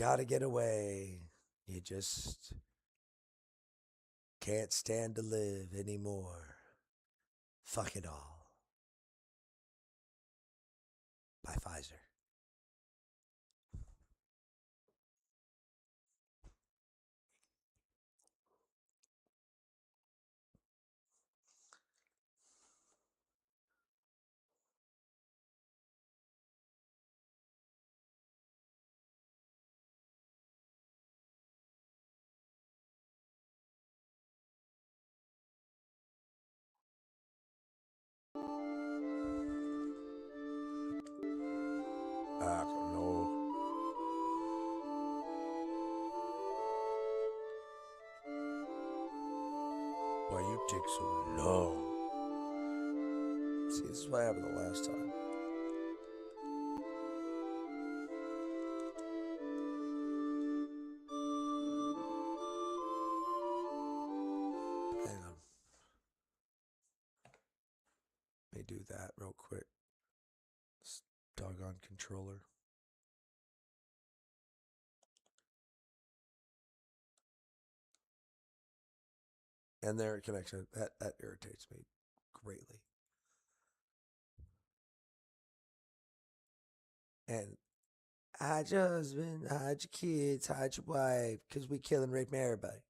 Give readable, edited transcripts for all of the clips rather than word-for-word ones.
gotta get away. You just can't stand to live anymore. Fuck it all. By Pfizer. No. Why you take so long? See, this is what happened the last time. Hang on. Let me do that real quick. This doggone controller. And there it connects. That irritates me greatly. And hide your husband, hide your kids, hide your wife, because we kill and rape everybody.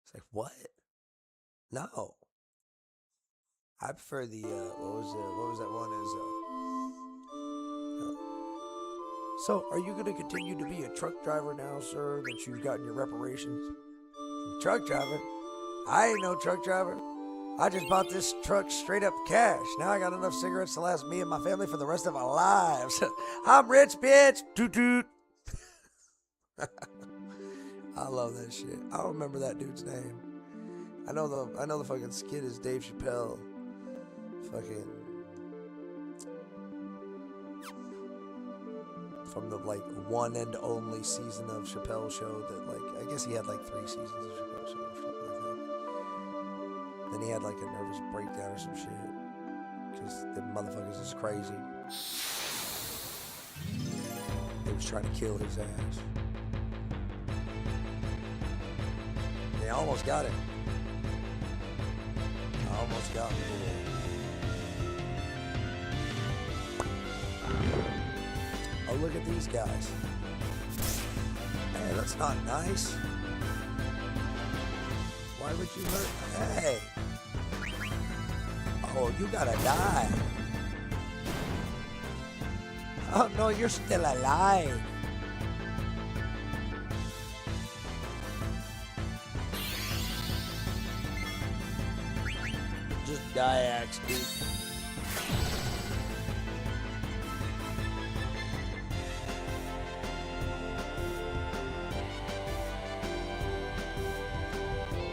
It's like, what? No. I prefer the, what was that one? So, are you going to continue to be a truck driver now, sir, that you've gotten your reparations? Truck driver? I ain't no truck driver. I just bought this truck straight up cash. Now I got enough cigarettes to last me and my family for the rest of our lives. I'm rich, bitch. Toot toot. I love that shit. I don't remember that dude's name. I know the fucking skit is Dave Chappelle. Fucking from the like one and only season of Chappelle Show that like I guess he had like 3 seasons of Chappelle Show or something like that. Then he had like a nervous breakdown or some shit because the motherfuckers is crazy. They was trying to kill his ass. They almost got it. I almost got him. Oh, look at these guys. Hey, that's not nice. Why would you hurt? Hey. Oh, you gotta die. Oh, no, you're still alive. Just die, axe, dude.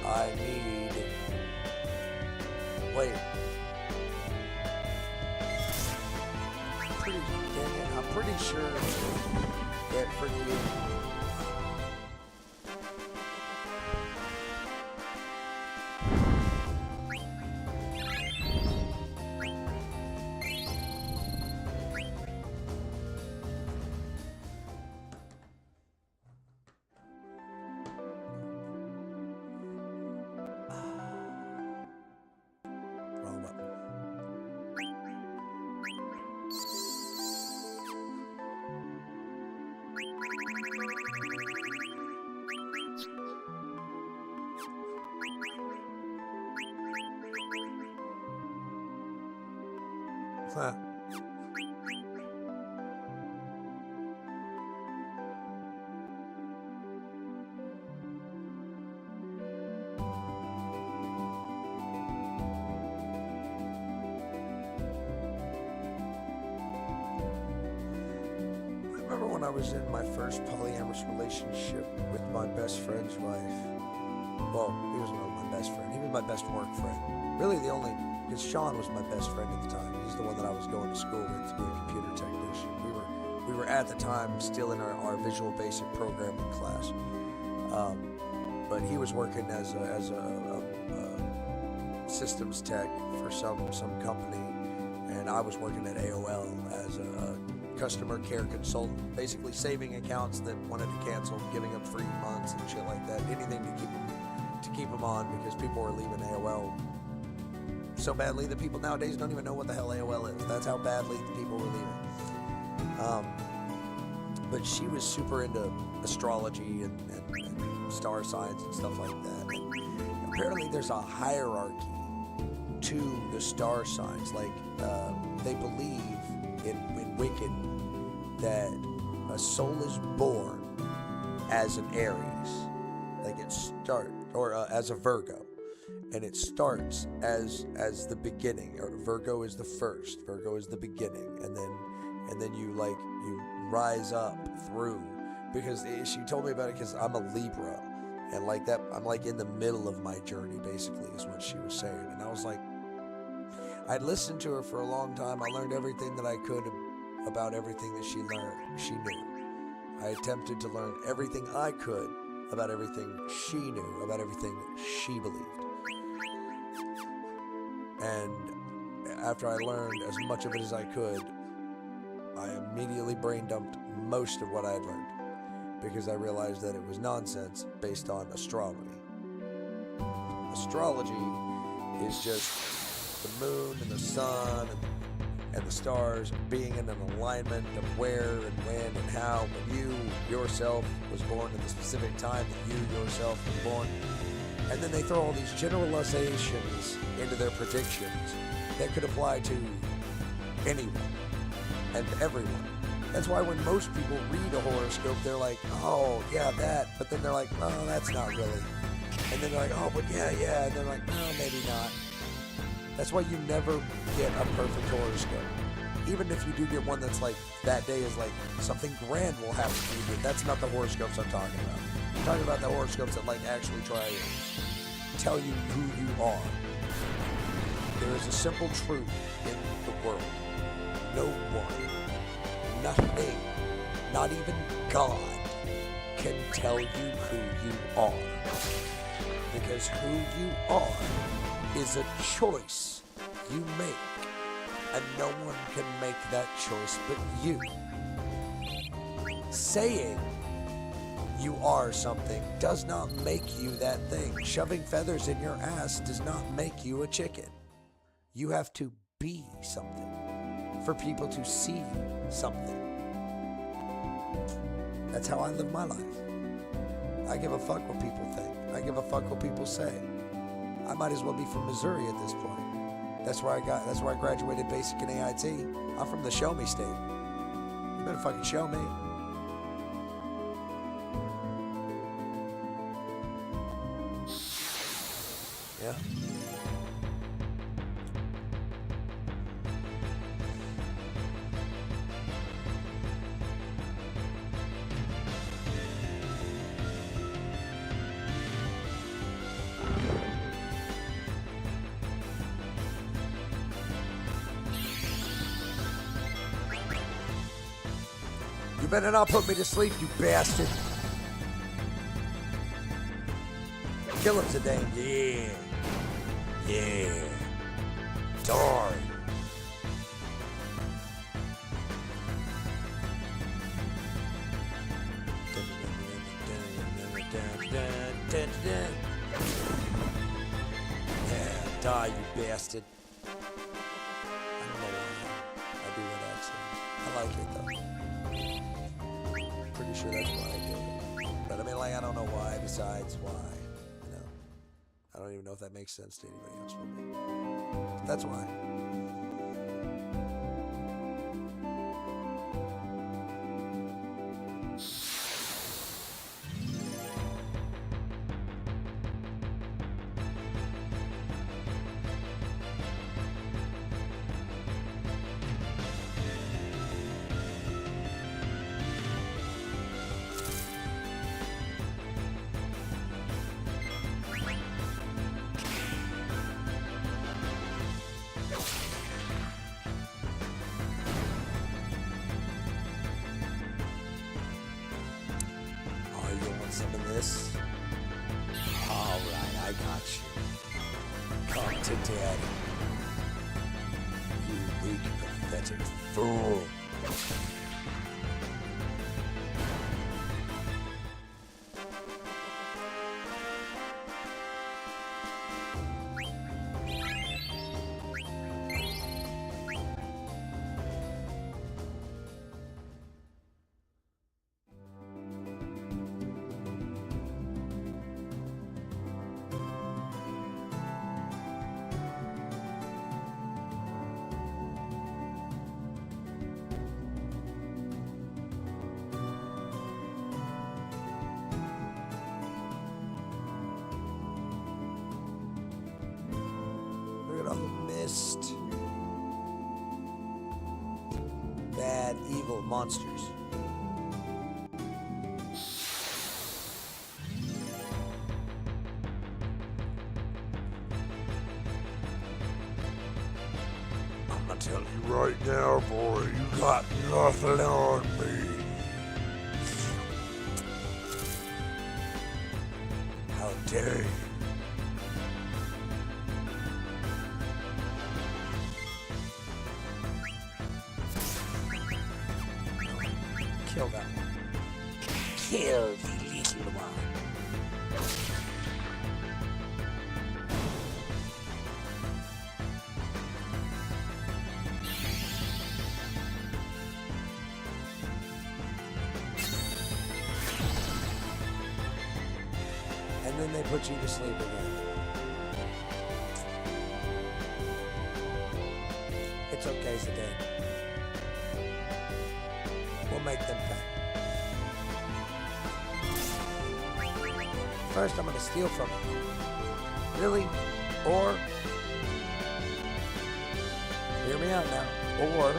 I need... Wait. I'm pretty sure that freaking... Huh. I remember when I was in my first polyamorous relationship with my best friend's wife. Well, he wasn't really my best friend. He was my best work friend. Really the only... Because Sean was my best friend at the time. He's the one that I was going to school with to be a computer technician. We were at the time still in our Visual Basic programming class. But he was working as a systems tech for some company, and I was working at AOL as a customer care consultant, basically saving accounts that wanted to cancel, giving them free months and shit like that. Anything to keep them on, because people were leaving AOL so badly that people nowadays don't even know what the hell AOL is. That's how badly the people were leaving. But she was super into astrology and star signs and stuff like that. And apparently there's a hierarchy to the star signs. Like, they believe in Wiccan that a soul is born as an Aries, like it starts, or as a Virgo, and it starts as the beginning. Or Virgo is the first, Virgo is the beginning, and then you rise up through, because she told me about it, because I'm a Libra, and like that, I'm like in the middle of my journey, basically, is what she was saying. And I was like, I'd listened to her for a long time. I learned everything that I could about everything that she knew. I attempted to learn everything I could about everything she knew, about everything she believed. And after I learned as much of it as I could, I immediately brain dumped most of what I had learned, because I realized that it was nonsense based on astrology. Astrology is just the moon and the sun and the stars being in an alignment of where and when and how, when you yourself was born at the specific time that you yourself was born. And then they throw all these generalizations into their predictions that could apply to anyone and everyone. That's why when most people read a horoscope, they're like, oh, yeah, that. But then they're like, oh, that's not really. And then they're like, oh, but yeah. And they're like, no, maybe not. That's why you never get a perfect horoscope. Even if you do get one that's like, that day is like, something grand will happen to you, but that's not the horoscopes I'm talking about. I'm talking about the horoscopes that like actually try to tell you who you are. There is a simple truth in the world. No one, nothing, not even God, can tell you who you are. Because who you are is a choice you make, and no one can make that choice but you. Saying you are something does not make you that thing. Shoving feathers in your ass does not make you a chicken. You have to be something for people to see something. That's how I live my life. I give a fuck what people think. I give a fuck what people say. I might as well be from Missouri at this point. That's where I graduated basic in AIT. I'm from the show me state. You better fucking show me. Yeah. You better not put me to sleep, you bastard. Kill him, Zidane. Yeah. Darn. Yeah, die, you bastard. I don't know why I do that accent. I like it though. Pretty sure that's why I do it. But I mean, like, I don't know why, besides why. You know, I don't even know if that makes sense to anybody else but me. But that's why. Some of this. All right, I got you. Come to daddy. You weak, pathetic fool. bad, evil monsters. I'm gonna tell you right now, boy, you got nothing on me. How dare you? Kill that one. Kill the little one. And then they put you to sleep again. It's okay, Zidane. We'll make them pay. First, I'm gonna steal from you. Really? Or, hear me out now. Or,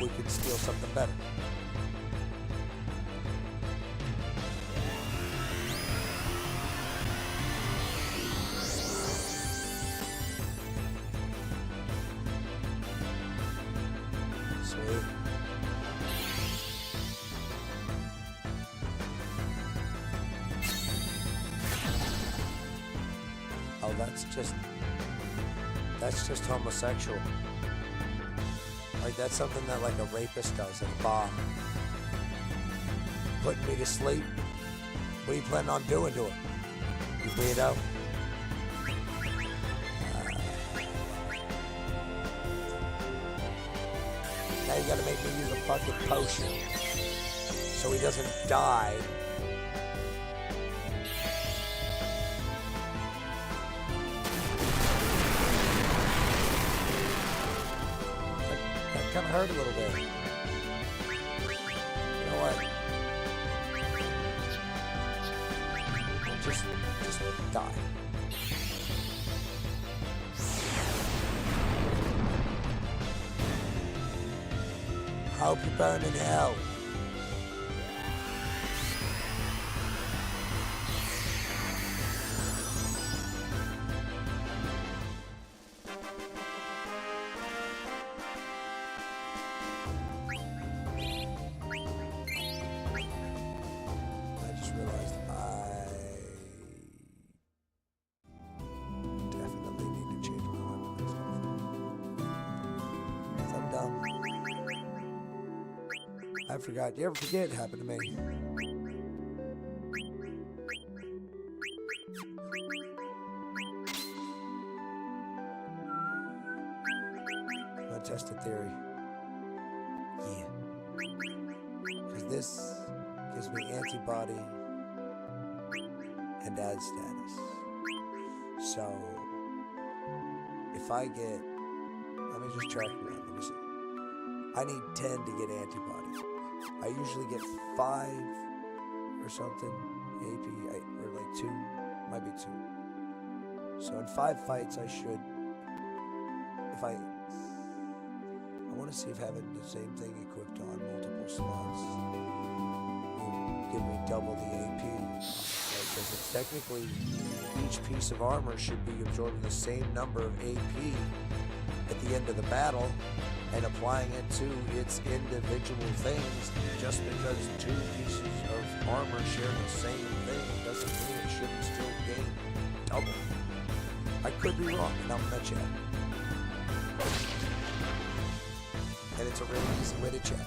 we could steal something better. Sweet. Oh, that's just homosexual. Like, that's something that, like, a rapist does in a bar. Putting me to sleep? What are you planning on doing to it? You weirdo. Now you gotta make me use a fucking potion so he doesn't die. That kind of hurt a little bit. You know what? Just die. I hope you burn in hell. I just realized I definitely need to change my weapon. I'm dumb. I forgot. You ever forget? It happened to me. I'm gonna test a theory. Yeah. Because this gives me antibody and ad status. So, if I get... Let me just track one. Let me see. I need 10 to get antibodies. I usually get 5 or something, AP, or like 2, might be 2. So in 5 fights I should, I want to see if having the same thing equipped on multiple slots will give me double the AP. Because it's technically, each piece of armor should be absorbing the same number of AP at the end of the battle, and applying it to its individual things. Just because 2 pieces of armor share the same thing doesn't mean it shouldn't still gain double. I could be wrong, and I'm gonna check. And it's a really easy way to check.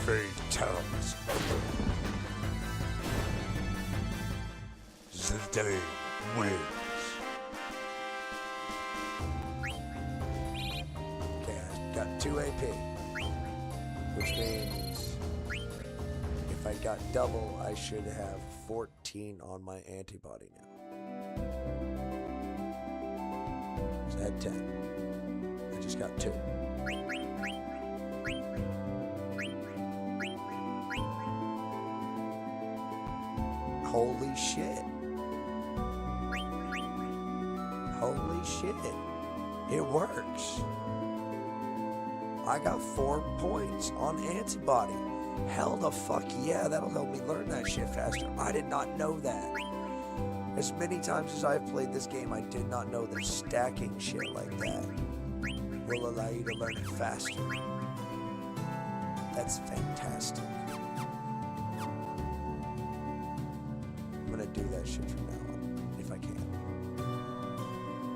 Fatalities. Zidane wins. Okay, I got 2 AP, which means if I got double, I should have 14 on my antibody now. So I had 10. I just got 2. holy shit. Holy shit. It works. I got 4 points on antibody. Hell the fuck yeah, that'll help me learn that shit faster. I did not know that. As many times as I've played this game, I did not know that stacking shit like that will allow you to learn it faster. That's fantastic. I'm gonna do that shit from now on, if I can.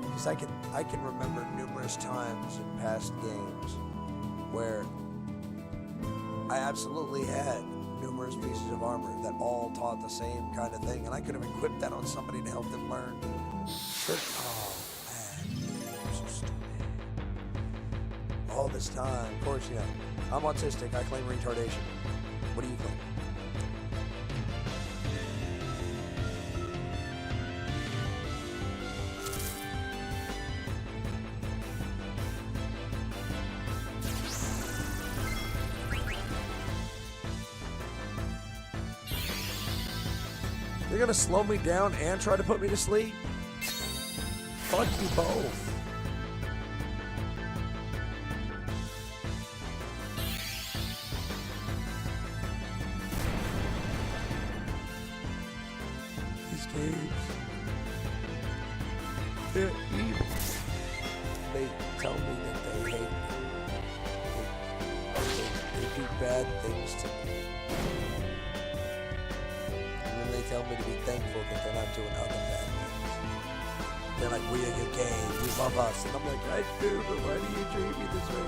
Because I can remember numerous times in past games where I absolutely had numerous pieces of armor that all taught the same kind of thing, and I could have equipped that on somebody to help them learn. But, oh man, I'm so stupid. All this time, of course, you know, I'm autistic, I claim retardation. What do you claim? You're gonna slow me down and try to put me to sleep? Fuck you both. These games, they're evil. They tell me that they hate me. They do bad things to me. They tell me to be thankful that they're not doing other bad things. They're like, we're your game, you love us. And I'm like, I do, but why do you treat me this way?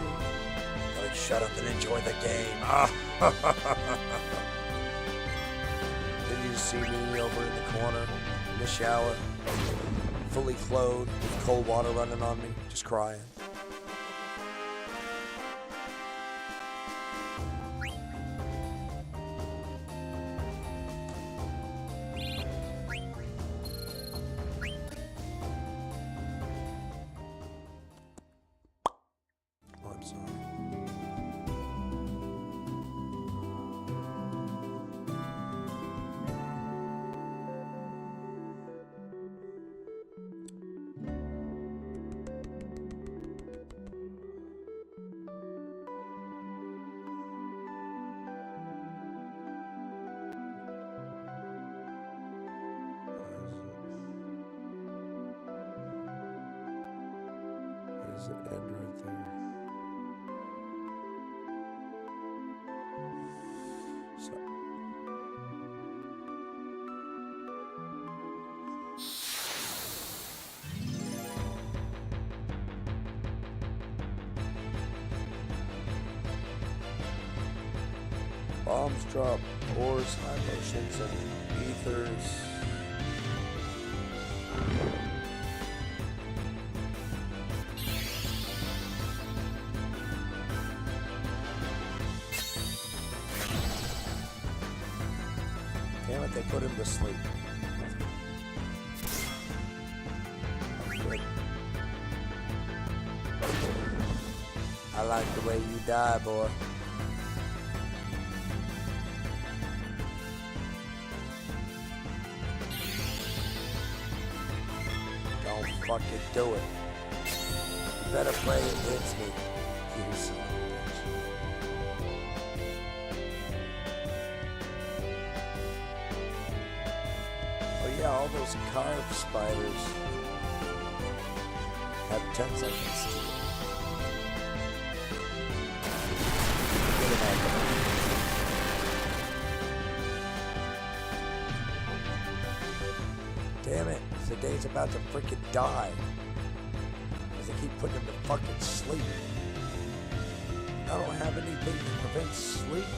They're like, shut up and enjoy the game. Then you just see me over in the corner, in the shower, fully clothed, with cold water running on me, just crying. There's an end right there. So. Bombs drop, ores, high potions, and ethers. Damn it, they put him to sleep. Good. I like the way you die, boy. Don't fucking do it. You better pray it hits me. You son of a bitch. Oh yeah, all those carved spiders have 10 seconds to get an egg. Damn it, Zidane's about to freaking die. Because they keep putting him to fucking sleep. I don't have anything to prevent sleep.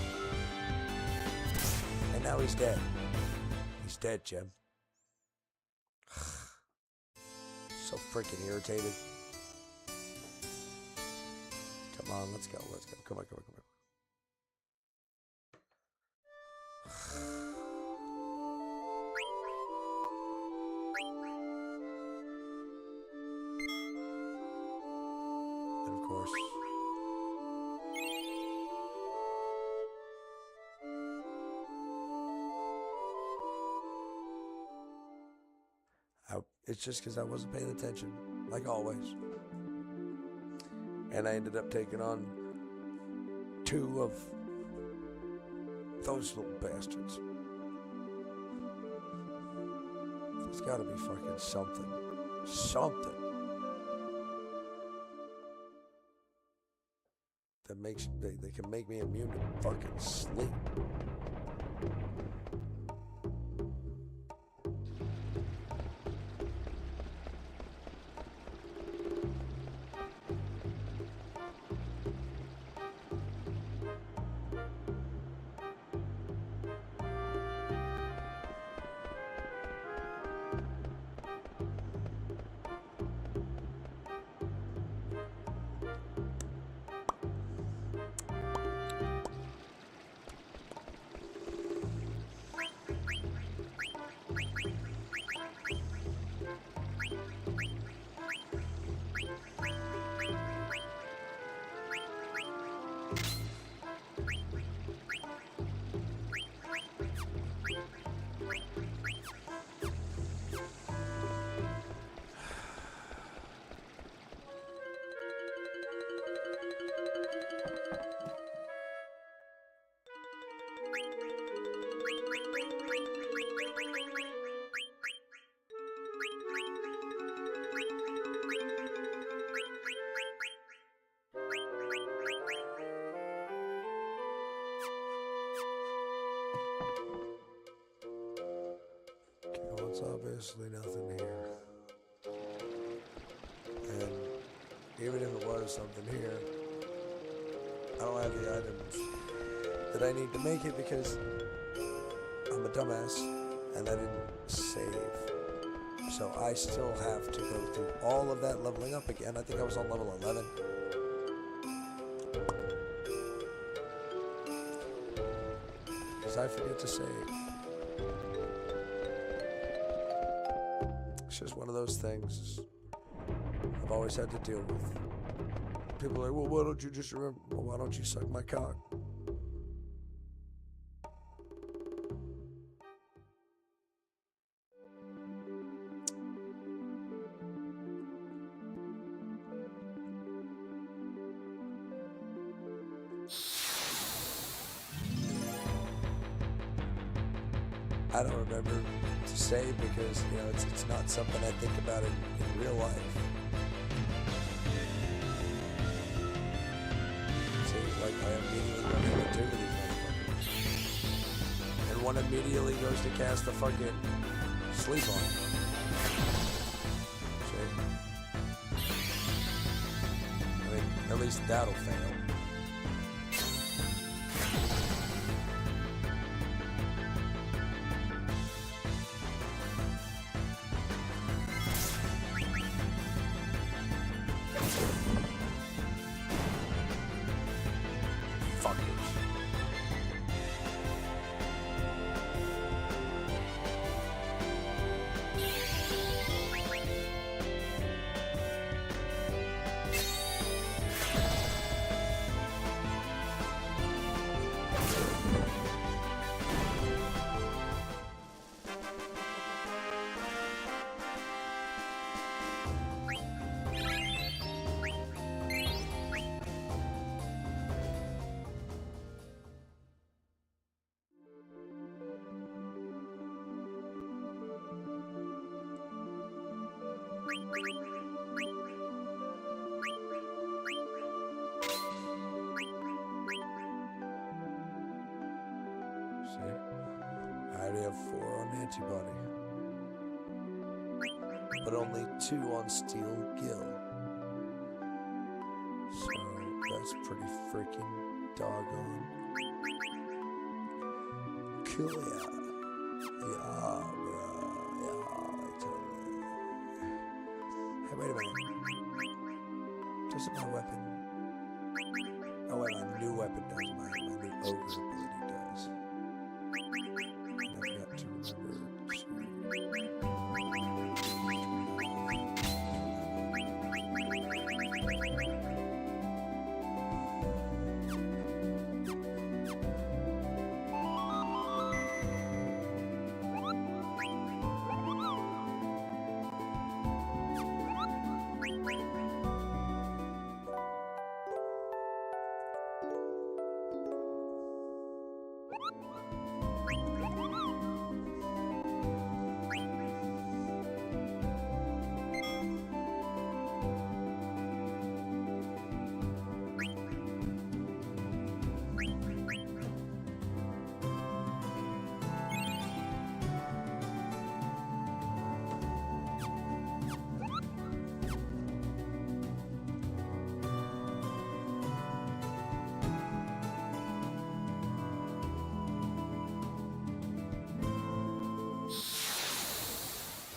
And now he's dead. He's dead, Jim. So freaking irritated. Come on, let's go, let's go. Come on, come on, come on. And of course, It's just because I wasn't paying attention, like always. And I ended up taking on 2 of those little bastards. There's got to be fucking something. Something. That makes, they can make me immune to fucking sleep. It's obviously nothing here. And even if it was something here, I don't have the items that I need to make it because I'm a dumbass and I didn't save. So I still have to go through all of that leveling up again. I think I was on level 11. Because I forget to save. It's just one of those things I've always had to deal with. People are like, well, why don't you just remember? Well, why don't you suck my cock? I don't remember to say because, you know, it's not something I think about in real life. See, like I immediately run into 2 of these motherfuckers. And one immediately goes to cast the fucking sleep on. See? I mean, at least that'll fail. I already have 4 on antibody, but only 2 on steel gill. So that's pretty freaking doggone cool. Yeah, bro. Yeah, totally. Hey, wait a minute. Doesn't my weapon? Oh wait, my new weapon does. My new ogre ability does. I've got to remember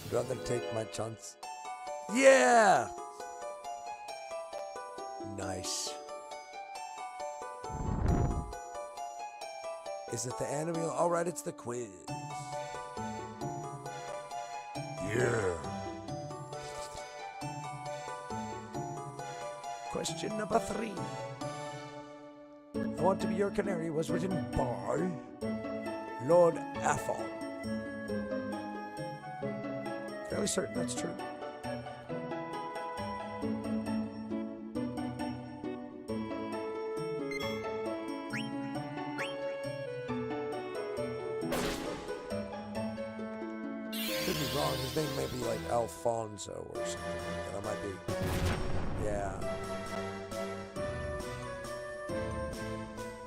I'd rather take my chance. Yeah! Nice. Is it the anime? Alright, it's the quiz. Yeah. Question number 3. I Want to Be Your Canary was written by Lord Athol. Fairly certain that's true. Could be wrong. His name may be like Alfonso or something like that. That might be. Yeah.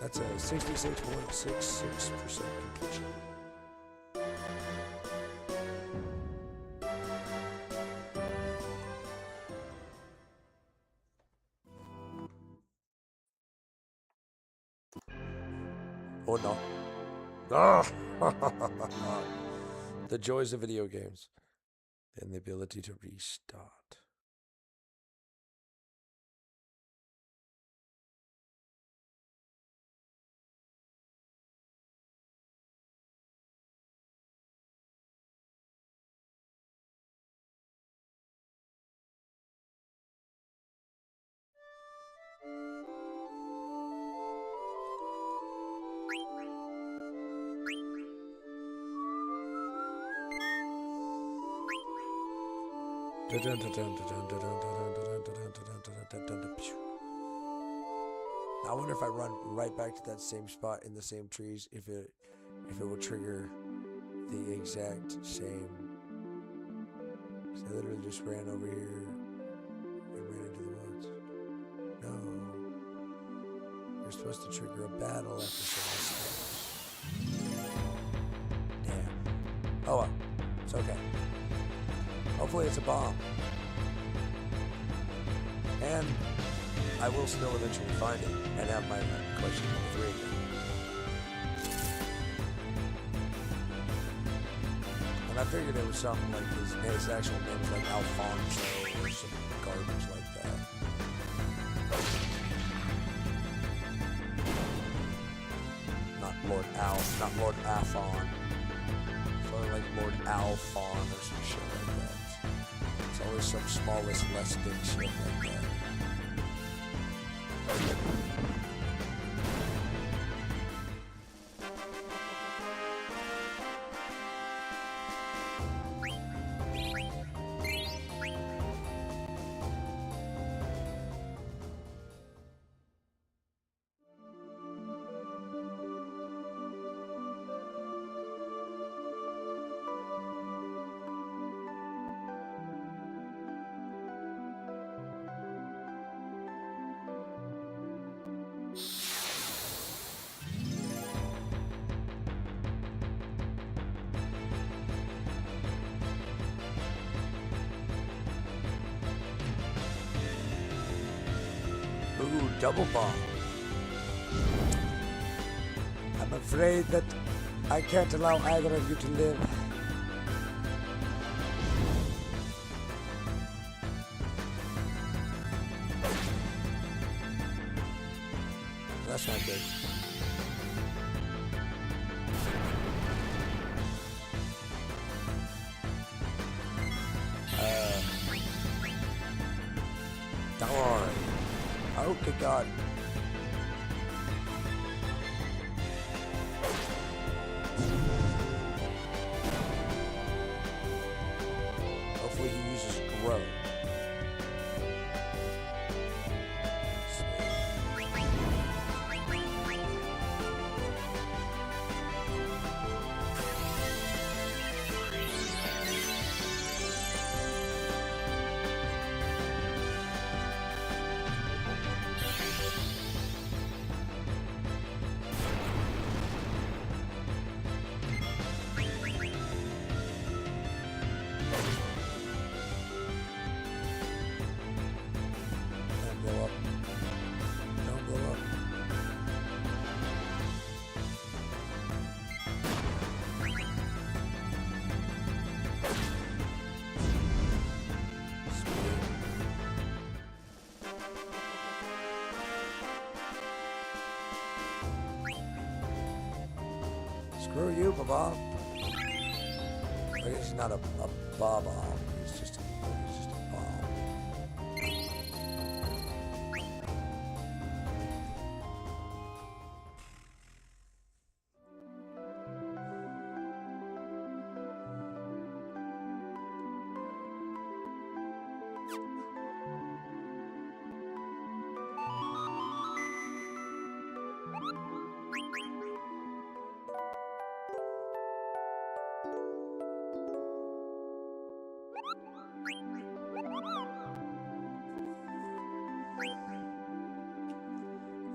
That's a 66.66% completion. Oh no. The joys of video games and the ability to restart. I wonder if I run right back to that same spot in the same trees, if it will trigger the exact same. So I literally just ran over here and ran into the woods. No, you're supposed to trigger a battle after some steps. Damn. Oh well, it's okay. Hopefully it's a bomb. And I will still eventually find it and have my question number 3 again. And I figured it was something like his actual name was like Alfonso or some garbage like that. Not Lord Afon. Something like Lord Alphon or some shit like that. It's always some smallest, less big shit like that. Ooh, double bomb. I'm afraid that I can't allow either of you to live. That's not good. Darn. Oh, good God. Hopefully he uses grow. bomb? I guess he's not a bomb. He's just a bomb.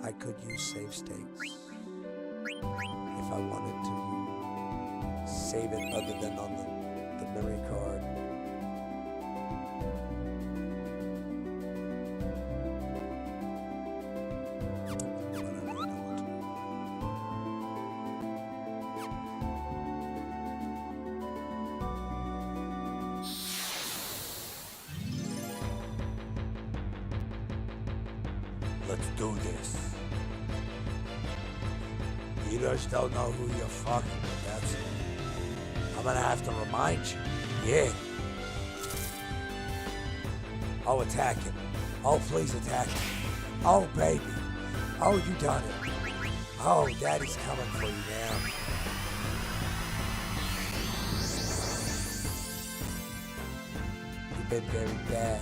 I could use save states if I wanted to save it other than on the memory card. But I really don't want to. Let's do this. You just don't know who you're fucking with, that's it. I'm gonna have to remind you. Yeah. Oh, attack him. Oh, please attack him. Oh, baby. Oh, you done it. Oh, daddy's coming for you now. You've been very bad.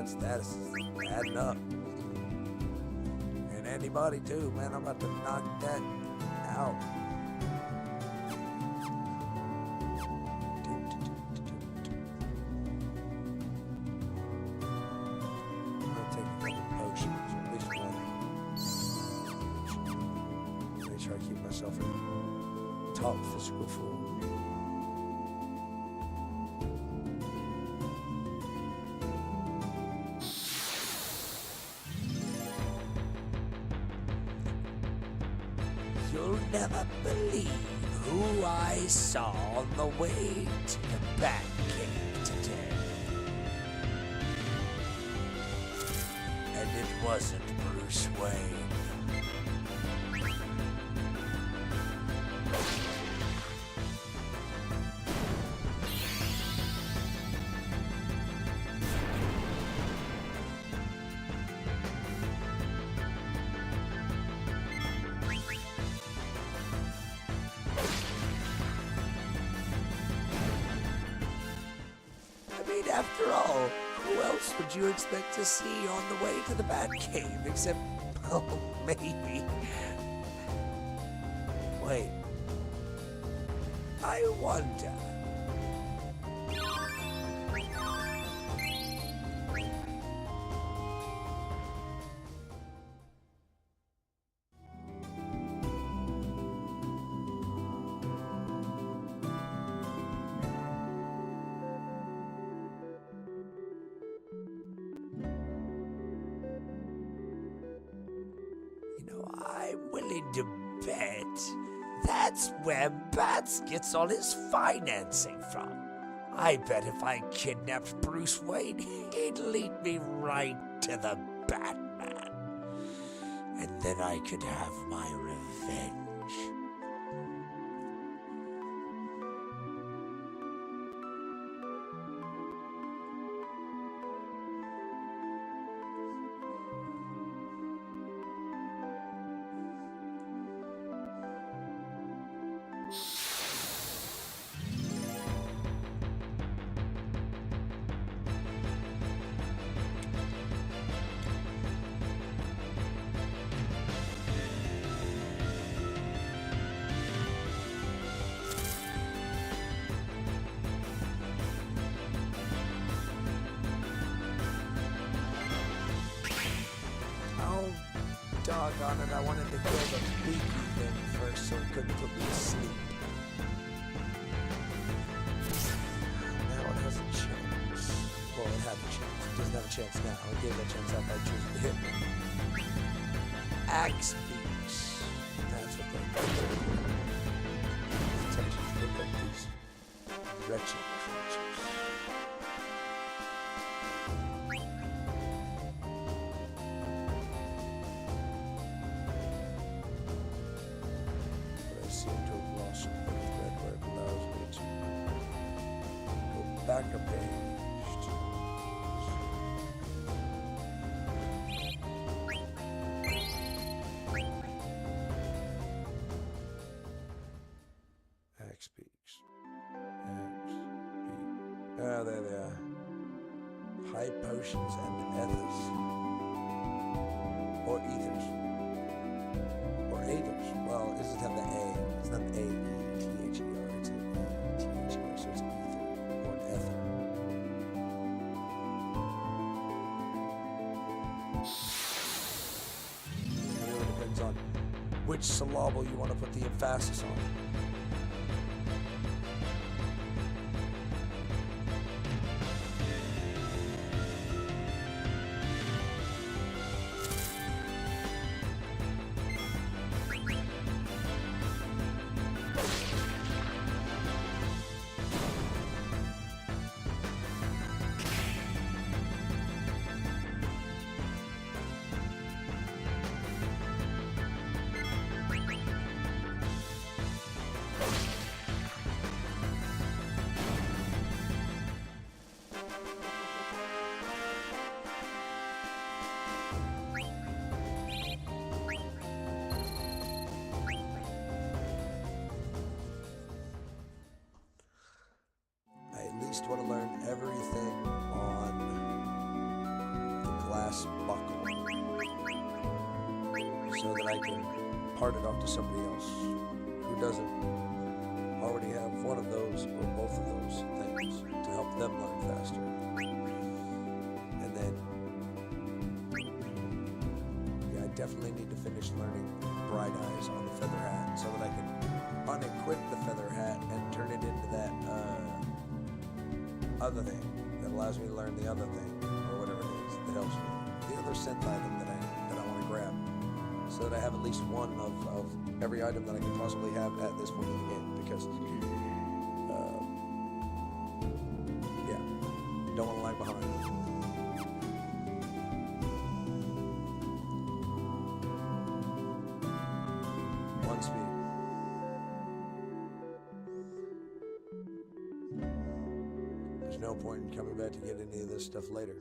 Status is adding up. And anybody too, man. I'm about to knock that out. I'm gonna take a couple potions, or at least one. Make sure I keep myself in top physical form. You'll never believe who I saw on the way to the Batcave today. And it wasn't Bruce Wayne. After all, who else would you expect to see on the way to the Batcave except, oh, maybe. Wait. I wonder. I'm willing to bet that's where Bats gets all his financing from. I bet if I kidnapped Bruce Wayne, he'd lead me right to the Batman. And then I could have my revenge. on it. I wanted to kill the beaky thing first so it couldn't put me to sleep. Now it has a chance. Well, it had a chance. It doesn't have a chance now. It gave that chance up by choosing to hit me. Axe beaks. That's what they're doing. Attention to look at these wretched creatures. But I seem to have lost the thread where it allows me to go back a page. Axe beaks. Ah, there they are. High potions and ethers. Or ethers. Or aethers. Well, it doesn't have the A. It's not an A-E-T-H-E-R. It's an E-T-H-E-R, so it's an ether. Or an ether. It really depends on which syllable you want to put the emphasis on. Want to learn everything on the glass buckle so that I can part it off to somebody else who doesn't already have one of those or both of those things to help them learn faster. And then, yeah, I definitely need to finish learning Bright Eyes on the feather hat so that I can unequip the feather hat and turn it into that other thing that allows me to learn the other thing, or whatever it is that helps me. The other synth item that I want to grab, so that I have at least one of every item that I can possibly have at this point in the game. Because, yeah, don't want to lag behind. One speed. No point in coming back to get any of this stuff later.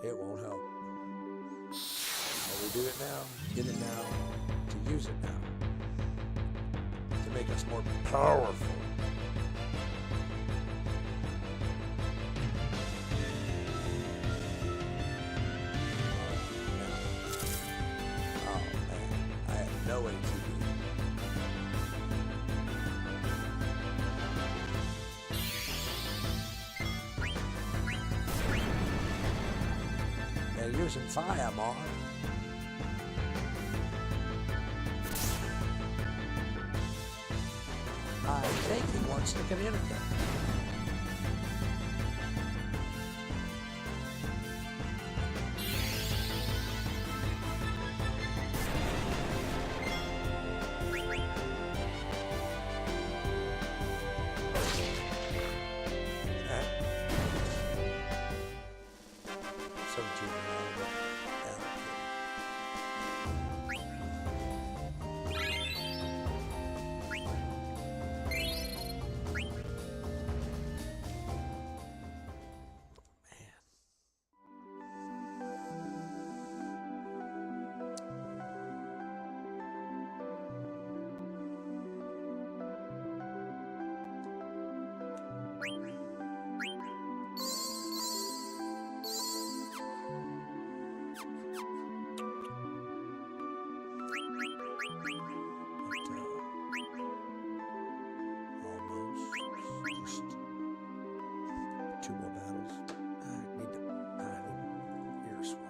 It won't help. So we do it now, get it now, to use it now, to make us more powerful. Oh man, I have no ATB. Using fire, Mark. I think he wants to communicate. Two more battles. I need ear swab.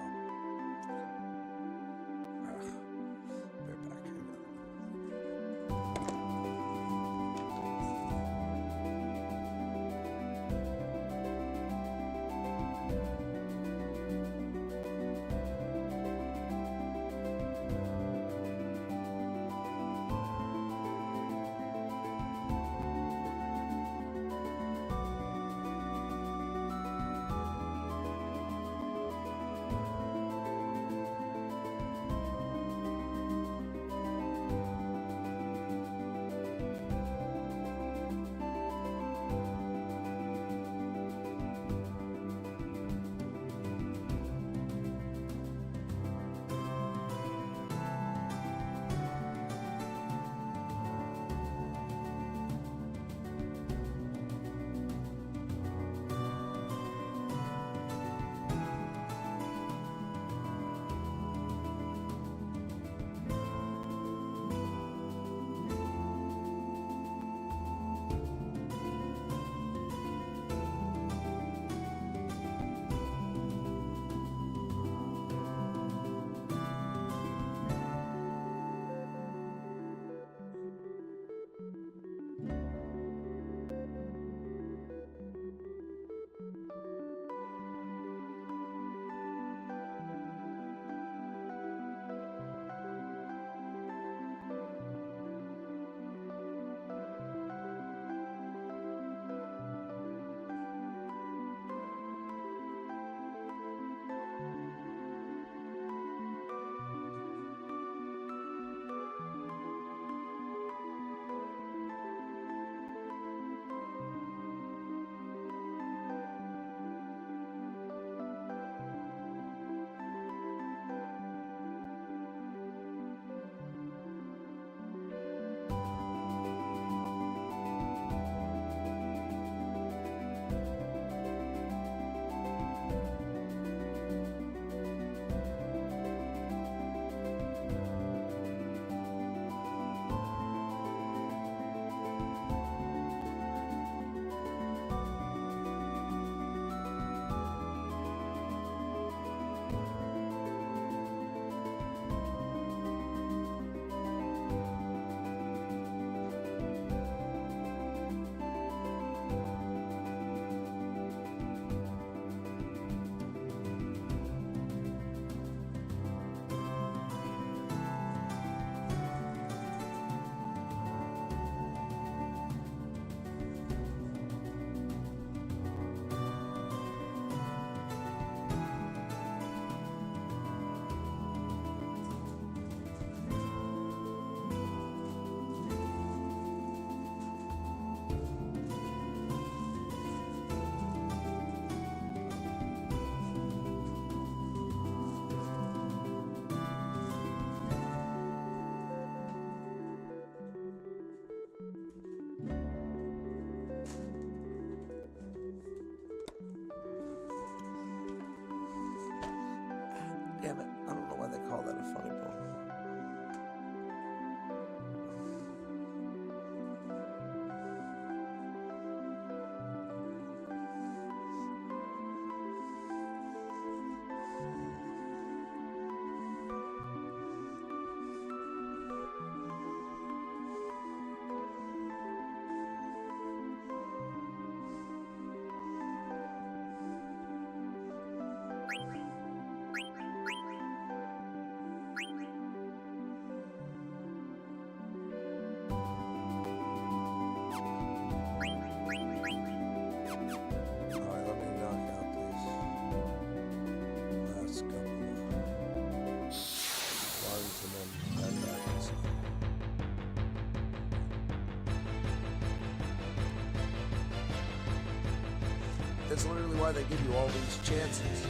That's literally why they give you all these chances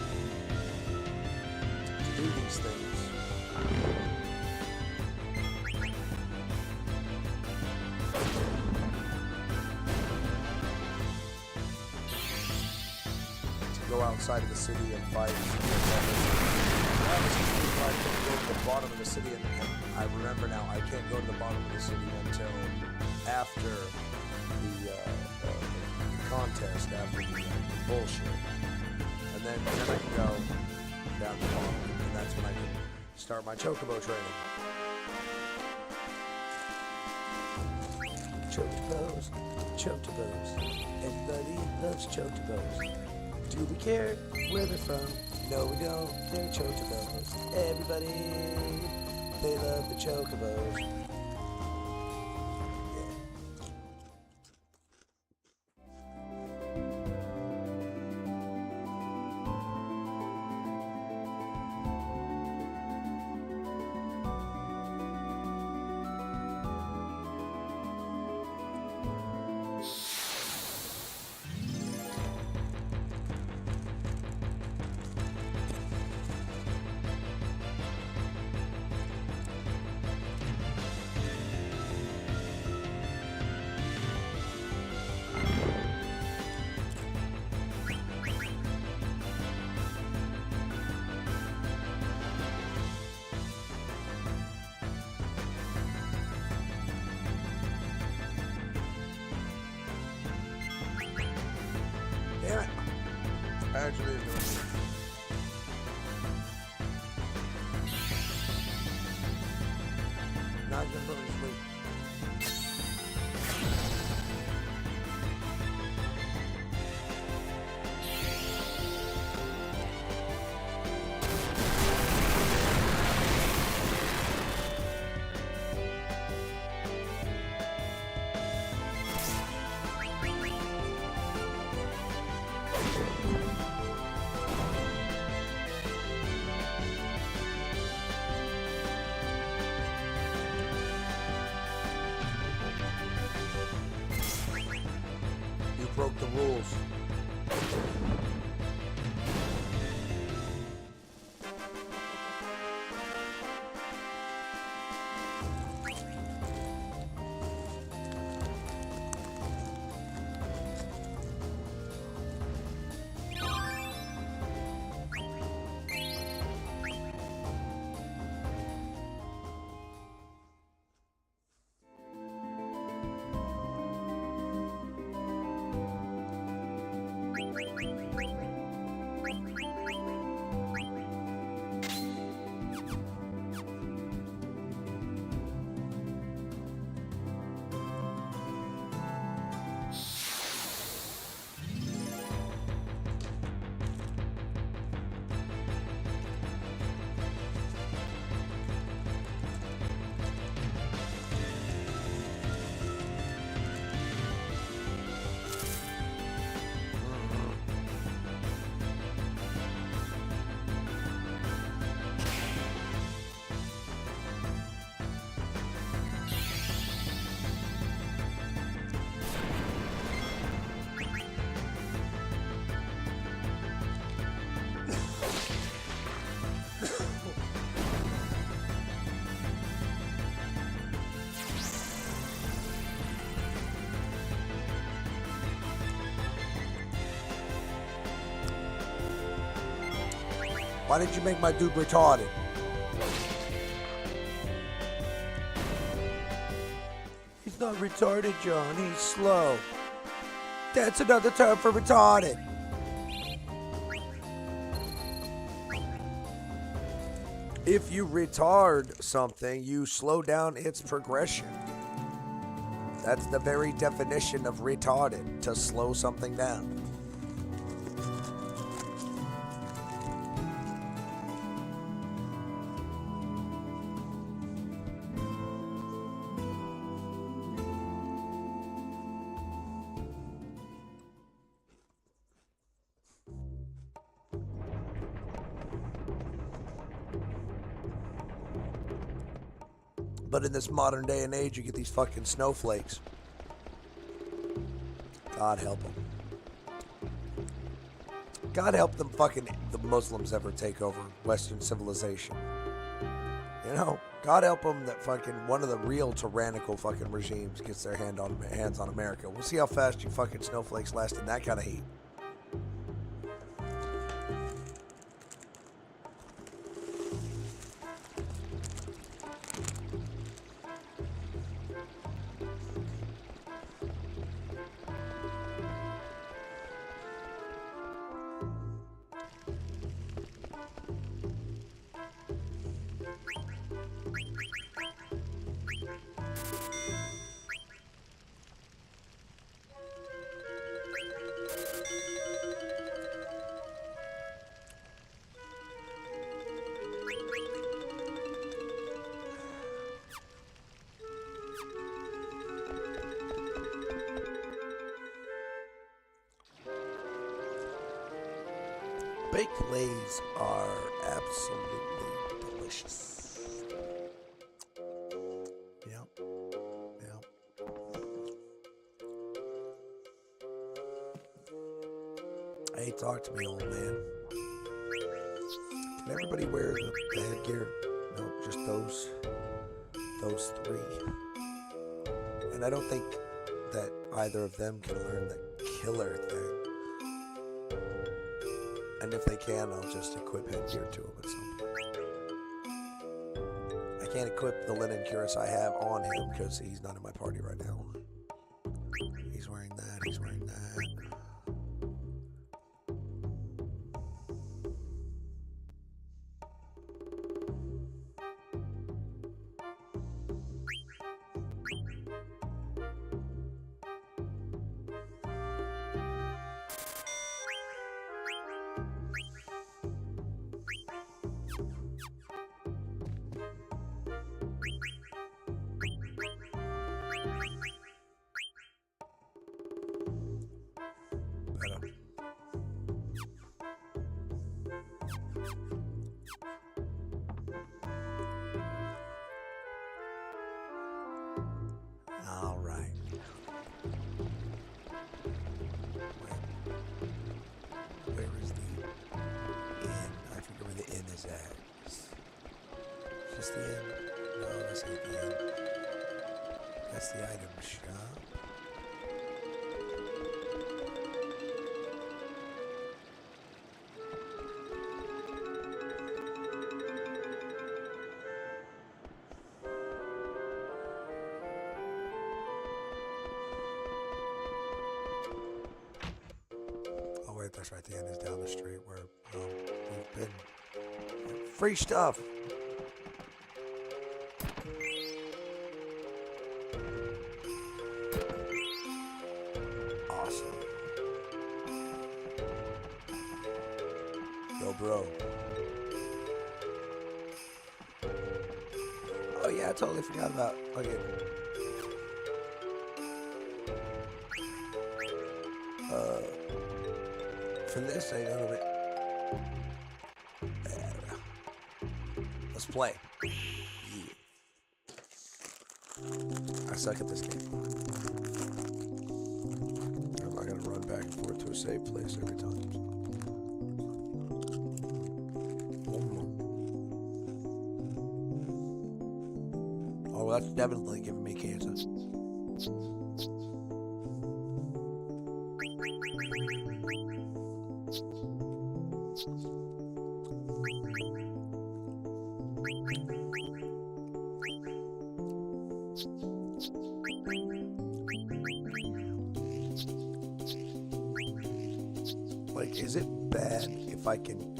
to do these things. To go outside of the city and fight. That was the reason why I couldn't go to the bottom of the city, and I remember now, I can't go to the bottom of the city until after the contest, after the bullshit. And then I can go down the bottom, and that's when I can start my Chocobo training. Chocobos, Chocobos, everybody loves Chocobos. Do we care where they're from? No, we don't. They're Chocobos. Everybody, they love the Chocobos. Damn it. Actually, it's doing it. Now he's gonna put me to sleep. Broke the rules. Why did you make my dude retarded? He's not retarded, John. He's slow. That's another term for retarded. If you retard something, you slow down its progression. That's the very definition of retarded, to slow something down. But in this modern day and age, you get these fucking snowflakes. God help them. God help them fucking the Muslims ever take over Western civilization. You know, God help them that fucking one of the real tyrannical fucking regimes gets their hands on America. We'll see how fast you fucking snowflakes last in that kind of heat. Baked Lays are absolutely delicious. Yep. Hey, talk to me, old man. Can everybody wear the headgear? No, just those three. And I don't think that either of them can learn the killer thing. And if they can, I'll just equip headgear to them at some point. I can't equip the linen cuirass I have on him because he's not in my party right now. He's wearing that, he's wearing that. All right. Where is the inn? I forget where the inn is at. Is this the inn? No, this ain't the inn. That's the item shop. That's right, the end is down the street where we've been. Free stuff. Awesome. Yo, bro. Oh yeah, I totally forgot about. Okay. For this, I none of it. Let's play. Yeah. I suck at this game. I'm not gonna run back and forth to a safe place every time. Oh, that's definitely giving me cancer. Like, is it bad if I can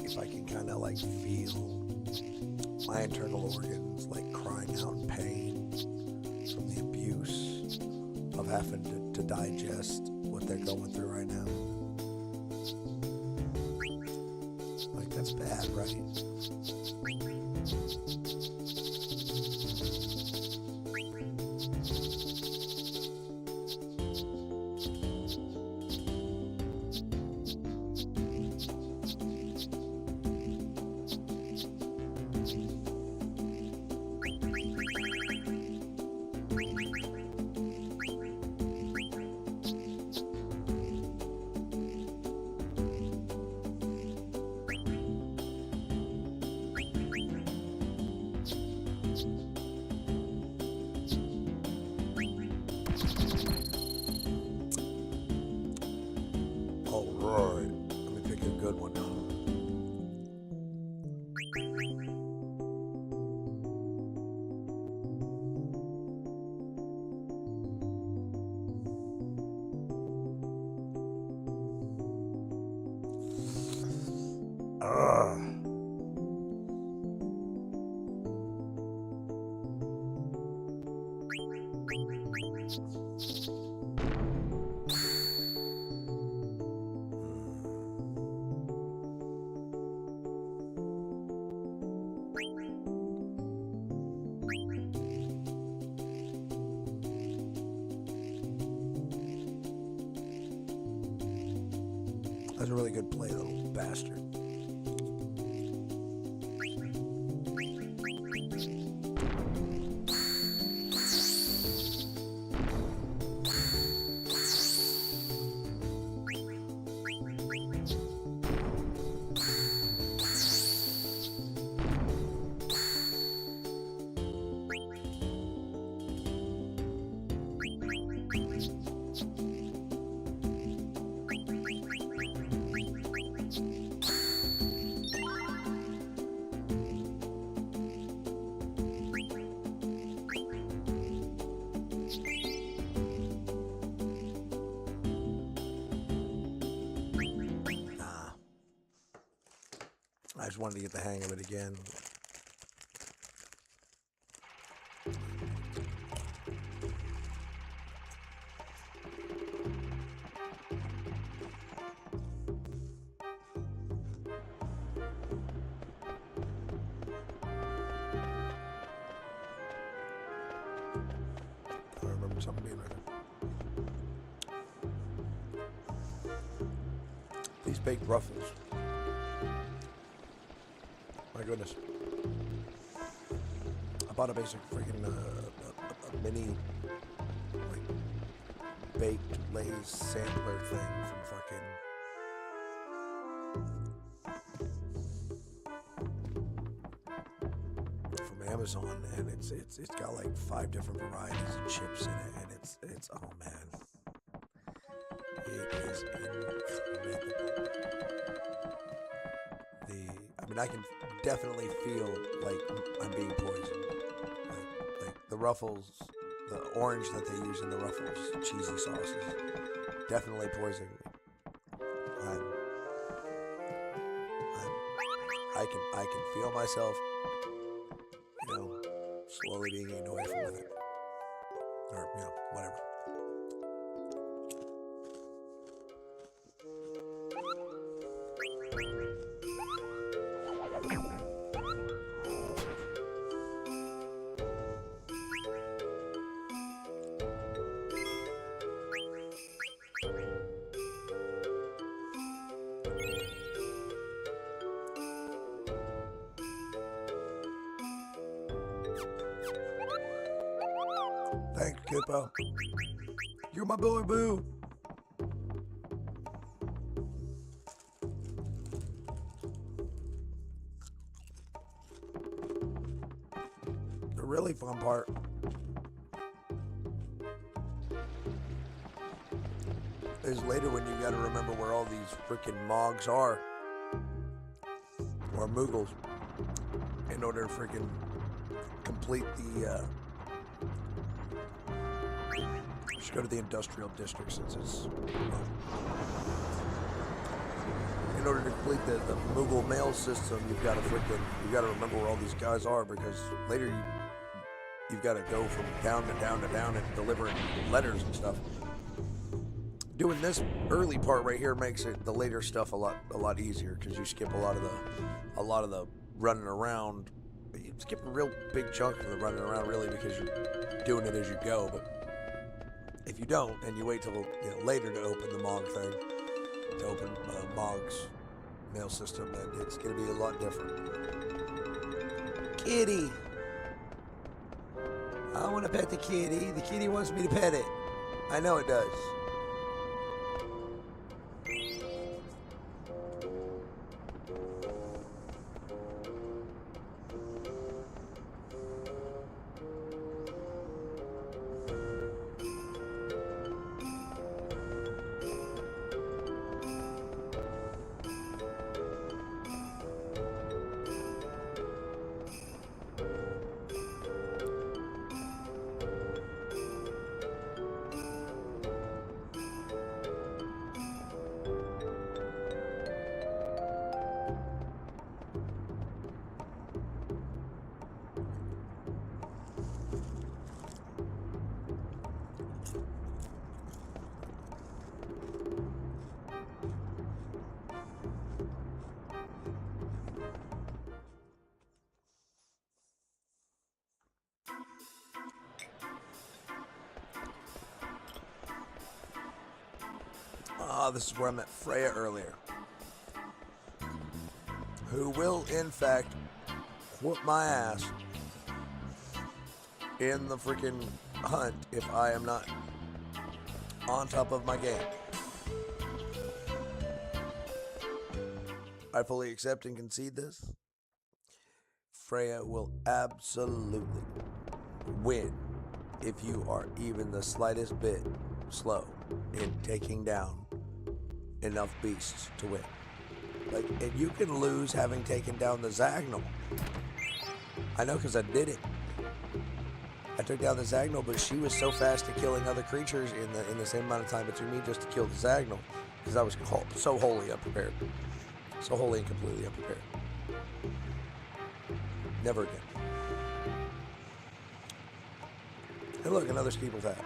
kind of like feel my internal organs like crying out in pain from the abuse of having to digest what they're going through right now? Like, that's bad, right? Ugh. That's a really good play, little bastard. I just wanted to get the hang of it again. I remember something being right there. These baked ruffles. My goodness. I bought a basic freaking a mini like baked Lay's sampler thing from Amazon, and it's got like 5 different varieties of chips in it, and it's oh man. It is incredible. I mean, I can definitely feel like I'm being poisoned. Like the Ruffles, the orange that they use in the Ruffles cheesy sauces, definitely poisoning me. I can feel myself, slowly being eaten away from it, or whatever. Thanks, Kippo. You're my boy, boo. The really fun part is later when you gotta remember where all these freaking Mogs are, or Moogles, in order to freaking complete the just go to the industrial district, since it's in order to complete the Moogle mail system, you gotta remember where all these guys are, because later you've got to go from down to down to down and delivering letters and stuff. Doing this early part right here makes the later stuff a lot easier, because you skip a lot of the running around. You skip a real big chunk of the running around, really, because you're doing it as you go. But if you don't, and you wait till later to open the Mog thing, to open Mog's mail system, then it's going to be a lot different. Kitty! I want to pet the kitty. The kitty wants me to pet it. I know it does. this is where I met Freya earlier. Who will, in fact, whoop my ass in the freaking hunt if I am not on top of my game. I fully accept and concede this. Freya will absolutely win if you are even the slightest bit slow in taking down enough beasts to win. Like, and you can lose having taken down the Zagnal. I know because I did it. I took down the Zagnal, but she was so fast at killing other creatures in the same amount of time it took me just to kill the Zagnal, because I was so wholly unprepared. So wholly and completely unprepared. Never again. And look, another steeple tap.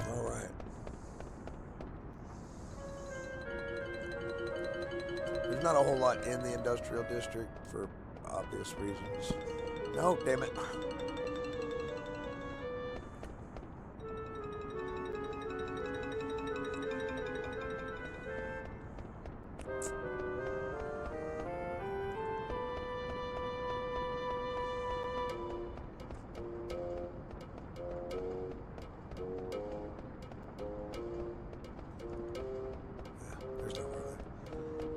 All right. There's not a whole lot in the industrial district for obvious reasons. No, damn it. There's no really.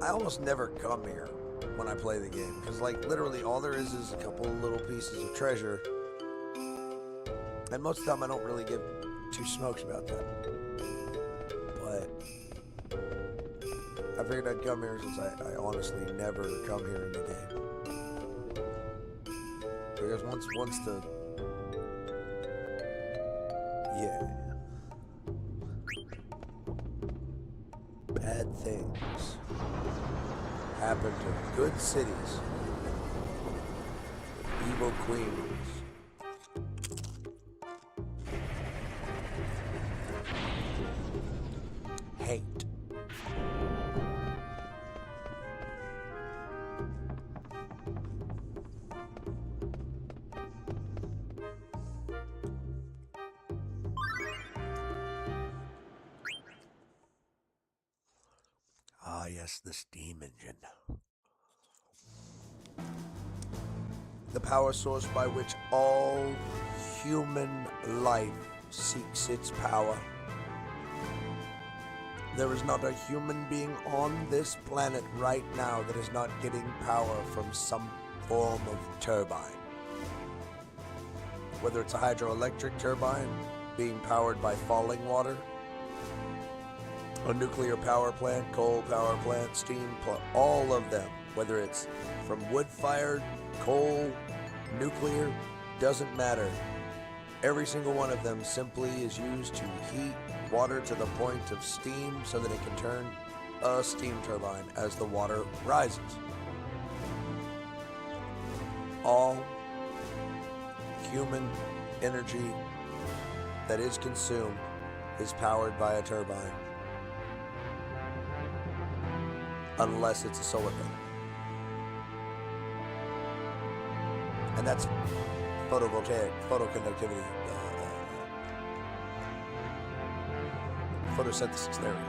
I almost never come here when I play the game, because like literally all there is a couple little pieces of treasure, and most of the time I don't really give two smokes about that. But I figured I'd come here since I honestly never come here in the game, because once the bad things happen to good cities, evil queens. Hate. Ah, yes, the steam engine. The power source by which all human life seeks its power. There is not a human being on this planet right now that is not getting power from some form of turbine. Whether it's a hydroelectric turbine being powered by falling water, a nuclear power plant, coal power plant, steam plant, all of them, whether it's from wood-fired, coal, nuclear, doesn't matter. Every single one of them simply is used to heat water to the point of steam so that it can turn a steam turbine as the water rises. All human energy that is consumed is powered by a turbine, unless it's a solar panel. And that's photovoltaic, photoconductivity, photosynthesis, there we go.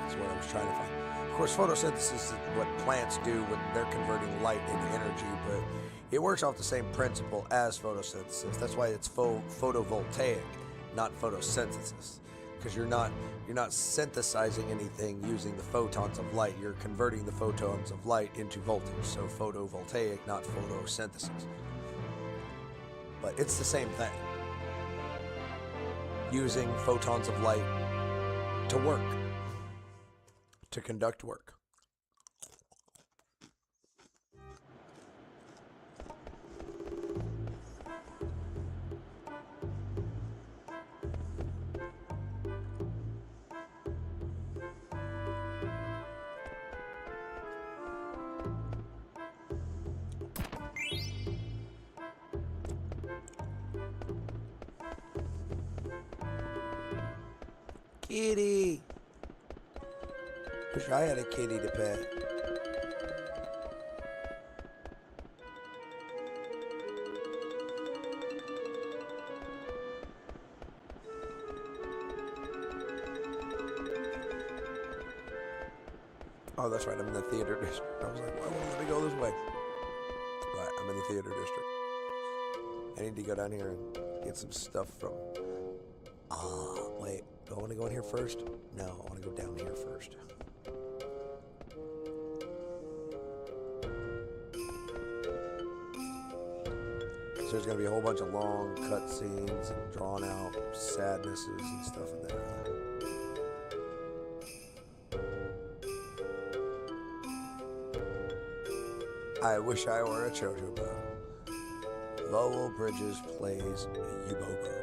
That's what I was trying to find. Of course, photosynthesis is what plants do when they're converting light into energy, but it works off the same principle as photosynthesis. That's why it's photovoltaic, not photosynthesis. Because you're not synthesizing anything using the photons of light. You're converting the photons of light into voltage. So photovoltaic, not photosynthesis. But it's the same thing. Using photons of light to work, to conduct work. Kitty. Wish I had a kitty to pet. Oh, that's right. I'm in the theater district. I was like, why won't it let me go this way? Right, I'm in the theater district. I need to go down here and get some stuff from... wait. Do I want to go in here first? No, I want to go down here first. So there's going to be a whole bunch of long cutscenes and drawn out sadnesses and stuff in there. I wish I were a Chocobo. Lowell Bridges plays Yubobo.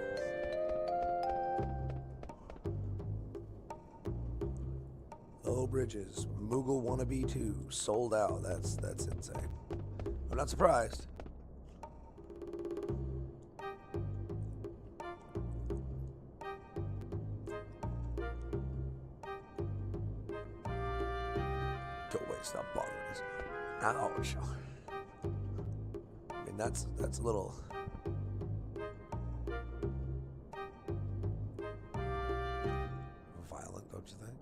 Lowell Bridges, Moogle Wannabe 2, sold out. That's insane. I'm not surprised. Go away, stop bothering us. Ouch. I mean, that's a little... violent, don't you think?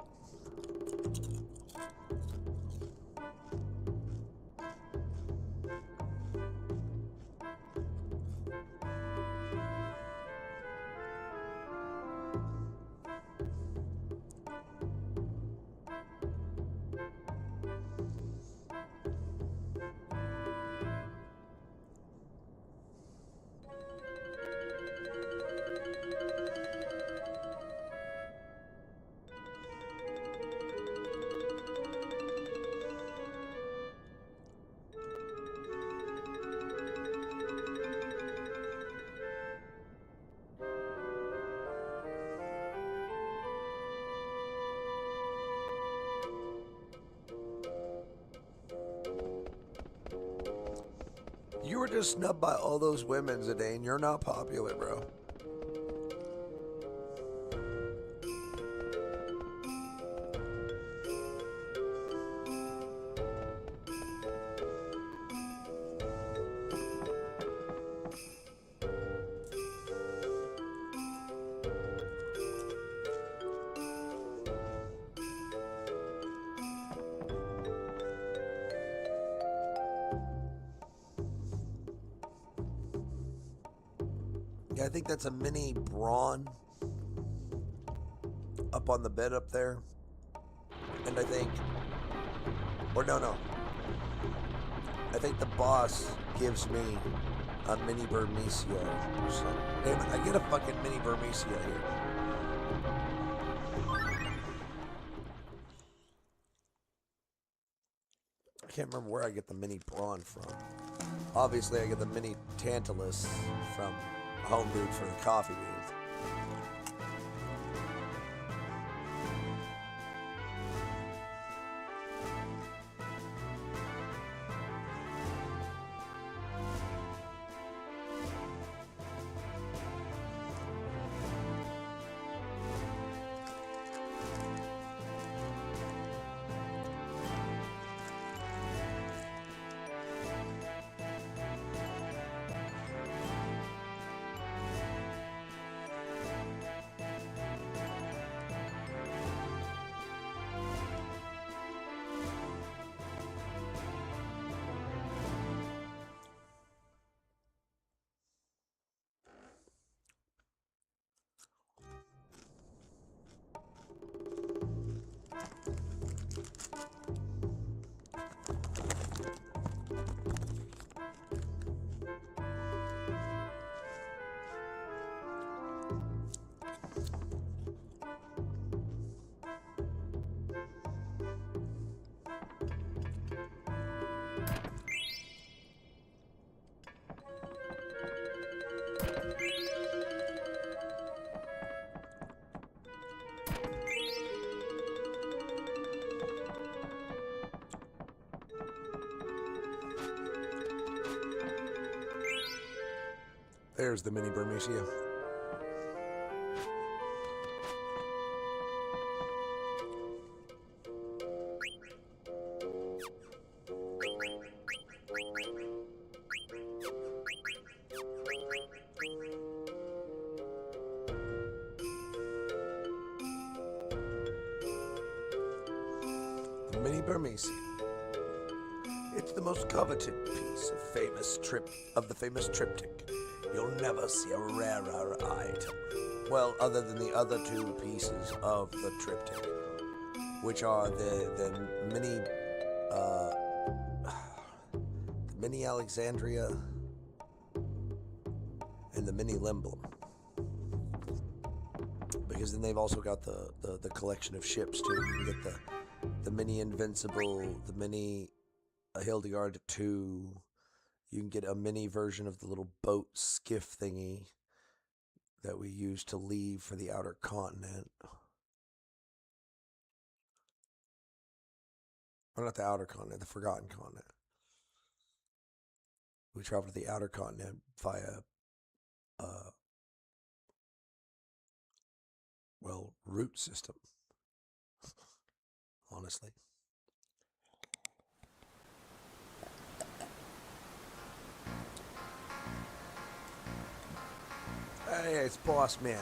You were just snubbed by all those women, Zidane. You're not popular, bro. Yeah, I think that's a mini Braun up on the bed up there. And I think, or no. I think the boss gives me a mini Burmecia. So, damn it, I get a fucking mini Burmecia here. I can't remember where I get the mini Braun from. Obviously, I get the mini Tantalus from Home Dude for the coffee beans. There's the mini Burmecia. Mini Burmese. It's the most coveted piece of the famous triptych. You'll never see a rarer item. Well, other than the other two pieces of the triptych, which are the mini Alexandria and the mini Limblum. Because then they've also got the collection of ships too. You can get the mini Invincible, the mini Hildegard 2. You can get a mini version of the little boat skiff thingy that we use to leave for the outer continent. Or not the outer continent, the forgotten continent. We travel to the outer continent via, route system. Honestly. Hey, it's Boss Man.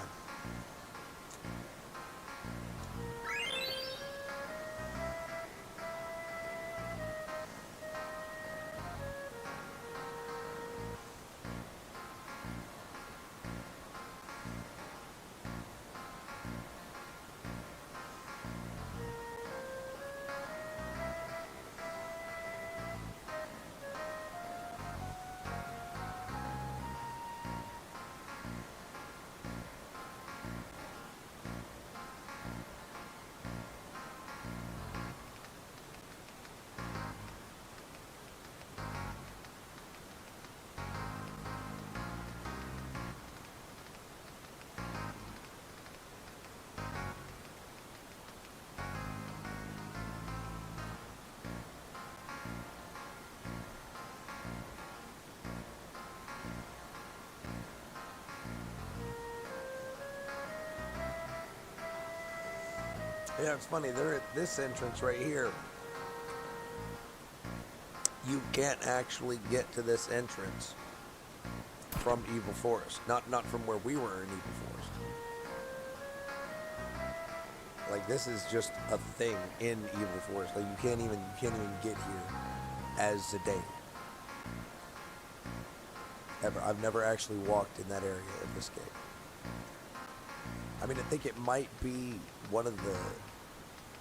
Yeah, it's funny. They're at this entrance right here. You can't actually get to this entrance from Evil Forest. Not from where we were in Evil Forest. Like, this is just a thing in Evil Forest. Like, you can't even get here as Zidane. Ever. I've never actually walked in that area of this game. I mean, I think it might be one of the,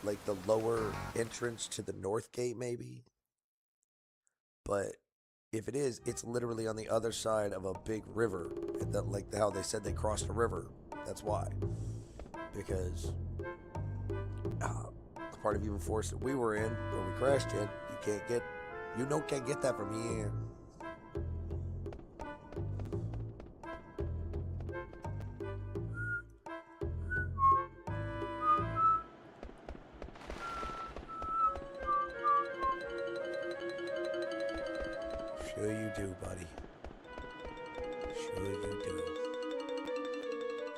like, the lower entrance to the North Gate, maybe. But if it is, it's literally on the other side of a big river. Like how they said they crossed a river. That's why. Because the part of Evil Forest that we were in, where we crashed in, can't get that from here. Sure you do, buddy. Sure you do.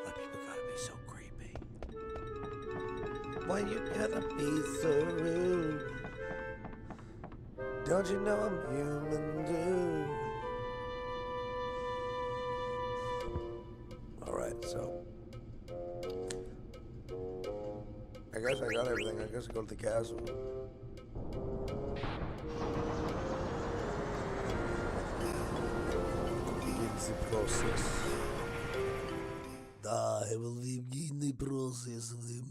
Why people gotta be so creepy? Why you gotta be so rude? Don't you know I'm human, dude? Alright, so I guess I got everything. I guess I go to the castle. The process. I will begin the process of the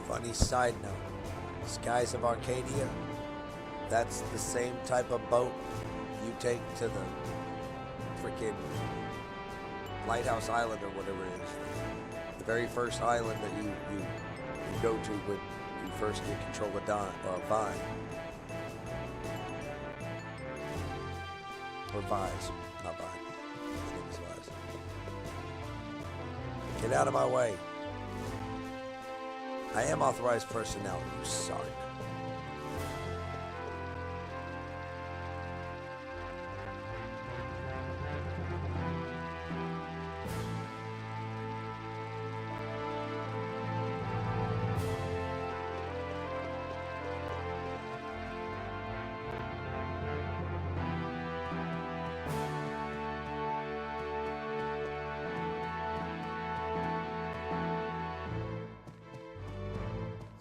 Funny side note, Skies of Arcadia, that's the same type of boat you take to the freaking Lighthouse Island or whatever it is. The very first island that you go to when you first get control of Vine. Or Vise, not Vine. His name is Vise. Get out of my way. I am authorized personnel, you suck.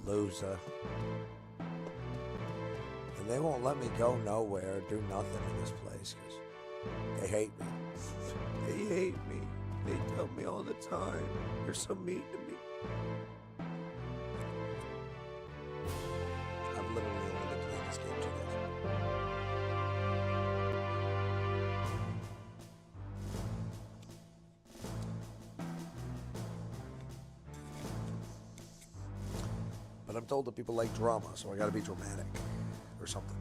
Loser. And they won't let me go nowhere or do nothing in this place because they hate me. They hate me. They tell me all the time. They're so mean to me. I've literally only been playing this game 2 days. But I'm told that people like drama, so I gotta be dramatic or something.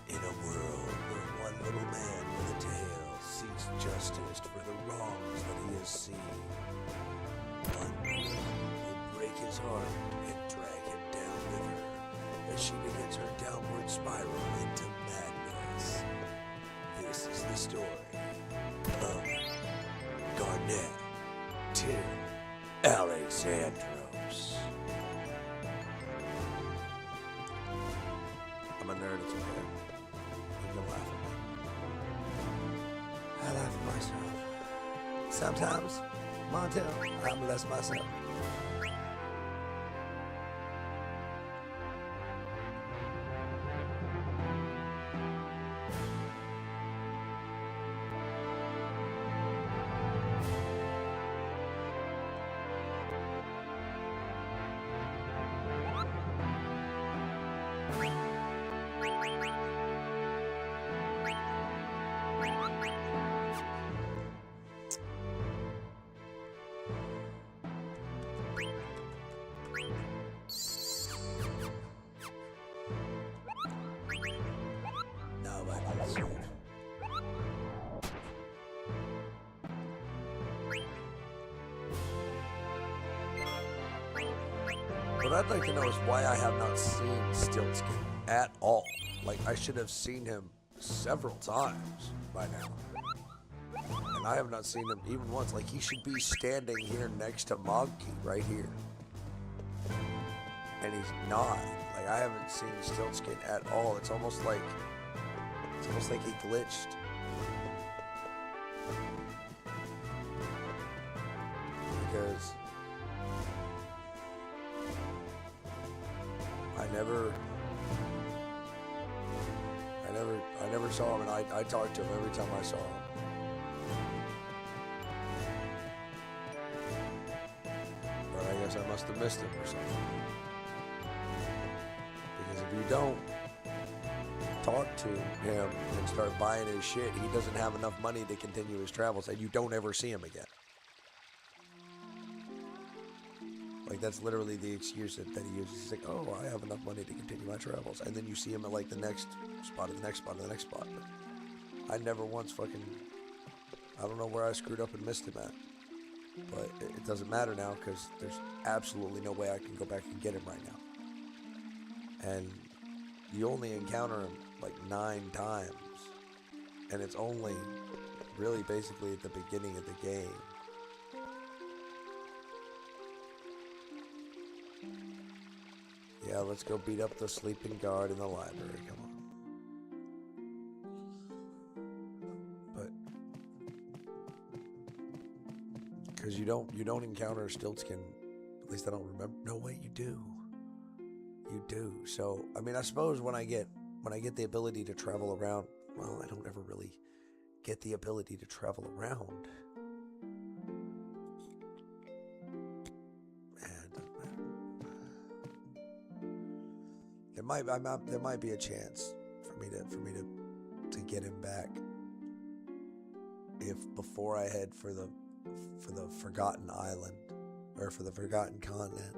In a world where one little man with a tail seeks justice for the wrongs that he has seen, one will break his heart and drag him downriver as she begins her downward spiral into madness. This is the story of Garnett to Alexandros. I'm a nerd, it's okay. You can laugh at me. I laugh at myself. Sometimes, Montel, I bless myself. What I'd like to know is why I have not seen Stiltskin at all. Like, I should have seen him several times by now. And I have not seen him even once. Like, he should be standing here next to Monkey, right here. And he's not. Like, I haven't seen Stiltskin at all. It's almost like he glitched. Because I never saw him, and I talked to him every time I saw him. But I guess I must have missed him or something. Because if you don't talk to him and start buying his shit, he doesn't have enough money to continue his travels, and you don't ever see him again. Like, that's literally the excuse that he uses. He's like, oh, I have enough money to continue my travels. And then you see him at, like, the next spot, and the next spot, and the next spot. But I never once fucking... I don't know where I screwed up and missed him at. But it doesn't matter now, because there's absolutely no way I can go back and get him right now. And you only encounter him, like, 9 times. And it's only really basically at the beginning of the game. Yeah, let's go beat up the sleeping guard in the library. Come on. But because you don't encounter Stiltskin, at least I don't remember. No, wait, you do. You do. So I mean, I suppose when I get the ability to travel around, well, I don't ever really get the ability to travel around. there might be a chance for me to get him back if before I head for the Forgotten Island or for the Forgotten Continent,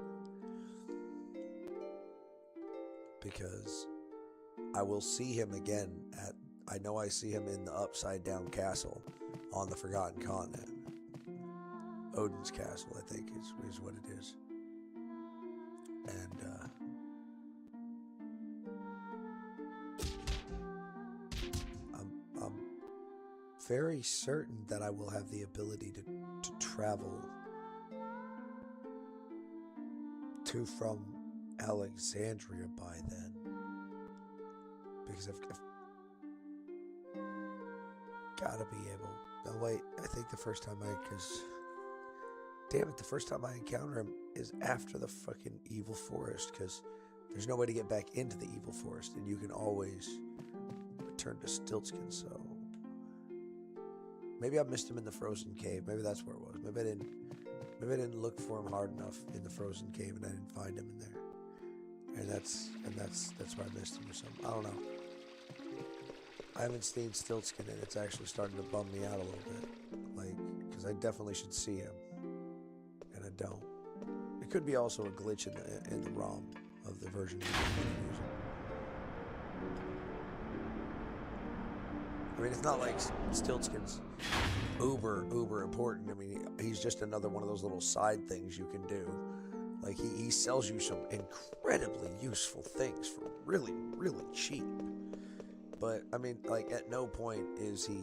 because I will see him again I know I see him in the Upside Down Castle on the Forgotten Continent. Odin's Castle, I think, is what it is. And I'm very certain that I will have the ability to travel to from Alexandria by then, because I've gotta be able. No, wait, I think the first time the first time I encounter him is after the fucking Evil Forest, because there's no way to get back into the Evil Forest, and you can always return to Stiltskin, so maybe I missed him in the Frozen Cave. Maybe that's where it was. Maybe I didn't look for him hard enough in the Frozen Cave, and I didn't find him in there. And that's where I missed him or something. I don't know. I haven't seen Stiltskin, and it's actually starting to bum me out a little bit. Like, because I definitely should see him, and I don't. It could be also a glitch in the ROM of the version I'm using. I mean, it's not like Stiltskin's uber important. I mean, he's just another one of those little side things you can do. Like, he sells you some incredibly useful things for really, really cheap. But, I mean, like, at no point is he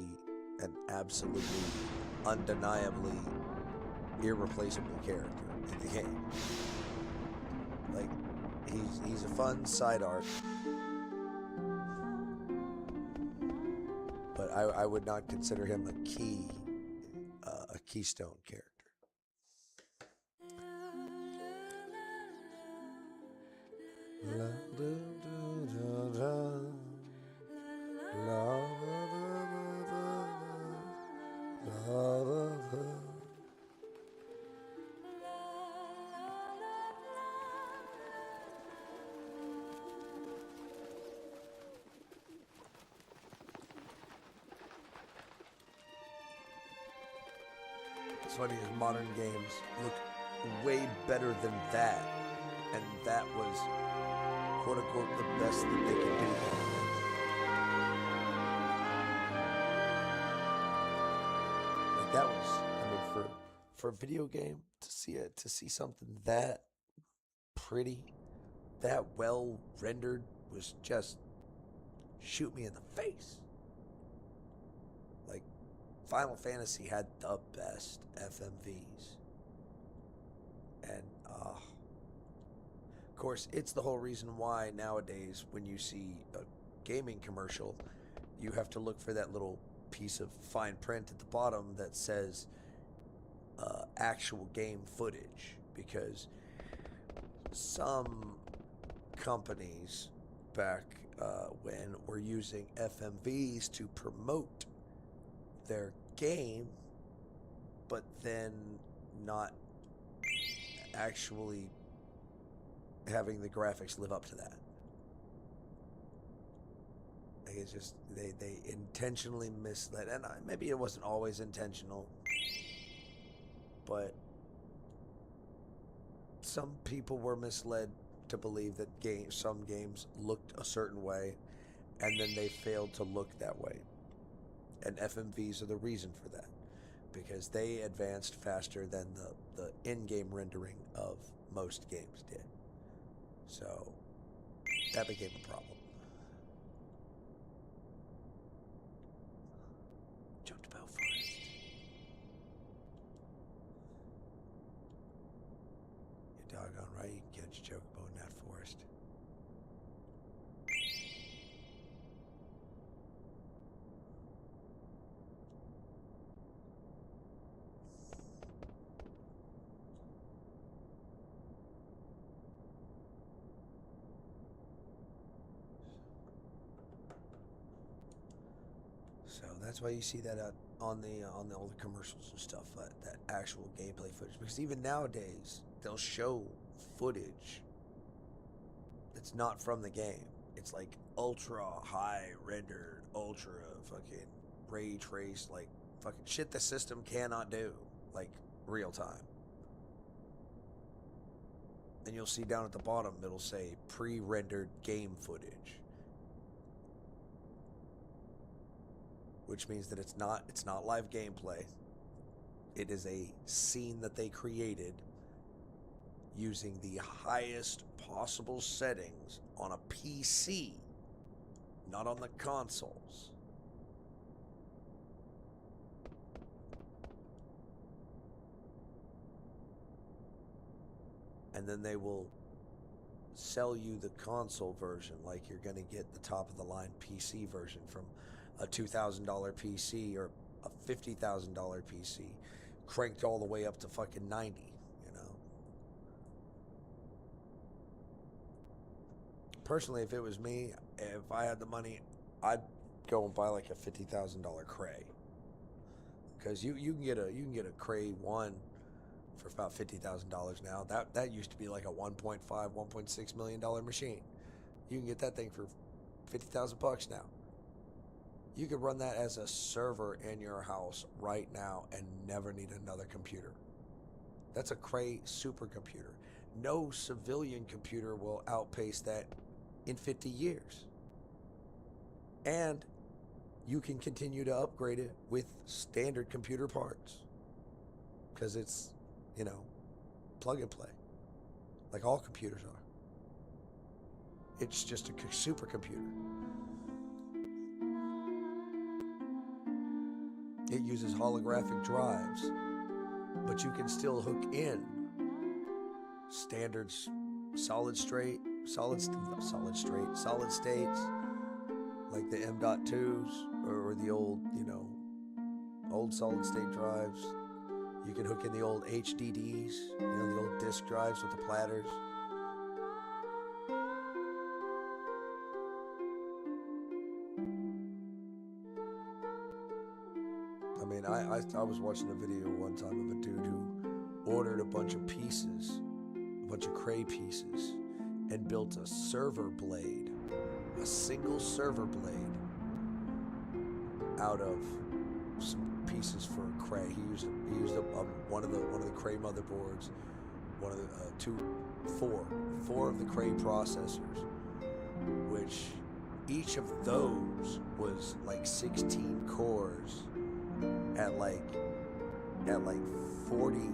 an absolutely, undeniably irreplaceable character in the game. Like, he's a fun side arc. But I would not consider him a keystone character. It's funny, as modern games look way better than that, and that was quote unquote the best that they could do. Like, that was, I mean, for a video game to see something that pretty, that well rendered, was just shoot me in the face. Like, Final Fantasy had the best FMVs. And, of course, it's the whole reason why nowadays when you see a gaming commercial, you have to look for that little piece of fine print at the bottom that says actual game footage, because some companies back when were using FMVs to promote their game, but then not actually having the graphics live up to that. Like, it's just they intentionally misled, and maybe it wasn't always intentional, but some people were misled to believe that some games looked a certain way, and then they failed to look that way. And FMVs are the reason for that, because they advanced faster than the in-game rendering of most games did. So that became a problem. Chocobo Forest. You're doggone right, you can catch a Chocobo in that forest. So that's why you see that on all the commercials and stuff, that actual gameplay footage. Because even nowadays, they'll show footage it's not from the game. It's like ultra high rendered, ultra fucking ray trace, like fucking shit the system cannot do, like real time. And you'll see down at the bottom, it'll say pre-rendered game footage, which means that it's not live gameplay. It is a scene that they created using the highest possible settings on a PC, not on the consoles. And then they will sell you the console version like you're going to get the top of the line PC version from a $2,000 PC or a $50,000 PC cranked all the way up to fucking 90, you know. Personally, if it was me, if I had the money, I'd go and buy like a $50,000 Cray, because you can get a Cray 1 for about $50,000 now. That used to be like a $1.6 million machine. You can get that thing for $50,000 now. You could run that as a server in your house right now and never need another computer. That's a Cray supercomputer. No civilian computer will outpace that in 50 years. And you can continue to upgrade it with standard computer parts, because it's, you know, plug and play, like all computers are. It's just a supercomputer. It uses holographic drives, but you can still hook in standard solid states, like the M.2s or the old, you know, old solid state drives. You can hook in the old HDDs, you know, the old disk drives with the platters. I mean, I was watching a video one time of a dude who ordered a bunch of pieces, a bunch of Cray pieces, and built a server blade, a single server blade, out of some pieces for Cray. He used one of the Cray motherboards, one of the four of the Cray processors, which each of those was like 16 cores at like 40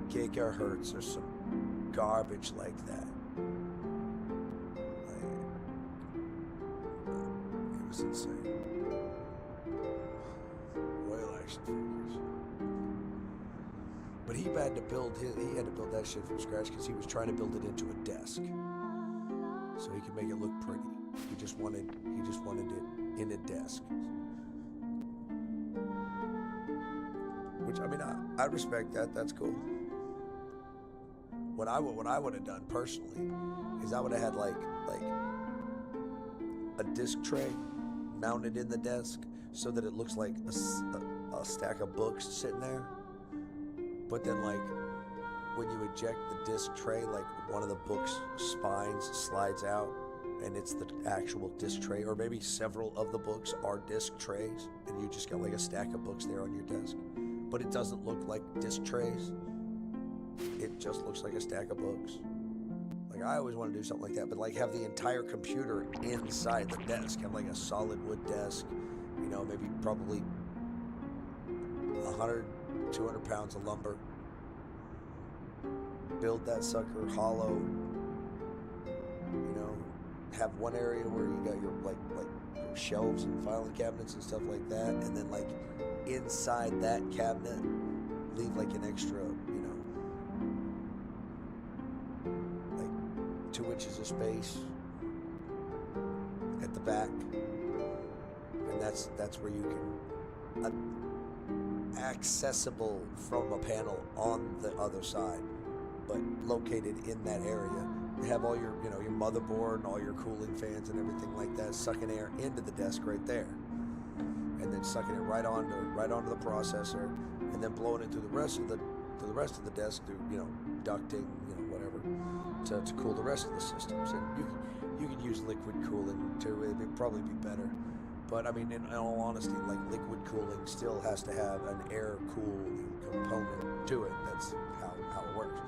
gigahertz or some garbage like that. It was insane. Royal action figures. But he had to build that shit from scratch because he was trying to build it into a desk, so he could make it look pretty. He just wanted it in a desk. Which, I mean, I respect that. That's cool. What I would have done personally is I would have had like a disc tray mounted in the desk so that it looks like a stack of books sitting there. But then, like, when you eject the disc tray, like one of the book's spines slides out and it's the actual disc tray, or maybe several of the books are disc trays and you just got like a stack of books there on your desk. But it doesn't look like disc trays. It just looks like a stack of books. Like, I always want to do something like that, but like have the entire computer inside the desk. Have like a solid wood desk, you know, maybe probably 100, 200 pounds of lumber. Build that sucker hollow, you know, have one area where you got your like your shelves and filing cabinets and stuff like that, and then like inside that cabinet leave like an extra, you know, like 2 inches of space at the back, and that's where you can accessible from a panel on the other side, but located in that area. You have all your, you know, your motherboard and all your cooling fans and everything like that, sucking air into the desk right there, and then sucking it right onto the processor, and then blowing it through the rest of the desk through, you know, ducting, you know, whatever, to cool the rest of the systems. And you could use liquid cooling too. It'd probably be better. But I mean, in all honesty, like liquid cooling still has to have an air cooling component to it. That's how it works.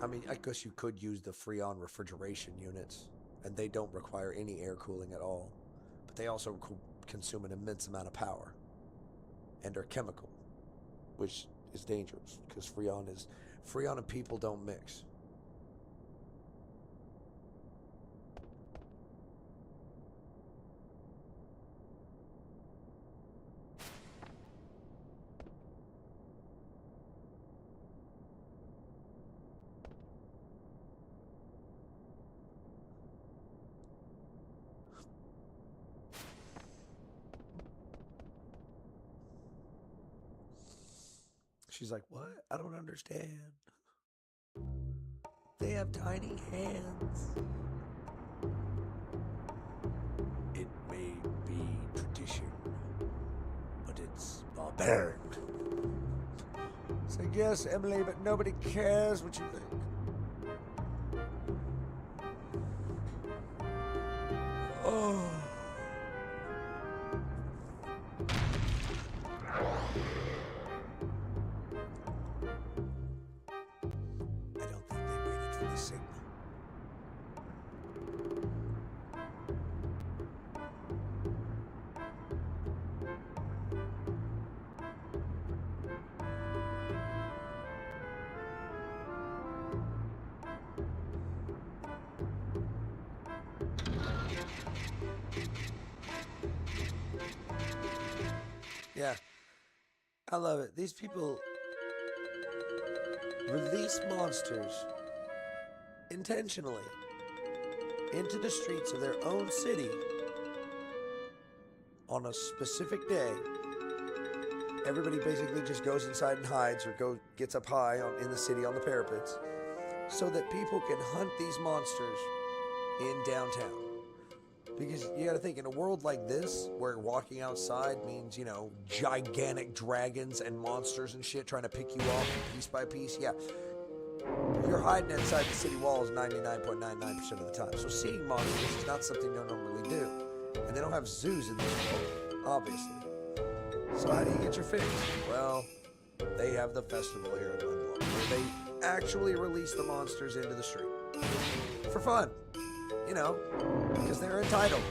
I mean, I guess you could use the Freon refrigeration units, and they don't require any air cooling at all. But they also consume an immense amount of power, and are chemical, which is dangerous because Freon and people don't mix. She's like, what? I don't understand. They have tiny hands. It may be tradition, but it's barbaric. So yes, Emily, but nobody cares what you think. Oh. Signal. Yeah, I love it. These people release monsters intentionally into the streets of their own city on a specific day. Everybody basically just goes inside and hides, or gets up high in the city on the parapets, so that people can hunt these monsters in downtown. Because you gotta think, in a world like this, where walking outside means, you know, gigantic dragons and monsters and shit trying to pick you off piece by piece, yeah, you're hiding inside the city walls 99.99% of the time. So seeing monsters is not something you normally do. And they don't have zoos in this world, obviously. So how do you get your fix? Well, they have the festival here in London, where they actually release the monsters into the street. For fun. You know, because they're entitled.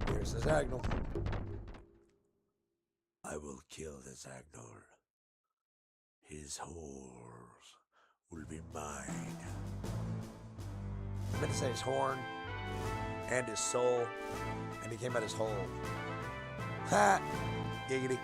Here's the Zagnol. I will kill the Zagnol. His horns will be mine. I meant to say his horn and his soul, and he came out his hole. Ha! Giggity.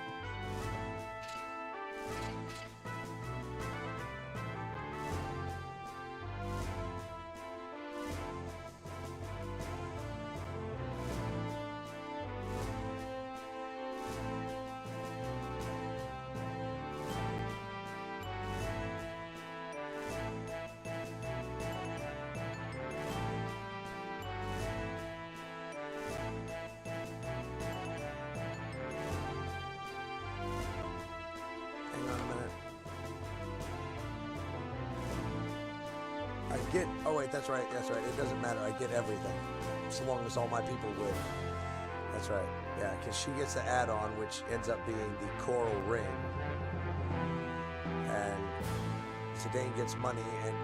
Oh wait, that's right. It doesn't matter. I get everything, so long as all my people win. That's right. Yeah, because she gets the add-on, which ends up being the coral ring, and Zidane gets money, and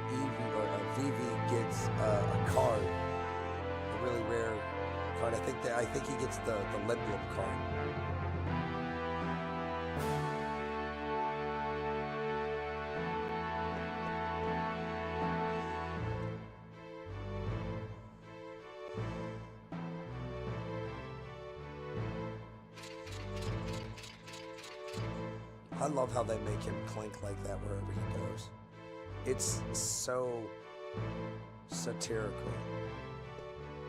Vivi gets a card, a really rare card. I think he gets the Ledblum card. I love how they make him clink like that wherever he goes. It's so satirical.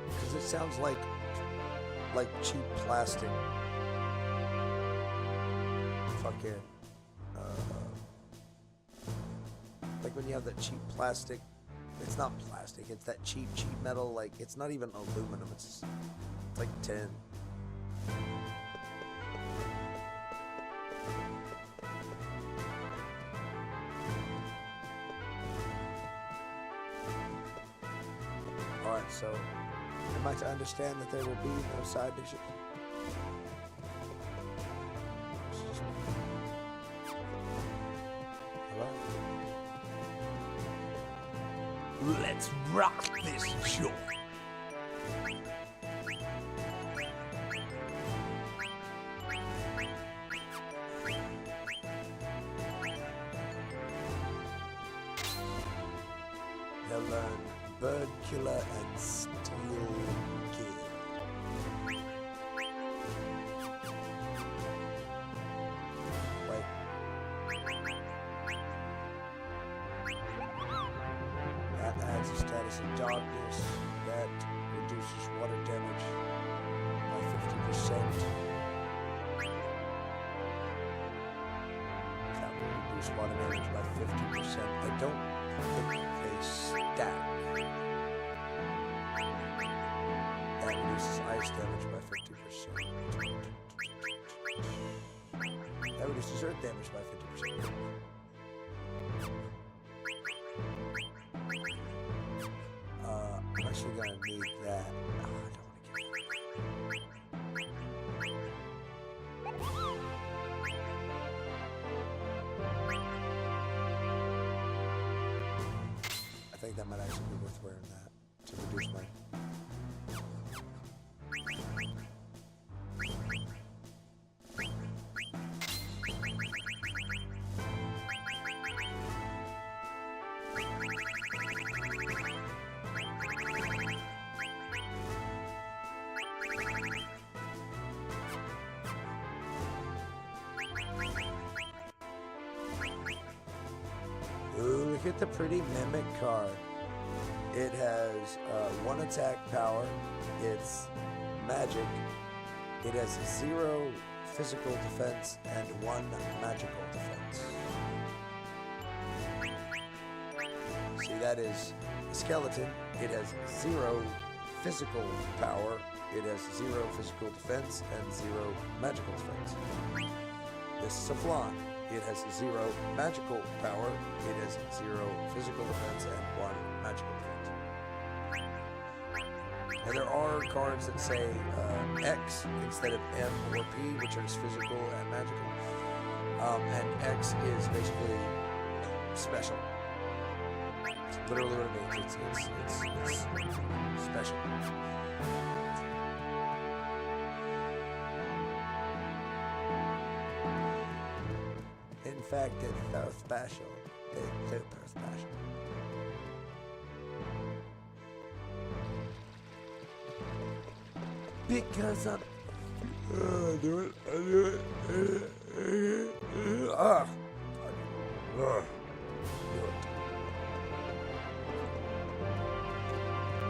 Because it sounds like cheap plastic. Fucking, like when you have that cheap plastic, it's not plastic, it's that cheap metal, like it's not even aluminum, it's like tin. So, am I to understand that there will be no side dishes? Hello? Let's rock this joint. They'll learn Bird Killer and Steel Kill. Wait. That adds a status of darkness. That reduces water damage by 50%. That will reduce water damage by 50%. I don't think they stack. That reduces ice damage by 50%. That reduces earth damage by 50%. I'm actually gonna need that. Oh, I don't want I think that might actually be worth wearing that to reduce my. Ooh, look at the pretty Mimic card. It has 1 attack power, it's magic, it has 0 physical defense and 1 magical defense. See, that is a skeleton. It has 0 physical power, it has 0 physical defense and 0 magical defense. This is a flan. It has 0 magical power, it has 0 physical defense, and 1 magical defense. And there are cards that say X instead of M or P, which are physical and magical. And X is basically special. It's literally what it means. It's special. In fact, it's so special. It's super special. Because I'm... I do it.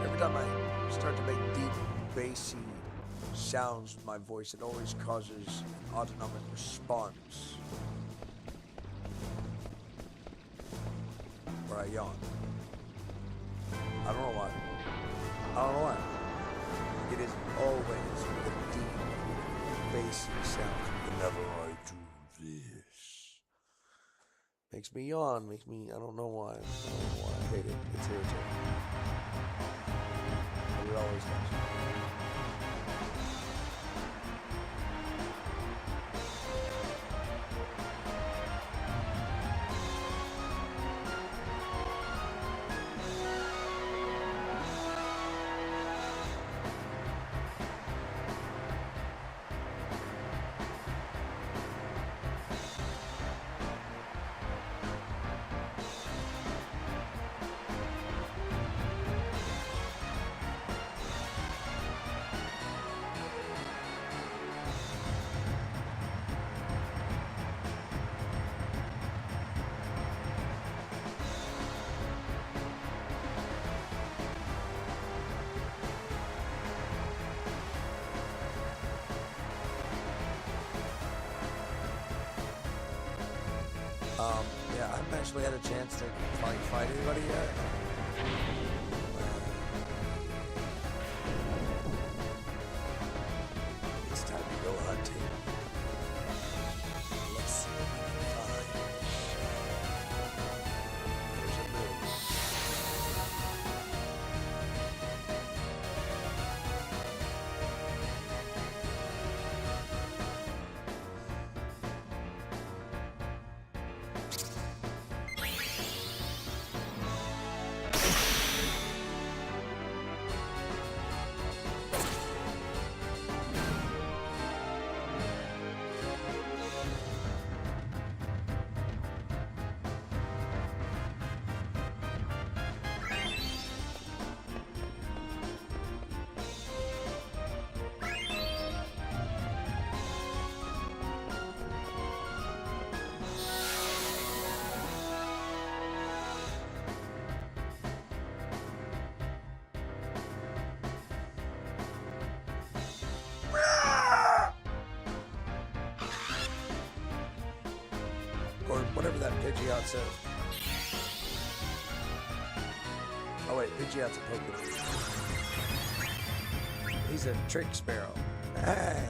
Every time I start to make deep, bassy sounds with my voice, it always causes an autonomic response. Where I yawn. I don't know why. It is always the deep, bassy sounds whenever I do this. Makes me yawn, I don't know why. I hate it. It's irritating. But it always does. Yeah, I haven't actually had a chance to fight anybody yet. It's time to go hunting. Let's see if we can find. There's a moose. or whatever that Pidgeot says. Oh wait, Pidgeot's a Pokemon. He's a trick sparrow. Hey!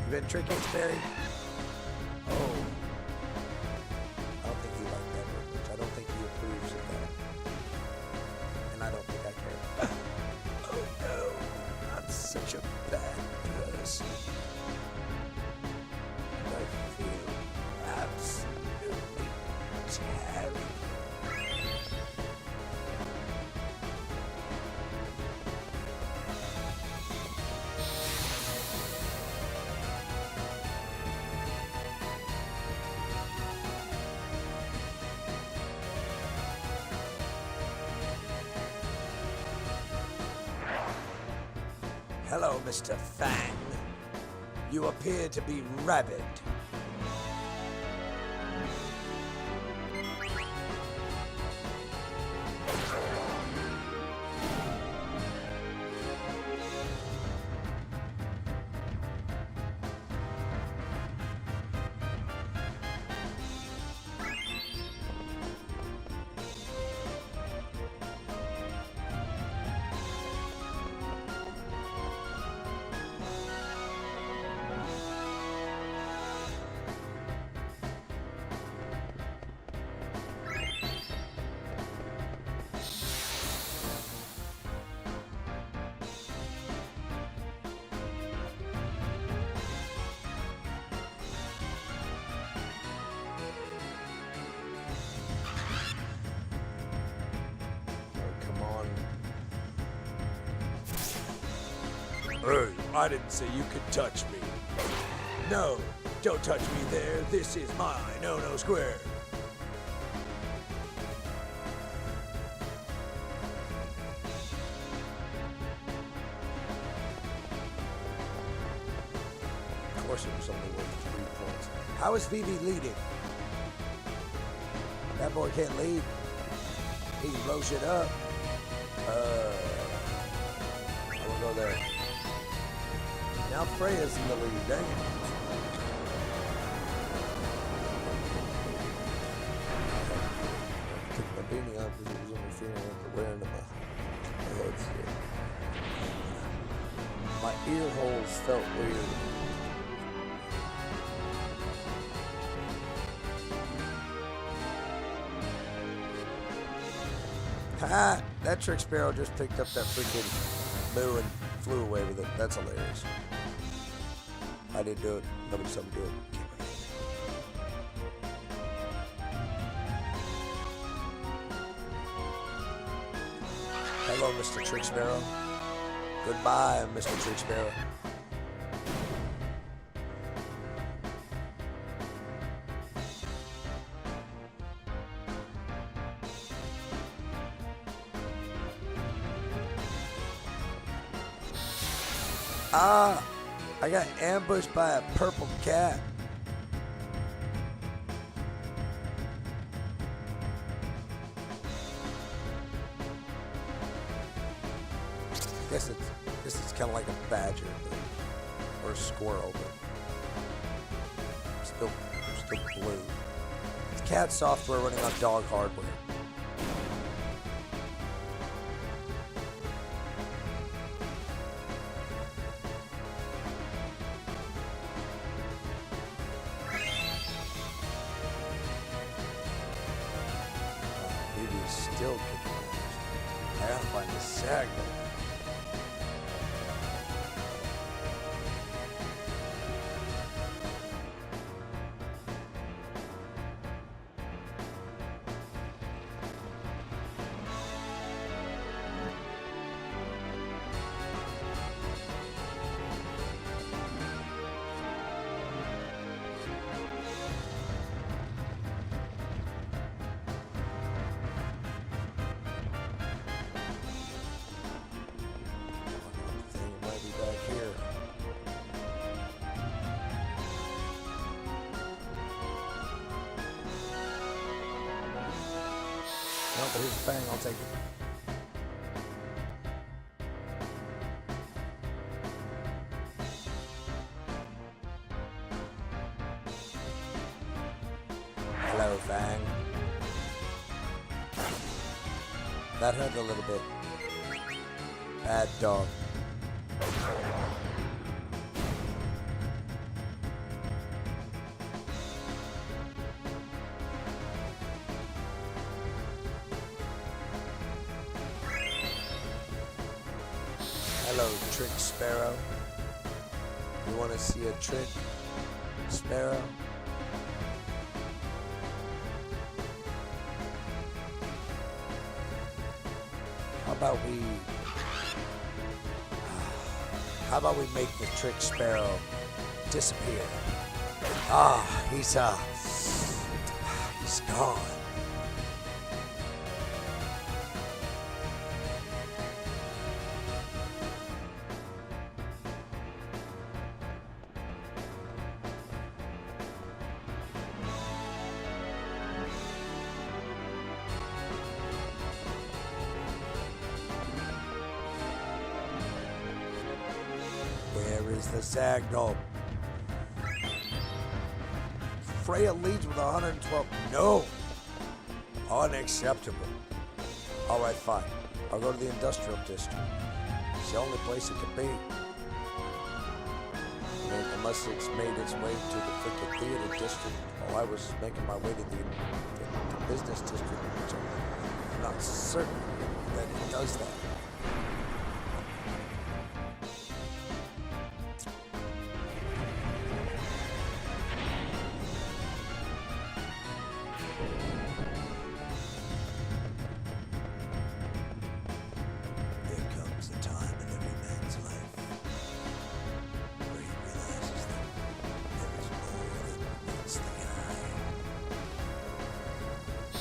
You been tricking, Sperry? Oh. I don't think he liked that very much. I don't think he approves of that. And I don't think I care. Oh no, I'm such a bad person. I feel absolutely terrible. Hello, Mr. Fang. You appear to be rabid. Hey, I didn't say you could touch me. No, don't touch me there. This is my no-no square. Of course it was only worth 3 points. How is Vivi leading? That boy can't lead. He can blow shit up. I will go there. Now Freya's in the lead, dang it. I took my beanie off because it was only feeling like the wearing of my headset. My ear holes felt weird. Ha! That trick sparrow just picked up that freaking boo and flew away with it. That's hilarious. I didn't do it. Nobody saw me do it. Hello, Mr. Trick Sparrow. Goodbye, Mr. Trick Sparrow. Ah! I got ambushed by a purple cat. Guess it's kind of like a badger, or a squirrel, but still blue. It's cat software running on dog hardware. Still kicking ass. I gotta find the sag. No, but here's the thing, I'll take it. Hello, Fang. That hurt a little bit. Bad dog. Hello, Trick Sparrow. You want to see a trick, Sparrow? How about we make the Trick Sparrow disappear? He's gone. Where is the Zagnol? Freya leads with 112. No! Unacceptable. Alright, fine. I'll go to the industrial district. It's the only place it could be. I mean, unless it's made its way to the freaking theater district while I was making my way to the business district, which I'm not certain that it does that.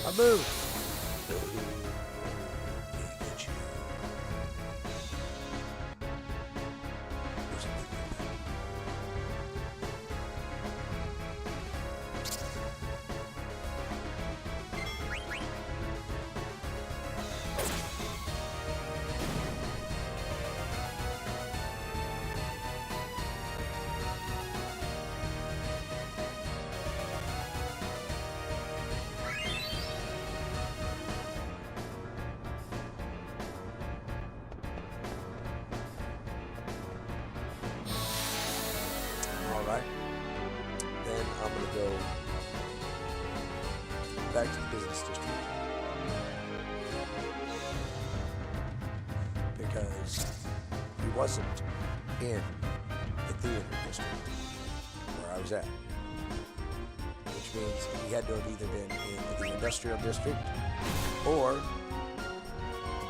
I move. Alright. Then I'm going to go back to the business district. Because he wasn't in the theater district where I was at. Which means he had to have either been in the industrial district or the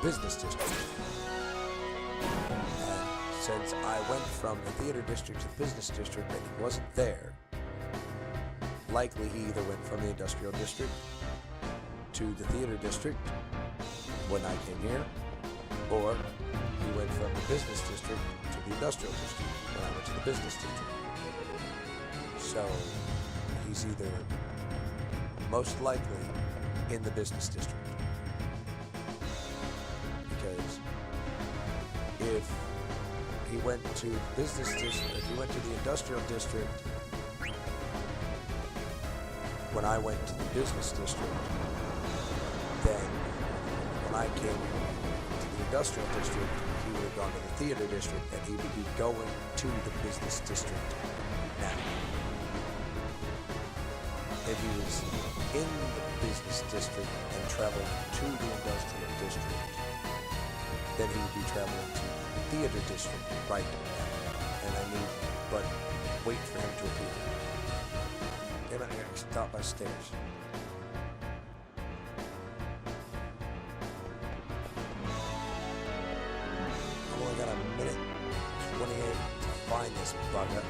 business district. Since I went from the theater district to the business district and he wasn't there, likely he either went from the industrial district to the theater district when I came here, or he went from the business district to the industrial district when I went to the business district. So he's either most likely in the business district. Because if he went to the business district, if he went to the industrial district when I went to the business district, then when I came to the industrial district, he would have gone to the theater district and he would be going to the business district now. If he was in the business district and traveled to the industrial district, then he would be traveling to the theater district right now. And I need but wait for him to appear. Damn it, I gotta stop by stairs. I've only got a minute 28 to find this bugger.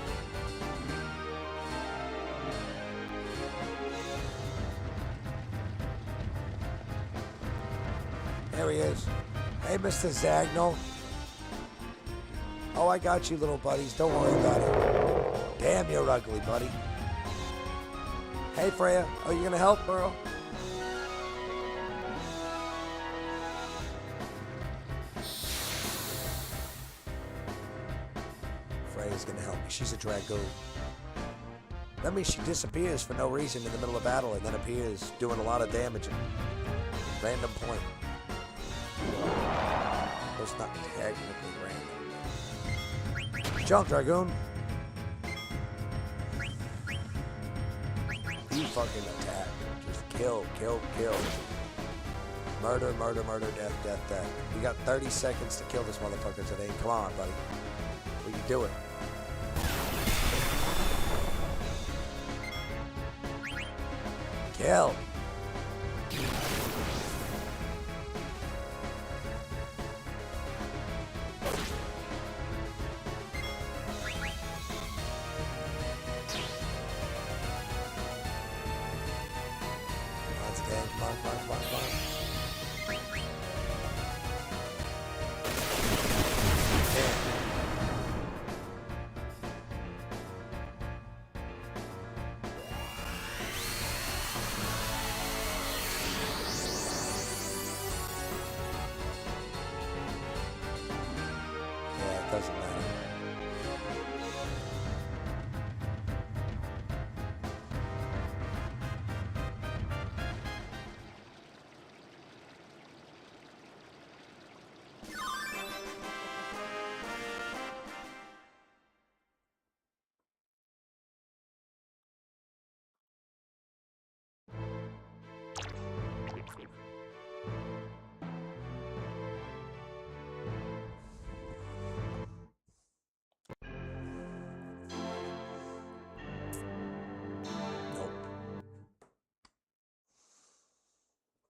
There he is. Hey, Mr. Zagnol. Oh, I got you, little buddies. Don't worry about it. Damn, you're ugly, buddy. Hey, Freya. Are you gonna help, Burl? Freya's gonna help me. She's a dragoon. That means she disappears for no reason in the middle of battle and then appears doing a lot of damage at random point. Well, it's not technically random. Jump, Dragoon! You fucking attack. Just kill, kill, kill. Murder, murder, murder, death, death, death. You got 30 seconds to kill this motherfucker today. Come on, buddy. We can do it. Kill. Doesn't matter.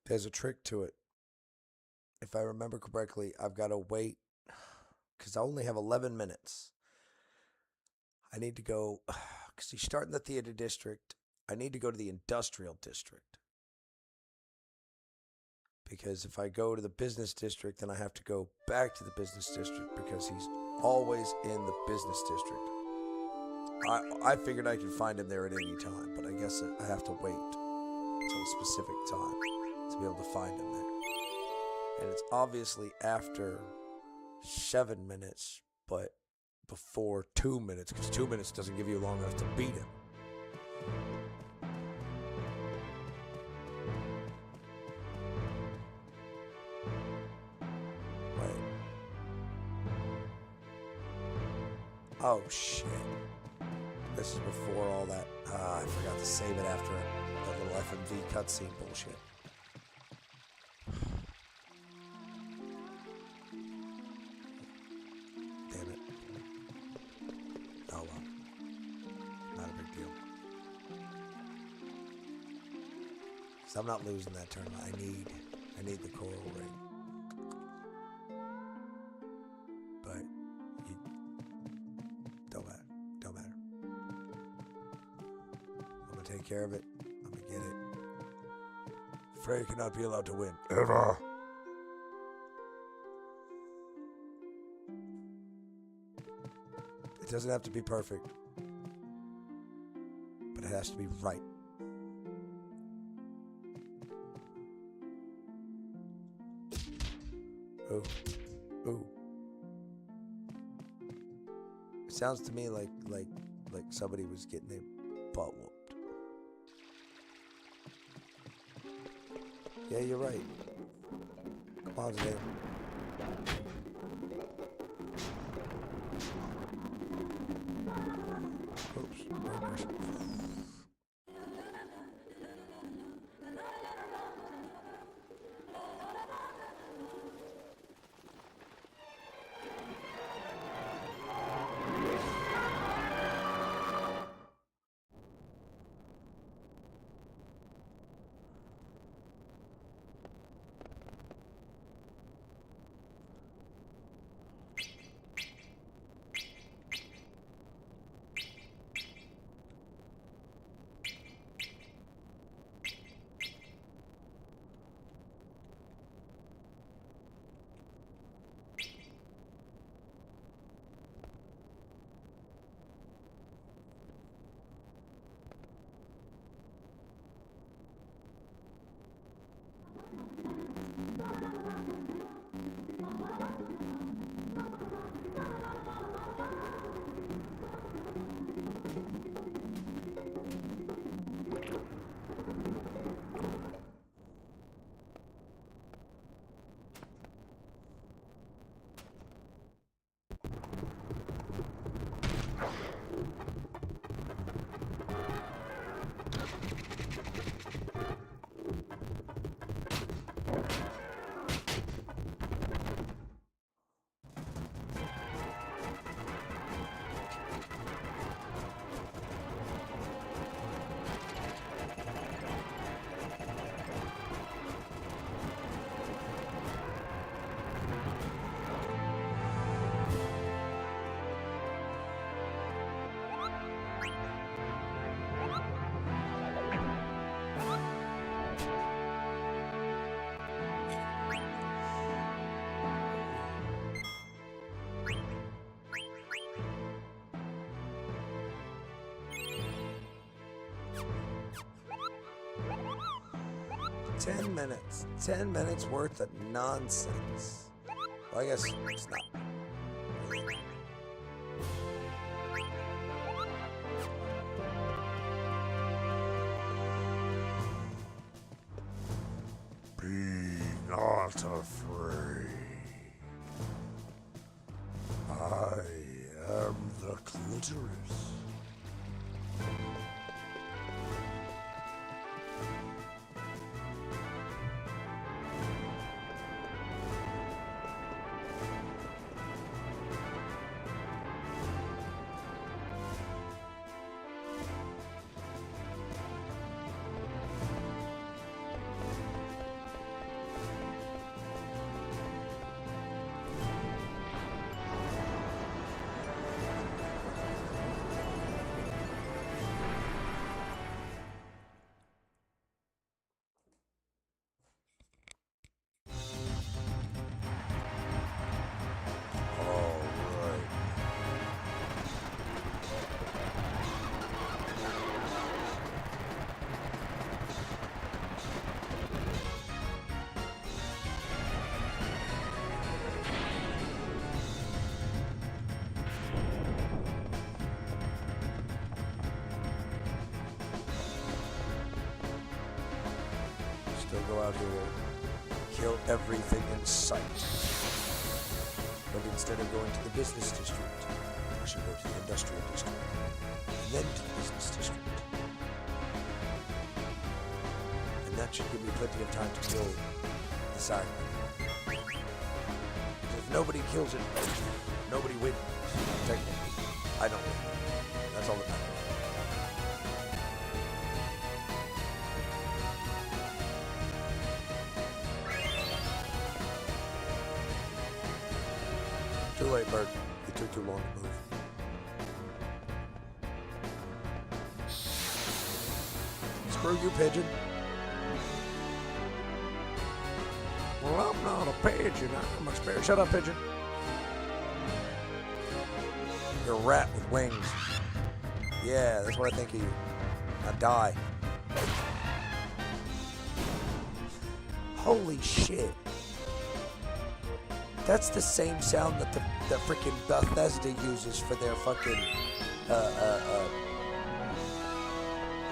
There's a trick to it. If I remember correctly, I've got to wait because I only have 11 minutes. I need to go, because you start in the theater district. I need to go to the industrial district. Because if I go to the business district, then I have to go back to the business district because he's always in the business district. I figured I could find him there at any time, but I guess I have to wait until a specific time to be able to find him there. And it's obviously after 7 minutes, but before 2 minutes, because 2 minutes doesn't give you long enough to beat him. Right. Oh, shit. This is before all that. I forgot to save it after that little FMV cutscene bullshit. Damn it. Oh well. Not a big deal. So I'm not losing that tournament. I need the coral ring. But don't matter. I'm gonna take care of it. I'm gonna get it. Frey cannot be allowed to win. Ever. It doesn't have to be perfect, but it has to be right. Ooh. Ooh. It sounds to me like somebody was getting their butt whooped. Yeah, you're right. Come on, today. Oops. 10 minutes. 10 minutes worth of nonsense. Well, I guess it's not. Be not afraid. I am the clitoris. Still go out here, kill everything in sight. But instead of going to the business district, I should go to the industrial district, and then to the business district. And that should give me plenty of time to kill the Cyberman. Because if nobody kills it, nobody wins. Technically, I don't win. That's all that matters. Too late, Bird. It took too long to move. Screw you, Pigeon. Well, I'm not a pigeon. I'm a sparrow. Shut up, Pigeon. You're a rat with wings. Yeah, that's what I think of you. Now die. Holy shit. That's the same sound that the freaking Bethesda uses for their fucking,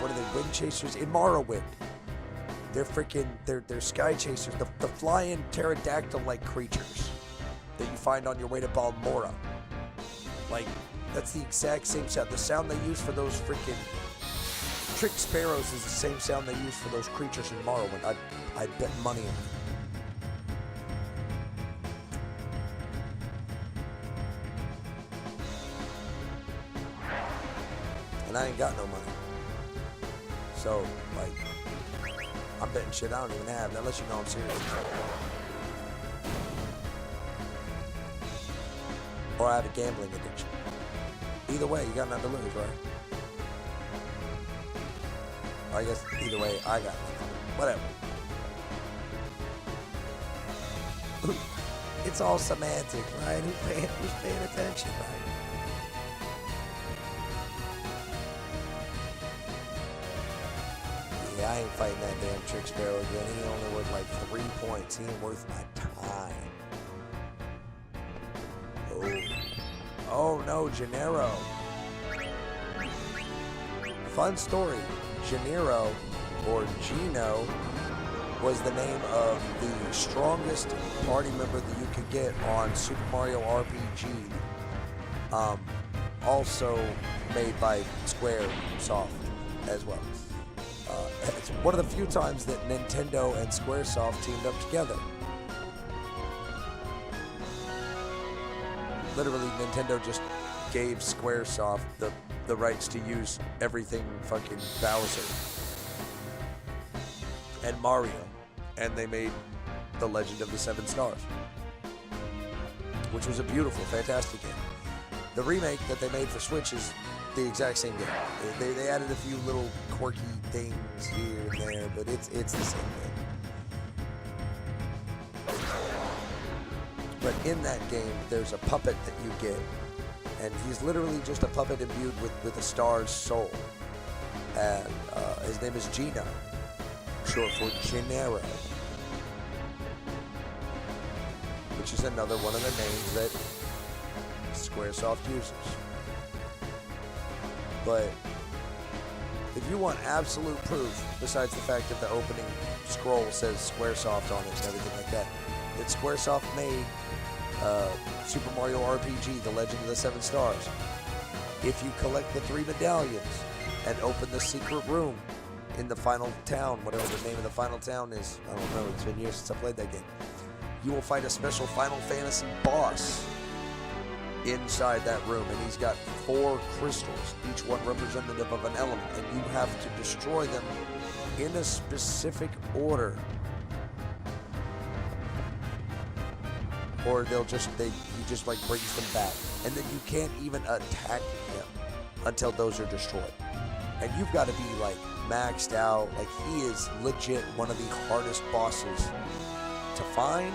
what are they, wind chasers? In Morrowind. They're freaking, they're sky chasers, the flying pterodactyl-like creatures that you find on your way to Balmora. Like, that's the exact same sound. The sound they use for those freaking trick sparrows is the same sound they use for those creatures in Morrowind. I'd bet money on it. And I ain't got no money. So, like, I'm betting shit I don't even have. That lets you know I'm serious. Or I have a gambling addiction. Either way, you got nothing to lose, right? Or I guess either way, I got nothing. Whatever. It's all semantic, right? Who's paying attention, right? Yeah, I ain't fighting that damn trick sparrow again. He only worth like 3 points. He ain't worth my time. Oh no, Gennaro. Fun story. Gennaro, or Gino, was the name of the strongest party member that you could get on Super Mario RPG. Also made by Square Soft as well. It's one of the few times that Nintendo and Squaresoft teamed up together. Literally, Nintendo just gave Squaresoft the rights to use everything fucking Bowser and Mario, and they made The Legend of the Seven Stars, which was a beautiful, fantastic game. The remake that they made for Switch is the exact same game. They added a few little quirky things here and there, but it's the same game. But in that game, there's a puppet that you get, and he's literally just a puppet imbued with a star's soul. And his name is Gino. short for Gennaro, which is another one of the names that Squaresoft uses. But if you want absolute proof, besides the fact that the opening scroll says Squaresoft on it and everything like that Squaresoft made Super Mario RPG, The Legend of the Seven Stars. If you collect the 3 medallions and open the secret room in the final town, whatever the name of the final town is, I don't know, it's been years since I played that game, you will find a special Final Fantasy boss inside that room, and he's got 4 crystals, each one representative of an element, and you have to destroy them in a specific order, or he just like brings them back, and then you can't even attack him until those are destroyed, and you've got to be like maxed out. Like, he is legit one of the hardest bosses to find,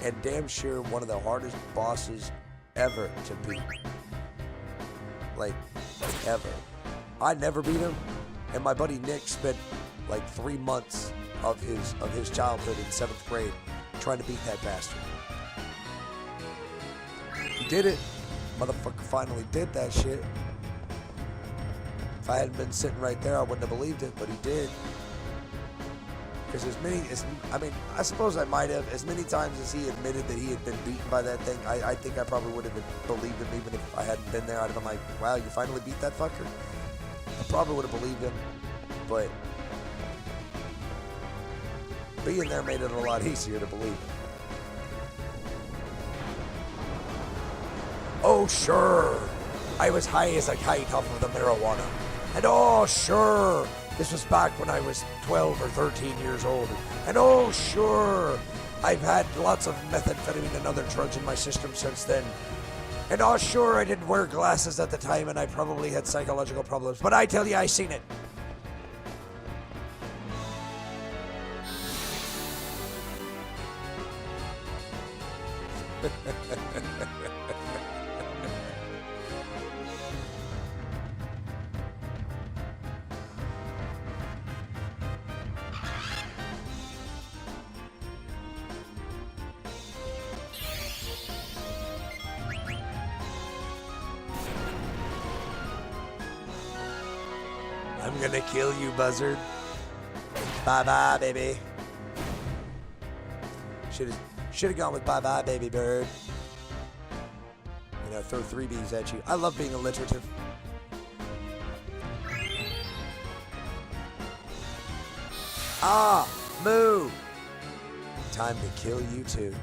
and damn sure one of the hardest bosses ever to beat. Like, ever. I never beat him, and my buddy Nick spent like 3 months of his childhood in 7th grade trying to beat that bastard. He did it. Motherfucker finally did that shit. If I hadn't been sitting right there, I wouldn't have believed it, but he did. Because I suppose I might have. As many times as he admitted that he had been beaten by that thing, I think I probably would have believed him even if I hadn't been there. I'd have been like, wow, you finally beat that fucker? I probably would have believed him, but being there made it a lot easier to believe it. Oh, sure, I was high as a kite off of the marijuana. And oh, sure, this was back when I was 12 or 13 years old. And oh, sure, I've had lots of methamphetamine and other drugs in my system since then. And oh, sure, I didn't wear glasses at the time and I probably had psychological problems. But I tell you, I seen it. I'm gonna kill you, buzzard. Bye-bye, baby. Should've gone with bye-bye, baby bird. You know, throw 3 Bs at you. I love being alliterative. Ah, moo. Time to kill you too.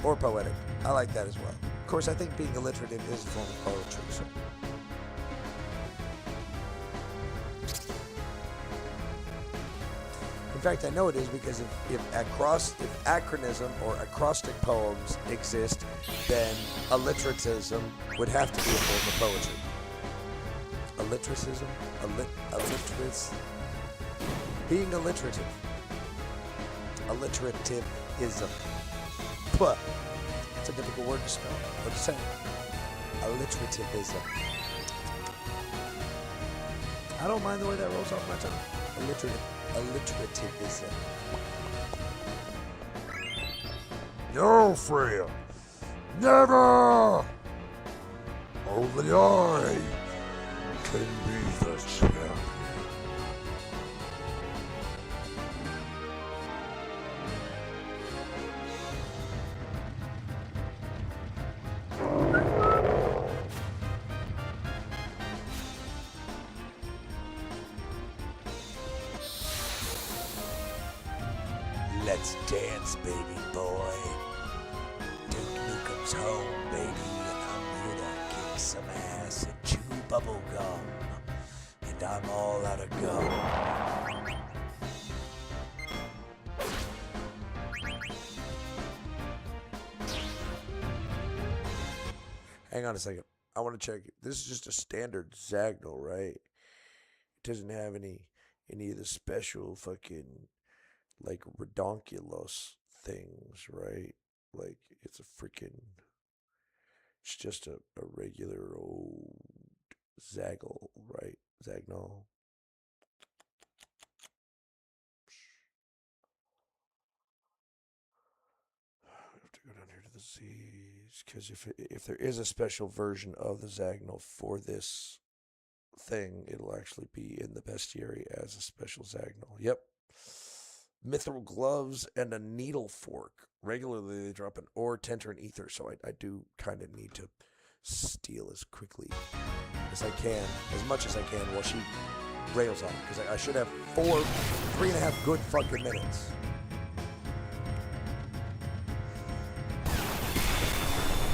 Or poetic. I like that as well. Of course, I think being alliterative is a form of poetry, so. In fact, I know it is because if acronism or acrostic poems exist, then alliteratism would have to be a form of poetry. Alliteratism? Being alliterative. Alliterativism. Puh. It's a difficult word to spell. What'd you say? Alliterativism. I don't mind the way that rolls off my tongue. Alliterativism. No, Freya. Never! Only I can be the champion. Let's dance, baby boy. Duke Nukem's home, baby, and I'm here to kick some ass and chew bubble gum. And I'm all out of gum. Hang on a second. I want to check it. This is just a standard Zagnal, right? It doesn't have any of the special fucking like redonkulous things, right? Like it's just a regular old Zaggle, right? Zagnal. Because if there is a special version of the Zagnol for this thing, it'll actually be in the bestiary as a special Zagnol. Yep. Mithril gloves and a needle fork. Regularly they drop an ore, tenter, and ether, so I do kind of need to steal as quickly as I can, as much as I can, while she rails on, because I should have 3.5 good fucking minutes.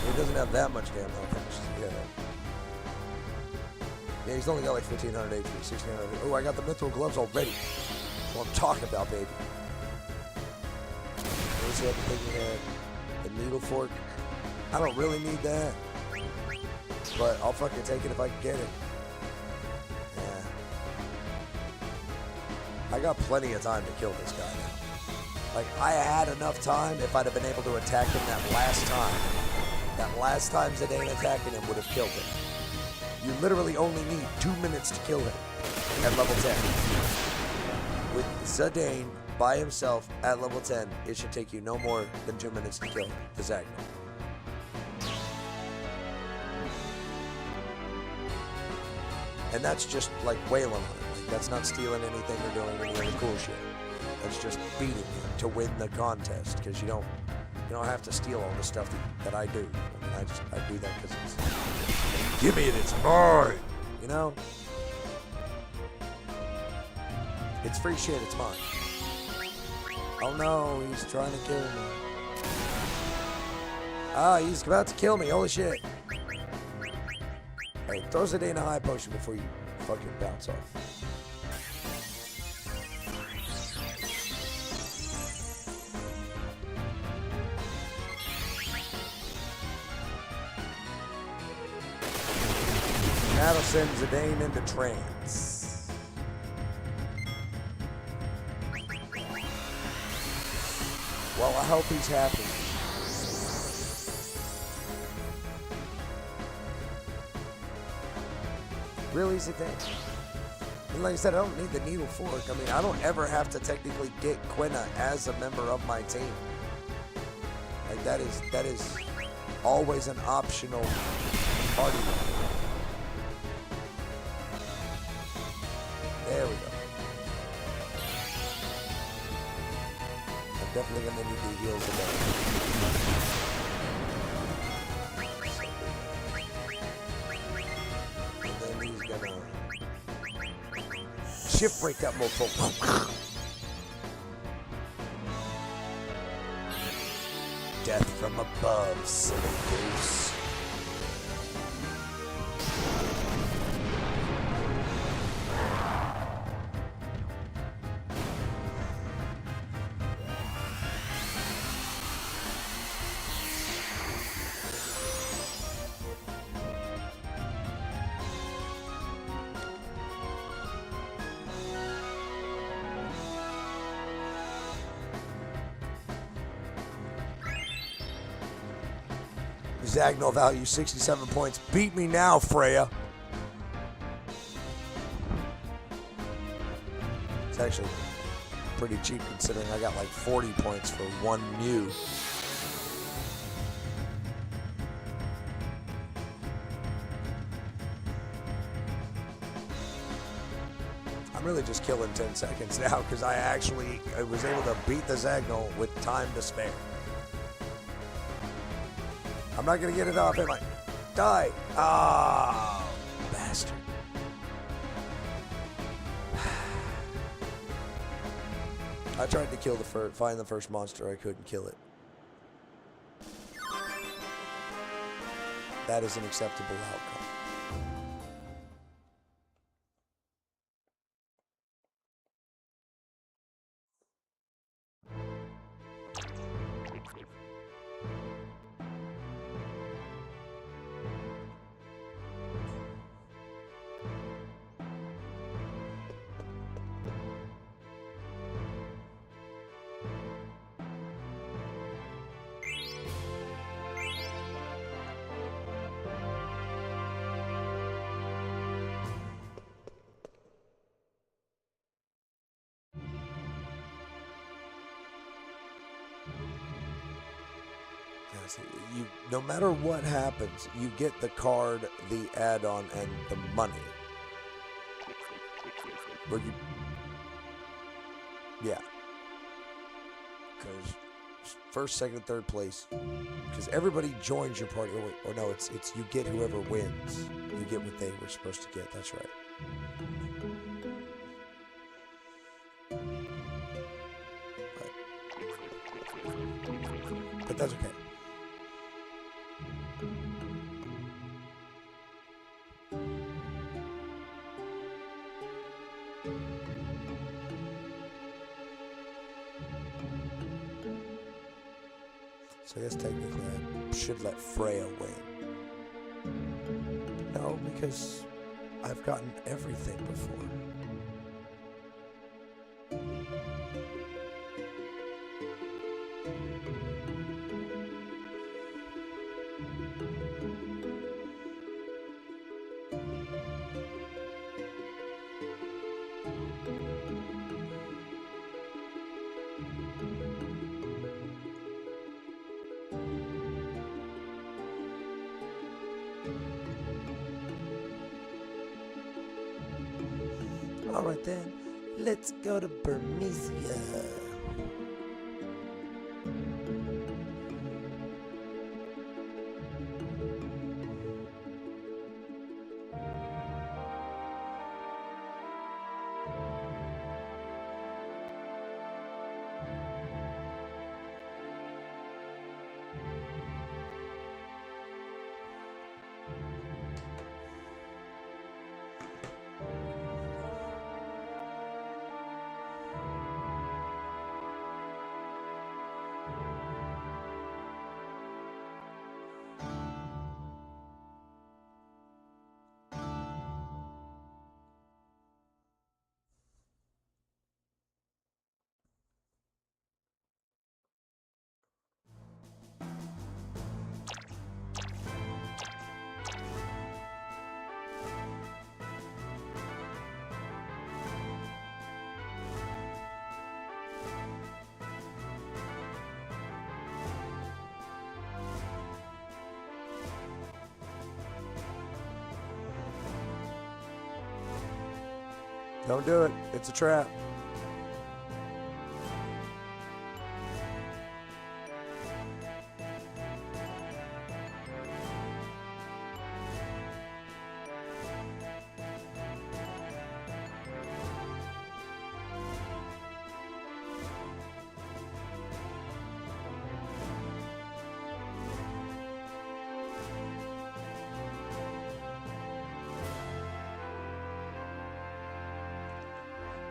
He doesn't have that much damn health. Yeah, he's only got like 1,500 HP, 1,600. Oh, I got the mithril gloves already. That's what I'm talking about, baby. There's the other thing we had. The needle fork. I don't really need that. But I'll fucking take it if I can get it. Yeah. I got plenty of time to kill this guy now. Like, I had enough time if I'd have been able to attack him that last time. That last time Zidane attacking him would have killed him. You literally only need 2 minutes to kill him at level 10. With Zidane by himself at level 10, it should take you no more than 2 minutes to kill the Zagnol. And that's just like wailing on it. Like, that's not stealing anything or doing any other cool shit. That's just beating him to win the contest, because you don't have to steal all the stuff that I do. I mean, I do that because it's... Give me it, it's mine! You know? It's free shit, it's mine. Oh no, he's trying to kill me. Ah, he's about to kill me, holy shit. Hey, throw Zidane a high potion before you fucking bounce off. That'll send Zidane into trance. Well, I hope he's happy. Really, Zidane? And like I said, I don't need the needle fork. I mean, I don't ever have to technically get Quina as a member of my team. Like, that is always an optional party member. There we go. I'm definitely gonna need the heals again. And then he's gonna shift break that mofo. Death from above, silly goose. Zagnol value 67 points. Beat me now, Freya. It's actually pretty cheap considering I got like 40 points for one Mew. I'm really just killing 10 seconds now because I was able to beat the Zagnol with time to spare. I'm not gonna get it off, am I? Die! Ah, bastard. I tried to find the first monster, I couldn't kill it. That is an acceptable outcome. honestly. No matter what happens, you get the card, the add-on, and the money. Or yeah. Because first, second, third place. Because everybody joins your party. Or no, it's you get whoever wins. You get what they were supposed to get. That's right. But that's okay. So I guess technically I should let Freya win. No, because I've gotten everything before. Alright then, let's go to Burmesia. Don't do it. It's a trap.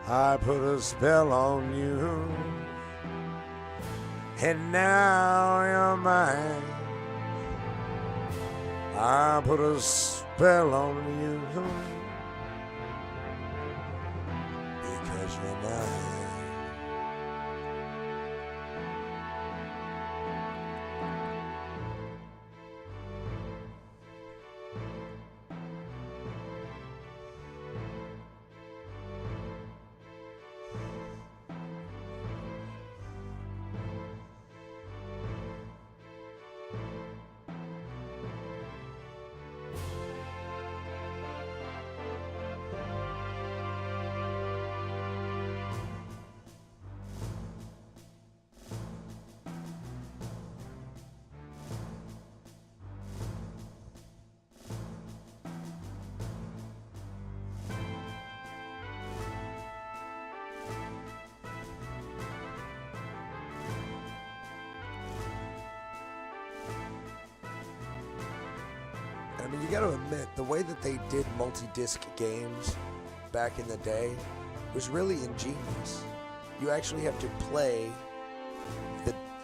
I put a spell on you, and now you're mine. I put a spell on you, because you're mine. I mean, you got to admit, the way that they did multi-disc games back in the day was really ingenious. You actually have to play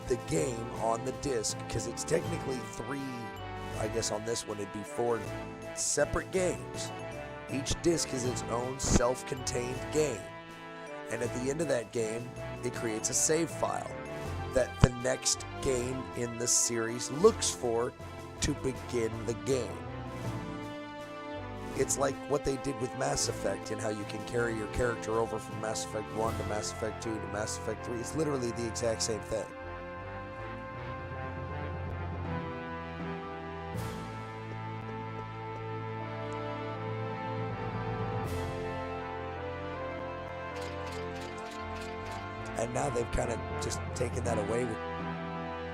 the game on the disc, because it's technically three, I guess on this one it'd be 4 separate games. Each disc is its own self-contained game. And at the end of that game, it creates a save file that the next game in the series looks for to begin the game. It's like what they did with Mass Effect and how you can carry your character over from Mass Effect 1 to Mass Effect 2 to Mass Effect 3. It's literally the exact same thing. And now they've kind of just taken that away with,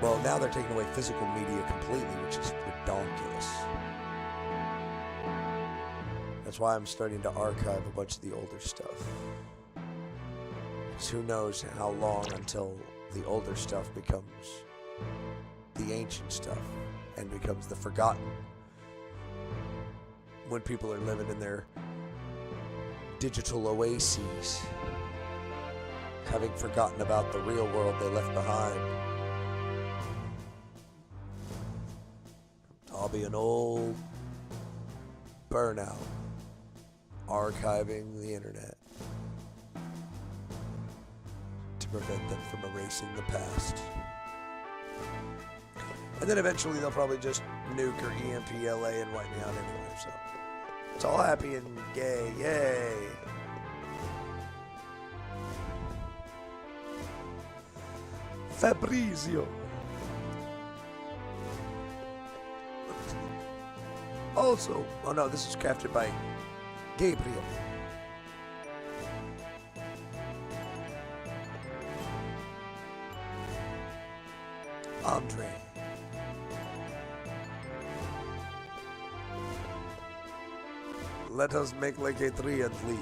well, now they're taking away physical media completely, which is redonkulous. That's why I'm starting to archive a bunch of the older stuff. Because who knows how long until the older stuff becomes the ancient stuff and becomes the forgotten. When people are living in their digital oases, having forgotten about the real world they left behind. I'll be an old burnout archiving the internet to prevent them from erasing the past. And then eventually they'll probably just nuke or EMP LA and wipe me out anyway, so it's all happy and gay, yay! Fabrizio. Also, oh no, this is crafted by Gabriel. Andre. Let us make like a tree and leave.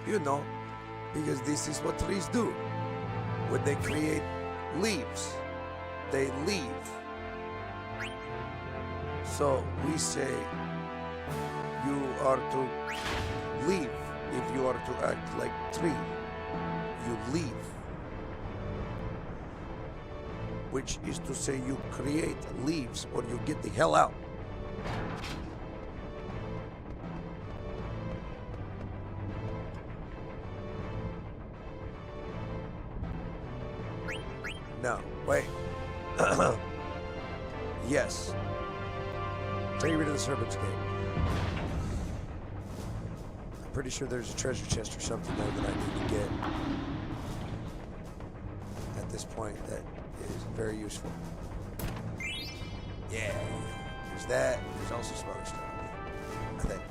You know, because this is what trees do. When they create leaves, they leave. So we say you are to leave if you are to act like tree. You leave. Which is to say you create leaves or you get the hell out. No, wait. Yes. Take rid of the Serpent's Gate. I'm pretty sure there's a treasure chest or something there that I need to get at this point that is very useful. Yeah. There's that. There's also some other stuff, I think.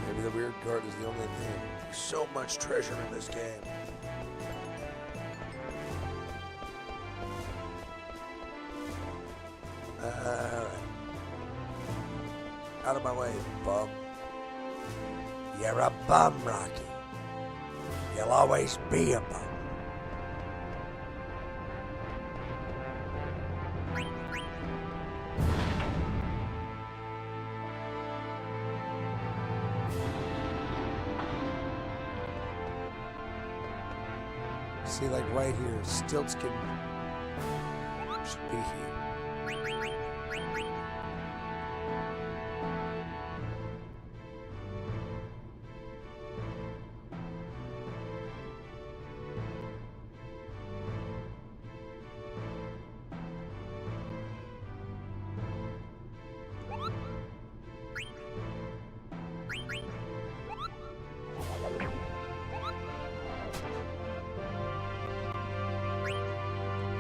Maybe the weird card is the only thing. There's so much treasure in this game. Alright. Out of my way, bum. You're a bum, Rocky. You'll always be a bum. See, like right here, Stiltskin should be here.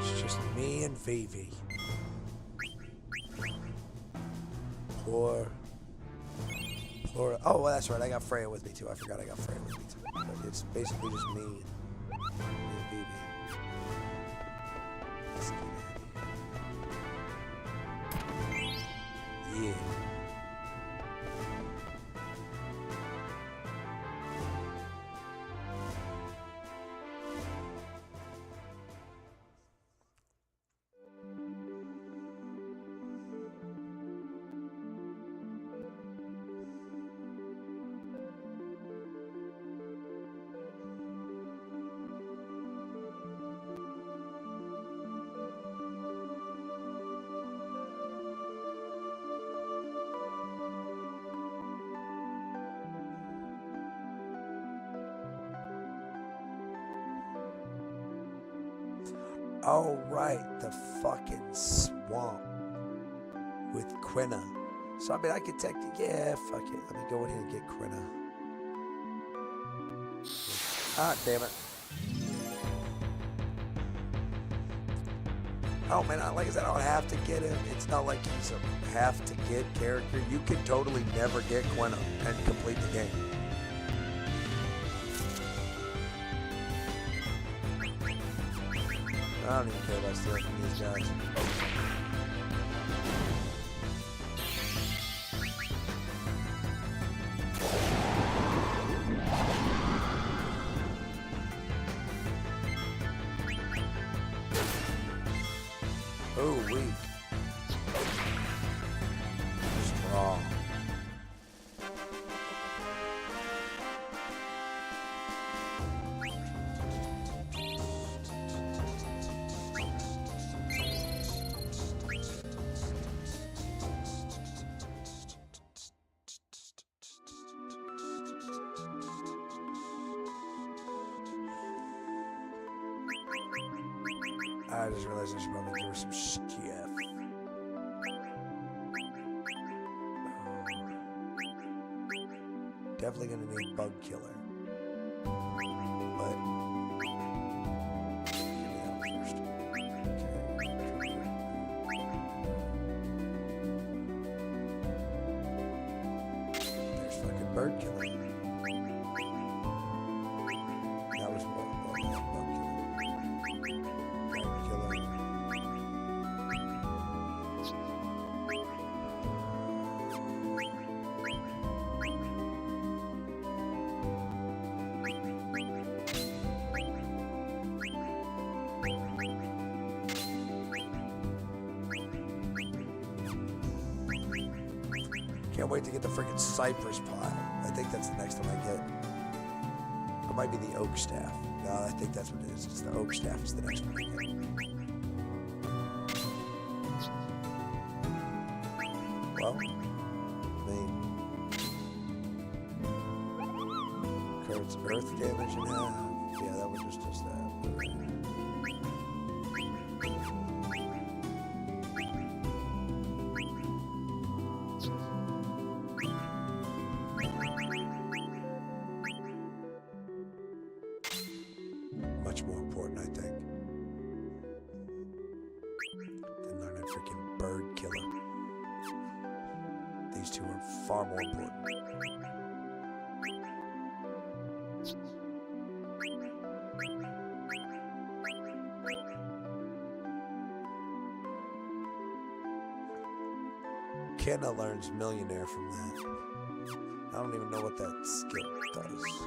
It's just me and Vivi. Poor. Oh, well, that's right. I got Freya with me too. I forgot I got Freya with me too. But it's basically just me and Vivi. Let's get out of here. Yeah. Oh, right, the fucking swamp with Quina. So, I mean, I could technically, yeah, fuck it. Let me go in here and get Quina. Ah, damn it. Oh, man, like I said, I don't have to get him. It's not like he's a have-to-get character. You can totally never get Quina and complete the game. I don't even care about stealing from these guys. Oh, weak. Strong. I just realized I should probably give her some stuff. Definitely gonna need Bug Killer. But give me that first. Okay. There's fucking Bird Killer. That was more Bug Killer. Can't wait to get the freaking cypress pile. I think that's the next one I get. Or it might be the oak staff. No, I think that's what it is. It's the oak staff is the next one I get. Well, I mean, currents earth damage in half. Yeah, that was just that. Much more important, I think, than learning freaking Bird Killer. These two are far more important. Kenna learns Millionaire from that. I don't even know what that skill does.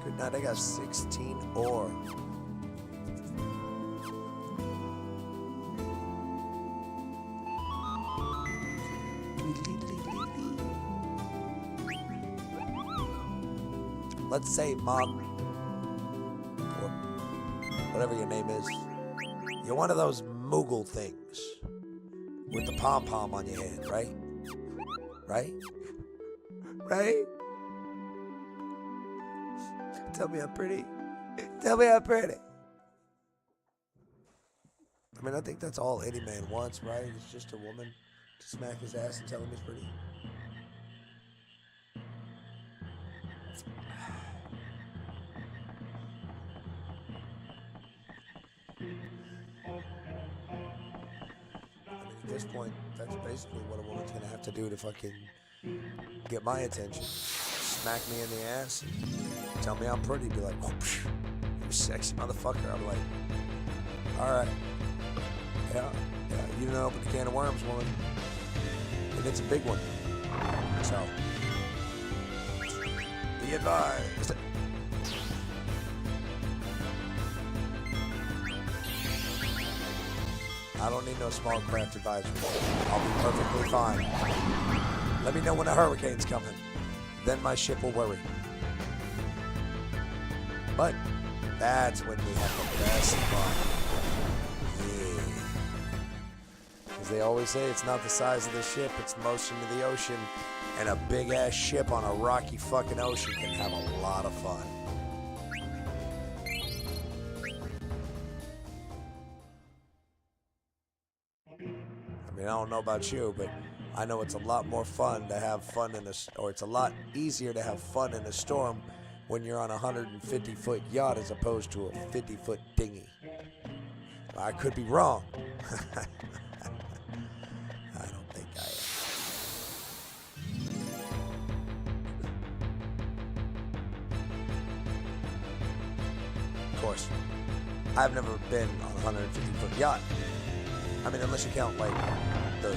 Good night, I got 16 ore. Let's say, Mom, or whatever your name is, you're one of those Moogle things with the pom-pom on your head, right? Right? Right? Tell me I'm pretty. Tell me I'm pretty. I mean, I think that's all any man wants, right? It's just a woman to smack his ass and tell him he's pretty. At this point, that's basically what a woman's gonna have to do to fucking get my attention. Smack me in the ass, and tell me I'm pretty, be like, oh, psh, you sexy motherfucker. I'm like, alright. Yeah, you didn't open a can of worms, woman. And it's a big one. So, be advised. I don't need no small craft advisory. I'll be perfectly fine. Let me know when a hurricane's coming. Then my ship will worry. But that's when we have the best fun. Yeah. Because they always say it's not the size of the ship, it's the motion of the ocean. And a big ass ship on a rocky fucking ocean can have a lot of fun. I don't know about you, but I know it's a lot more fun to have fun in or it's a lot easier to have fun in a storm when you're on a 150-foot yacht as opposed to a 50-foot dinghy. I could be wrong. I don't think I am. Of course, I've never been on a 150-foot yacht. I mean, unless you count, like, the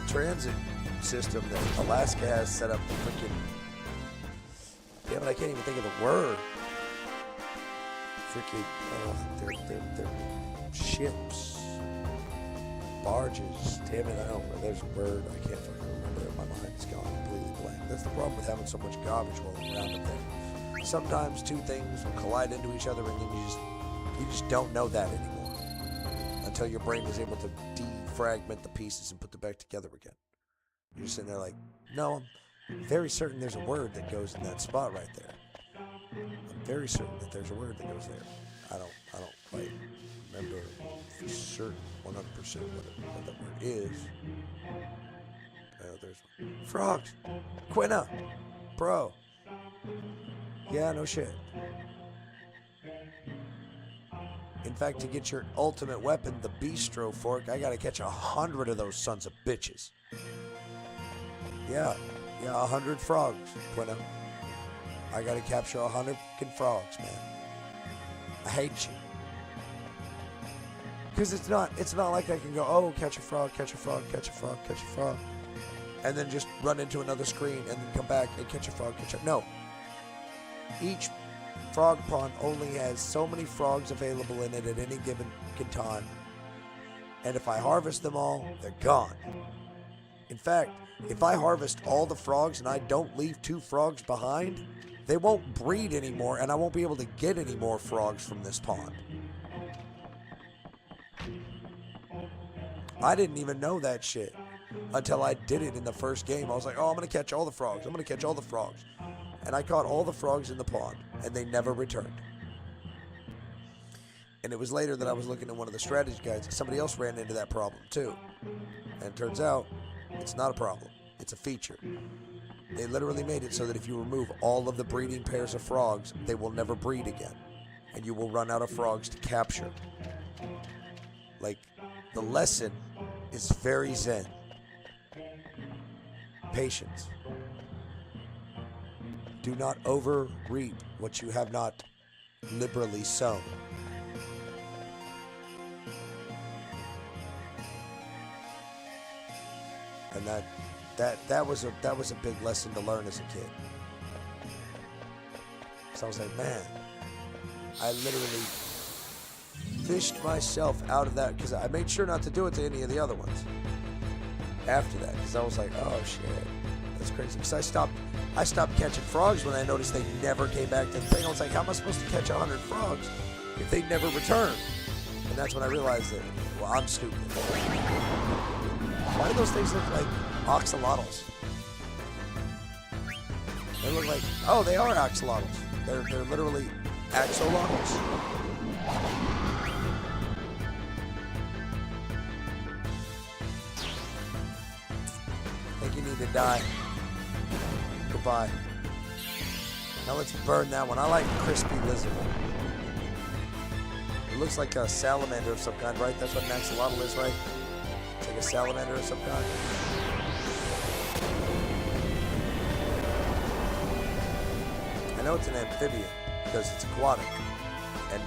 transit system that Alaska has set up the freaking... Yeah, but I can't even think of the word. Freaking, they're ships. Barges. Damn it, I don't know. There's a word. I can't fucking remember it. My mind's gone completely blank. That's the problem with having so much garbage rolling around up there. Sometimes two things will collide into each other and then you just don't know that anymore. Until your brain is able to defragment the pieces and put them back together again. You're just sitting there like, no, I'm very certain there's a word that goes in that spot right there. I'm very certain that there's a word that goes there. I don't quite remember for certain 100% what that word is. There's one. Frogs. Quina. Bro. Yeah, no shit. In fact, to get your ultimate weapon, the bistro fork, I gotta catch 100 of those sons of bitches. Yeah, 100 frogs, Quina. I gotta capture 100 fucking frogs, man. I hate you. Because it's not like I can go, oh, catch a frog, catch a frog, catch a frog, catch a frog. And then just run into another screen and then come back and catch a frog, no. Each frog pond only has so many frogs available in it at any given time. And if I harvest them all, they're gone. In fact, if I harvest all the frogs and I don't leave 2 frogs behind, they won't breed anymore and I won't be able to get any more frogs from this pond. I didn't even know that shit until I did it in the first game. I was like, oh, I'm going to catch all the frogs. I'm going to catch all the frogs. And I caught all the frogs in the pond, and they never returned. And it was later that I was looking at one of the strategy guides. Somebody else ran into that problem, too. And it turns out, it's not a problem. It's a feature. They literally made it so that if you remove all of the breeding pairs of frogs, they will never breed again. And you will run out of frogs to capture. Like, the lesson is very zen. Patience. Do not over-reap what you have not liberally sown. And that was a big lesson to learn as a kid. So I was like, man, I literally fished myself out of that because I made sure not to do it to any of the other ones after that, because I was like, oh shit, that's crazy. Because I stopped catching frogs when I noticed they never came back to the thing. I was like, how am I supposed to catch 100 frogs if they never return? And that's when I realized that, well, I'm stupid. Why do those things look like axolotls? They look like, oh, they are axolotls. They're literally axolotls. I think you need to die. Goodbye. Now let's burn that one. I like crispy lizard. It looks like a salamander of some kind, right? That's what an axolotl is, right? It's like a salamander of some kind. I know it's an amphibian because it's aquatic. And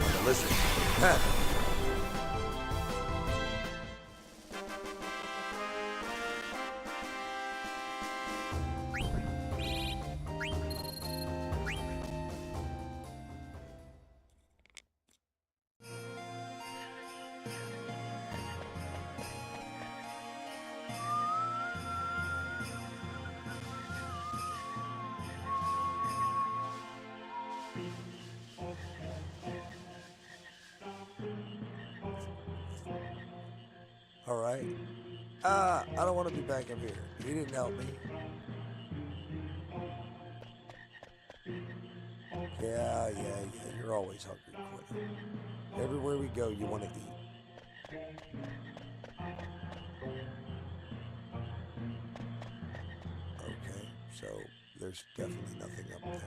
a lizard. All right. I don't want to be back up here. You didn't help me. Yeah. You're always hungry, Quinn. Everywhere we go, you want to eat. Okay, so there's definitely nothing up there.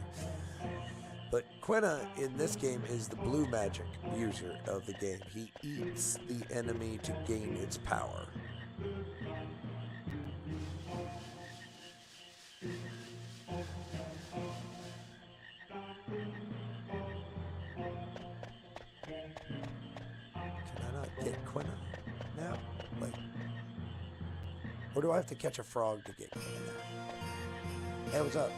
But Quina in this game is the blue magic user of the game. He eats the enemy to gain its power. Can I not get Quina now? Like, or do I have to catch a frog to get Quina now? Hey, what's up?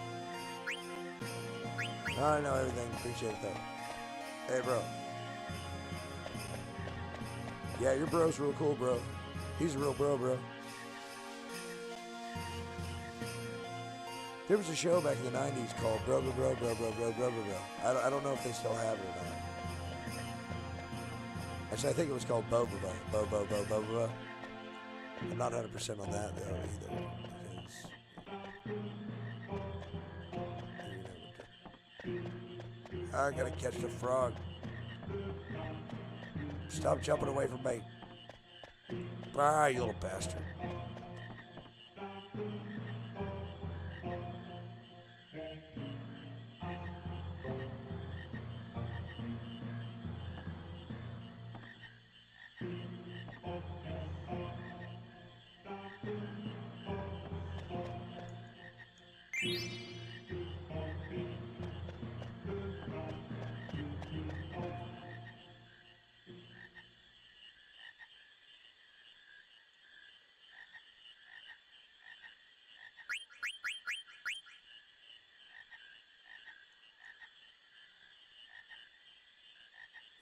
I know everything. Appreciate it, though. Hey, bro. Yeah, your bro's real cool, bro. He's a real bro, bro. There was a show back in the 90s called Bro. I don't know if they still have it or not. Actually, I think it was called Bo. I'm not 100% on that, though, either. I gotta catch the frog. Stop jumping away from me. Ah, you little bastard.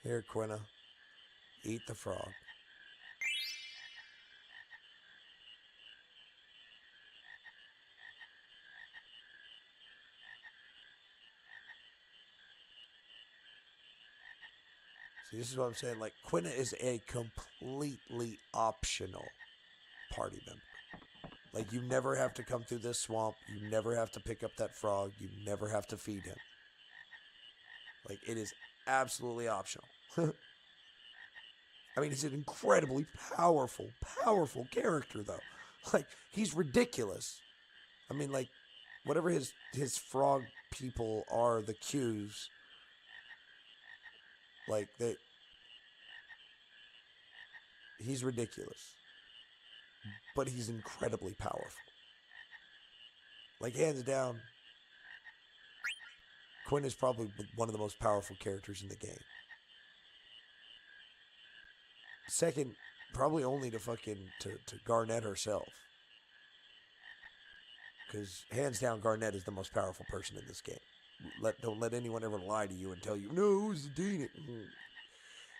Here, Quina. Eat the frog. See, this is what I'm saying. Like, Quina is a completely optional party member. Like, you never have to come through this swamp. You never have to pick up that frog. You never have to feed him. Like, it is absolutely optional. I mean, he's an incredibly powerful character, though. Like, he's ridiculous. I mean, like, whatever his frog people are, the Qs, like, he's ridiculous. But he's incredibly powerful. Like, hands down, Quinn is probably one of the most powerful characters in the game. Second, probably only to Garnet herself. Because hands down, Garnet is the most powerful person in this game. Don't let anyone ever lie to you and tell you, no, Zidane.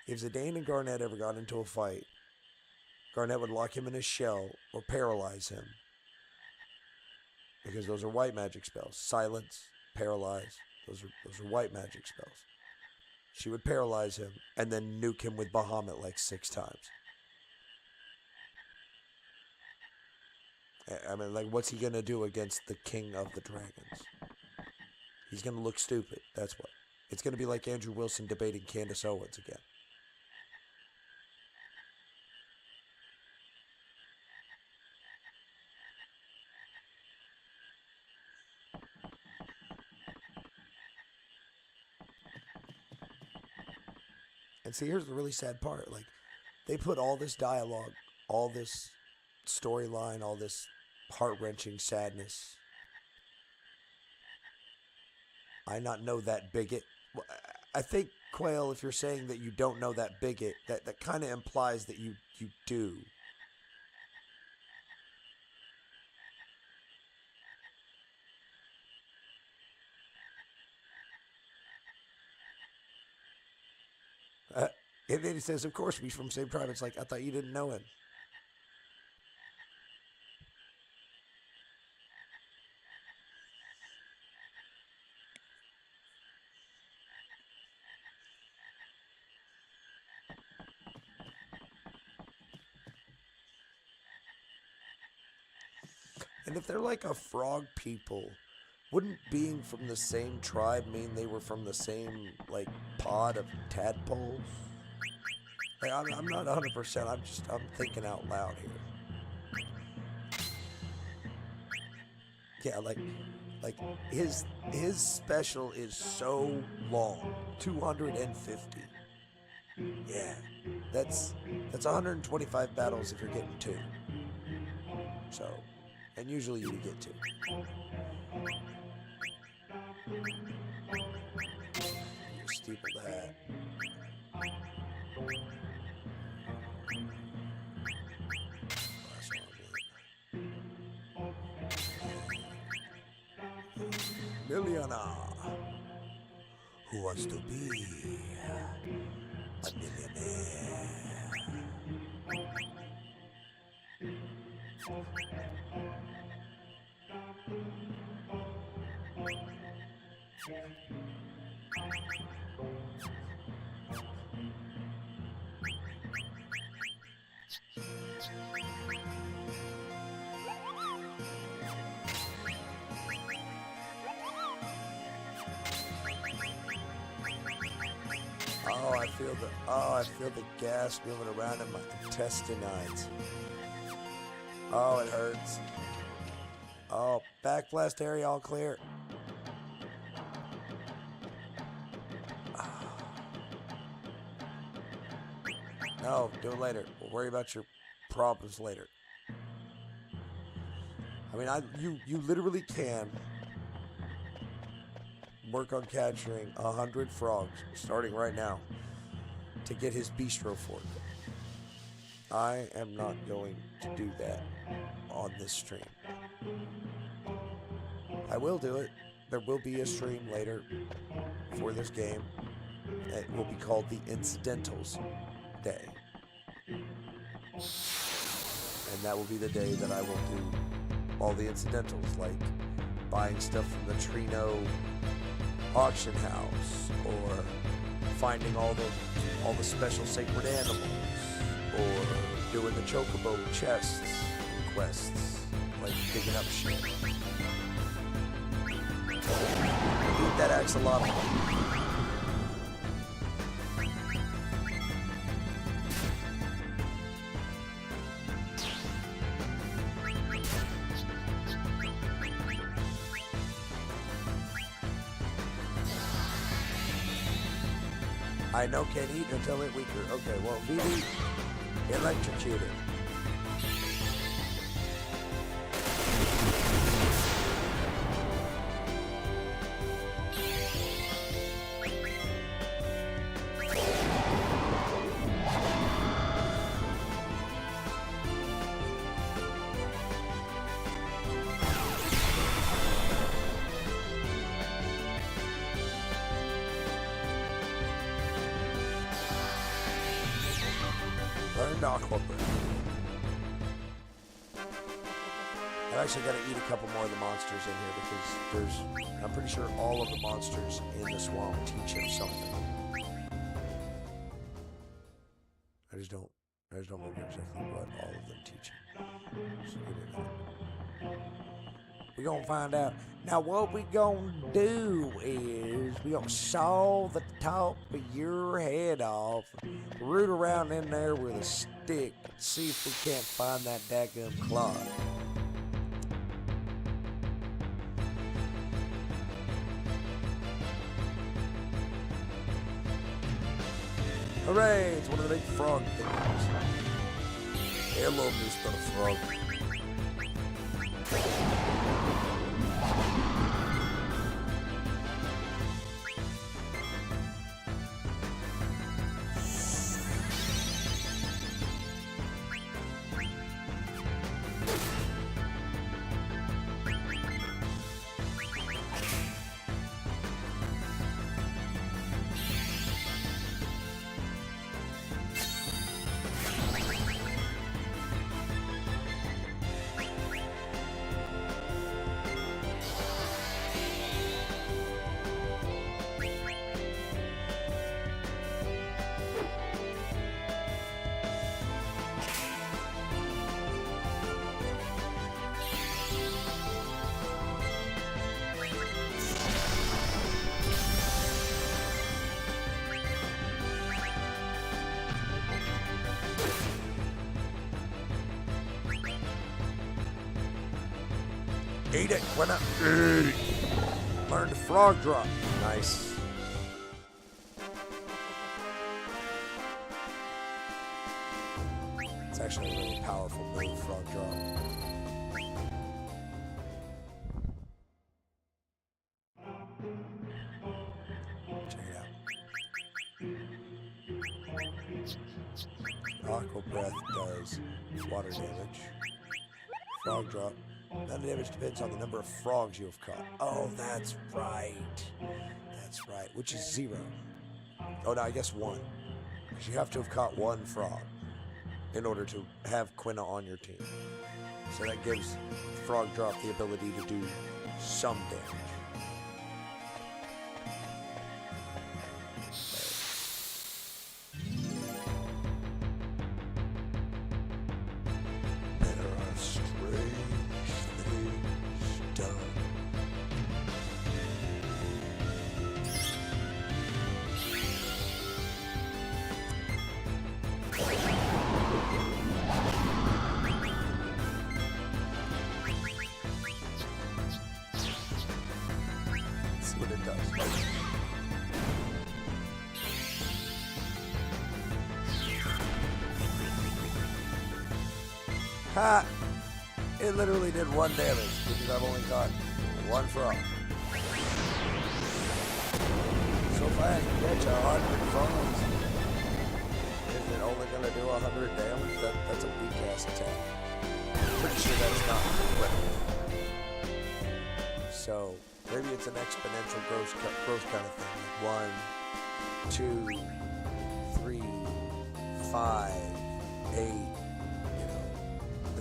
If Zidane and Garnet ever got into a fight, Garnet would lock him in his shell or paralyze him. Because those are white magic spells. Silence, paralyze. Those are white magic spells. She would paralyze him and then nuke him with Bahamut like 6 times. I mean, like, what's he gonna do against the king of the dragons? He's gonna look stupid. That's what. It's gonna be like Andrew Wilson debating Candace Owens again. And see, here's the really sad part. Like, they put all this dialogue, all this storyline, all this heart-wrenching sadness. I not know that bigot. I think, Quail, if you're saying that you don't know that bigot, that kind of implies that you do. And then he says, of course, he's from the same tribe. It's like, I thought you didn't know him. And if they're like a frog people, wouldn't being from the same tribe mean they were from the same, like, pod of tadpoles? Like, I'm not 100%. I'm thinking out loud here. Yeah, like his special is so long, 250. Yeah, that's 125 battles if you're getting 2. So, and usually you get 2. You steeple that. Millionaire who wants to be a millionaire. I feel the gas moving around in my intestines. Oh, it hurts. Oh, backblast area all clear. No, do it later. We'll worry about your problems later. I mean, you literally can work on capturing 100 frogs starting right now to get his bistro fork. I am not going to do that on this stream. I will do it. There will be a stream later for this game. It will be called the Incidentals Day. And that will be the day that I will do all the incidentals, like buying stuff from the Trino auction house, or finding all the special sacred animals, or doing the Chocobo chests quests, like picking up shit. Beat that axolotl. I know can't eat until it weaker. Okay, well, VD, electrocuted. Aqua Breath. I've actually got to eat a couple more of the monsters in here because I'm pretty sure all of the monsters in the swamp teach him something. I just don't remember exactly what all of them teach you. So give me a minute. We gonna find out. Now what we gonna do is we gonna saw the top of your head off, root around in there with a stick, and see if we can't find that daggum clock. Hooray! It's one of the big frog things. Hello, Mr. Frog. Eat it, Quina. Eat. Learn the frog drop. Nice. It's actually a really powerful move, frog drop. Check it out. Aqua Breath does water damage. Frog drop. None of the damage depends on the number of frogs you have caught. Oh, that's right. That's right. Which is 0. Oh, no, I guess 1. Because you have to have caught 1 frog in order to have Quina on your team. So that gives Frog Drop the ability to do some damage. Ha! It literally did 1 damage because I've only got 1 frog. So if I catch 100 frogs, is it only going to do 100 damage? That's a weak ass attack. Pretty sure that's not correct. So maybe it's an exponential growth kind of thing. Like 1, 2, 3, 5, 8.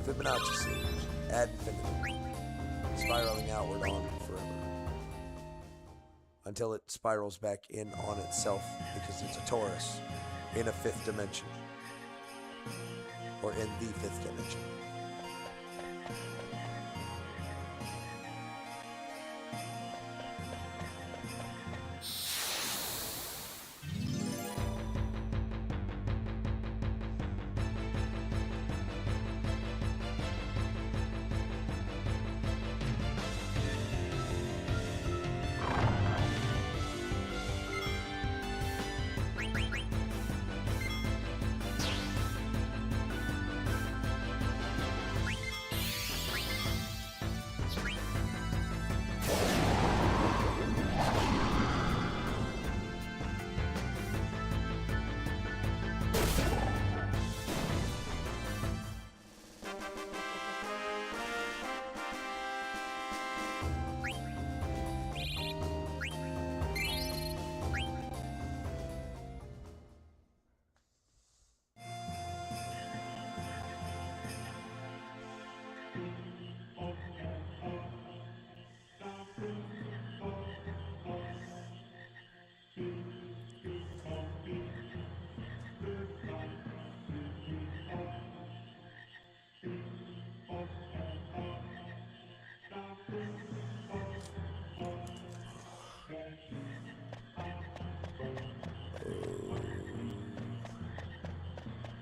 Fibonacci series, ad infinitum, spiraling outward on forever, until it spirals back in on itself because it's a torus in a 5th dimension, or in the 5th dimension.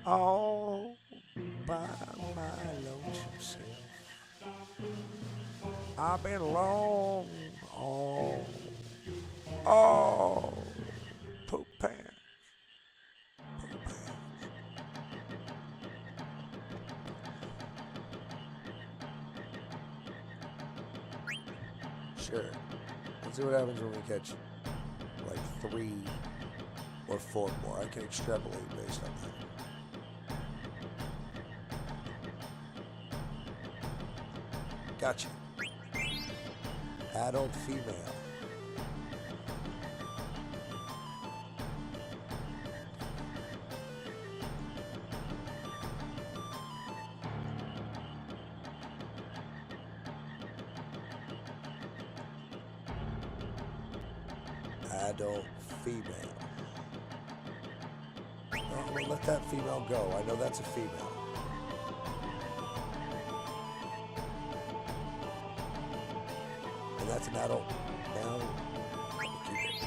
all by my lonesome self. I've been alone all poop pants. Sure. Let's see what happens when we catch like 3 or 4 more. I can extrapolate based on that. Gotcha. Adult female. Adult female. Well, I'm gonna let that female go. I know that's a female. And that's an adult. Now, keep it.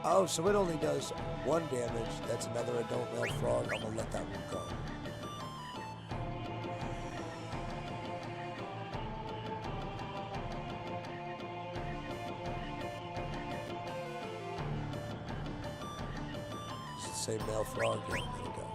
Oh, so it only does 1 damage. That's another adult male frog. I'm gonna let that one go. It's the same male frog. Yeah, there we go.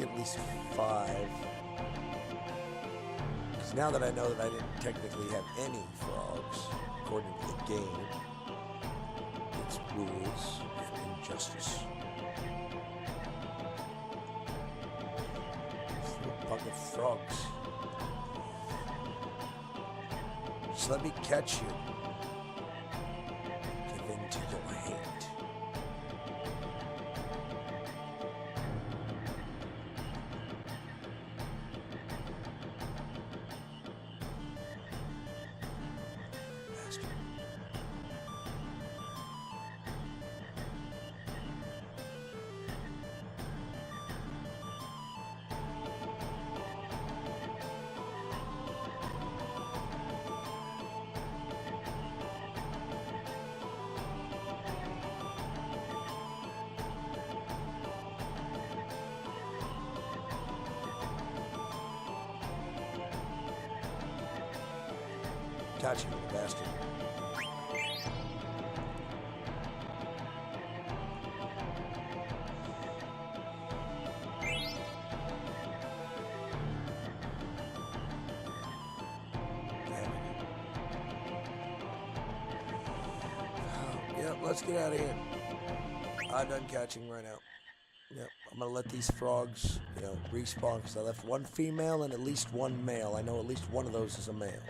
At least 5. Because now that I know that I didn't technically have any frogs, according to the game, it's rules for injustice. A bucket of frogs. Just let me catch you. Give in to your hate. Got you, bastard. Yep, let's get out of here. I'm done catching right now. Yep, I'm gonna let these frogs, respawn because I left 1 female and at least 1 male. I know at least one of those is a male.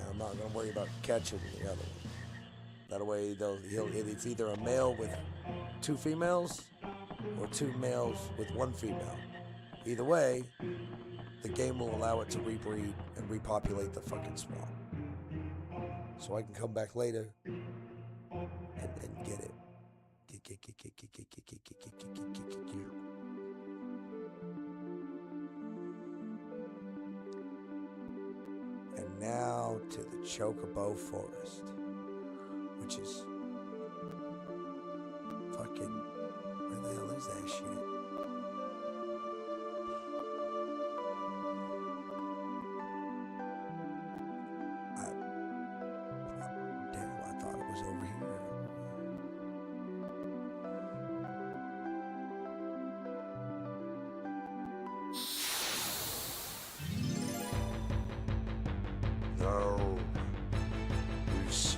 I'm not going to worry about catching the other one. That way, it's either a male with 2 females or 2 males with 1 female. Either way, the game will allow it to rebreed and repopulate the fucking spawn. So I can come back later and get it. Get. And now to the Chocobo Forest, which is fucking, where the hell is that shit? Damn, I thought it was over here. Now we see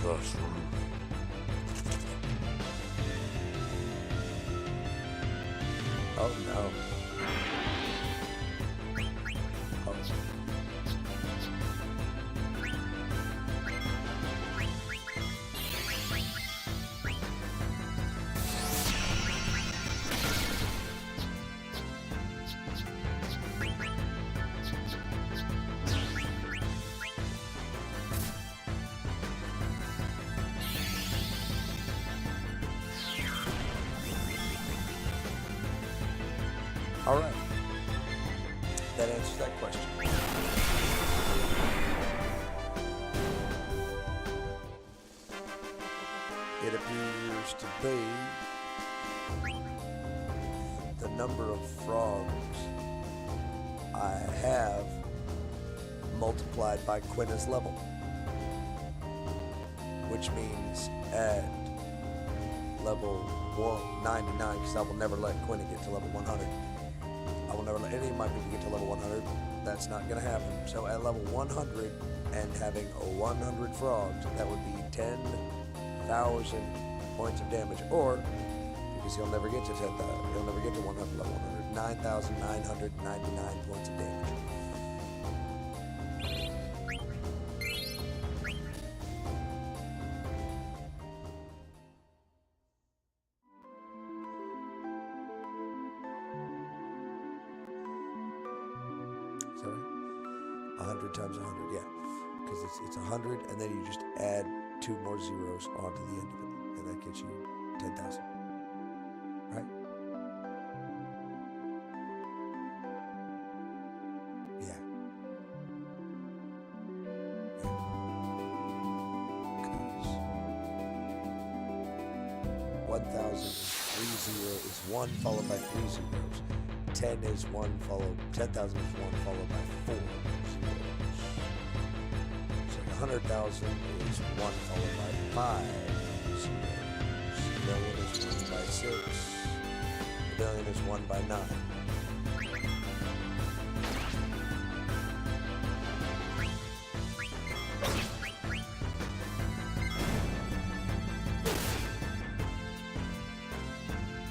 the truth. Oh no. Oh. All right. That answers that question. It appears to be the number of frogs I have multiplied by Quina's level, which means at level 99, because I will never let Quina get to level 100. I will never let any of my people get to level 100. That's not going to happen. So at level 100 and having 100 frogs, that would be 10,000 points of damage. Or, because he'll never get to 10,000, he'll never get to 100, level 100, 9,999 points of damage. Sorry? 100 times 100, yeah. Because it's 100, and then you just add 2 more zeros onto the end of it, and that gets you 10,000. Right? Yeah. Because 1,030 is 1 followed by 3 zeros. 10 is 1 followed, 10,000 is 1 followed by 4 zeros. So 100,000 is 1 followed by 5 zeros. A million is 1 by 6. A billion is 1 by 9.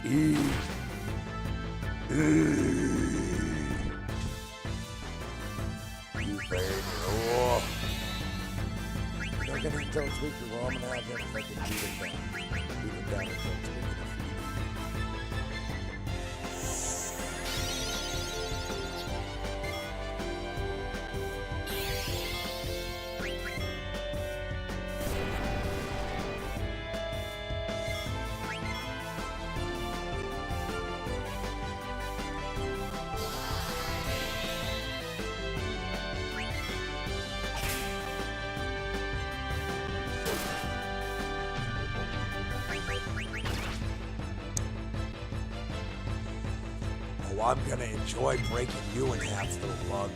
You baby. Oh. You're not gonna tell it's weaker. Well, I'm gonna have him fucking beat him down. Beat him down until it's weak enough. I'm gonna enjoy breaking you in half, little bug.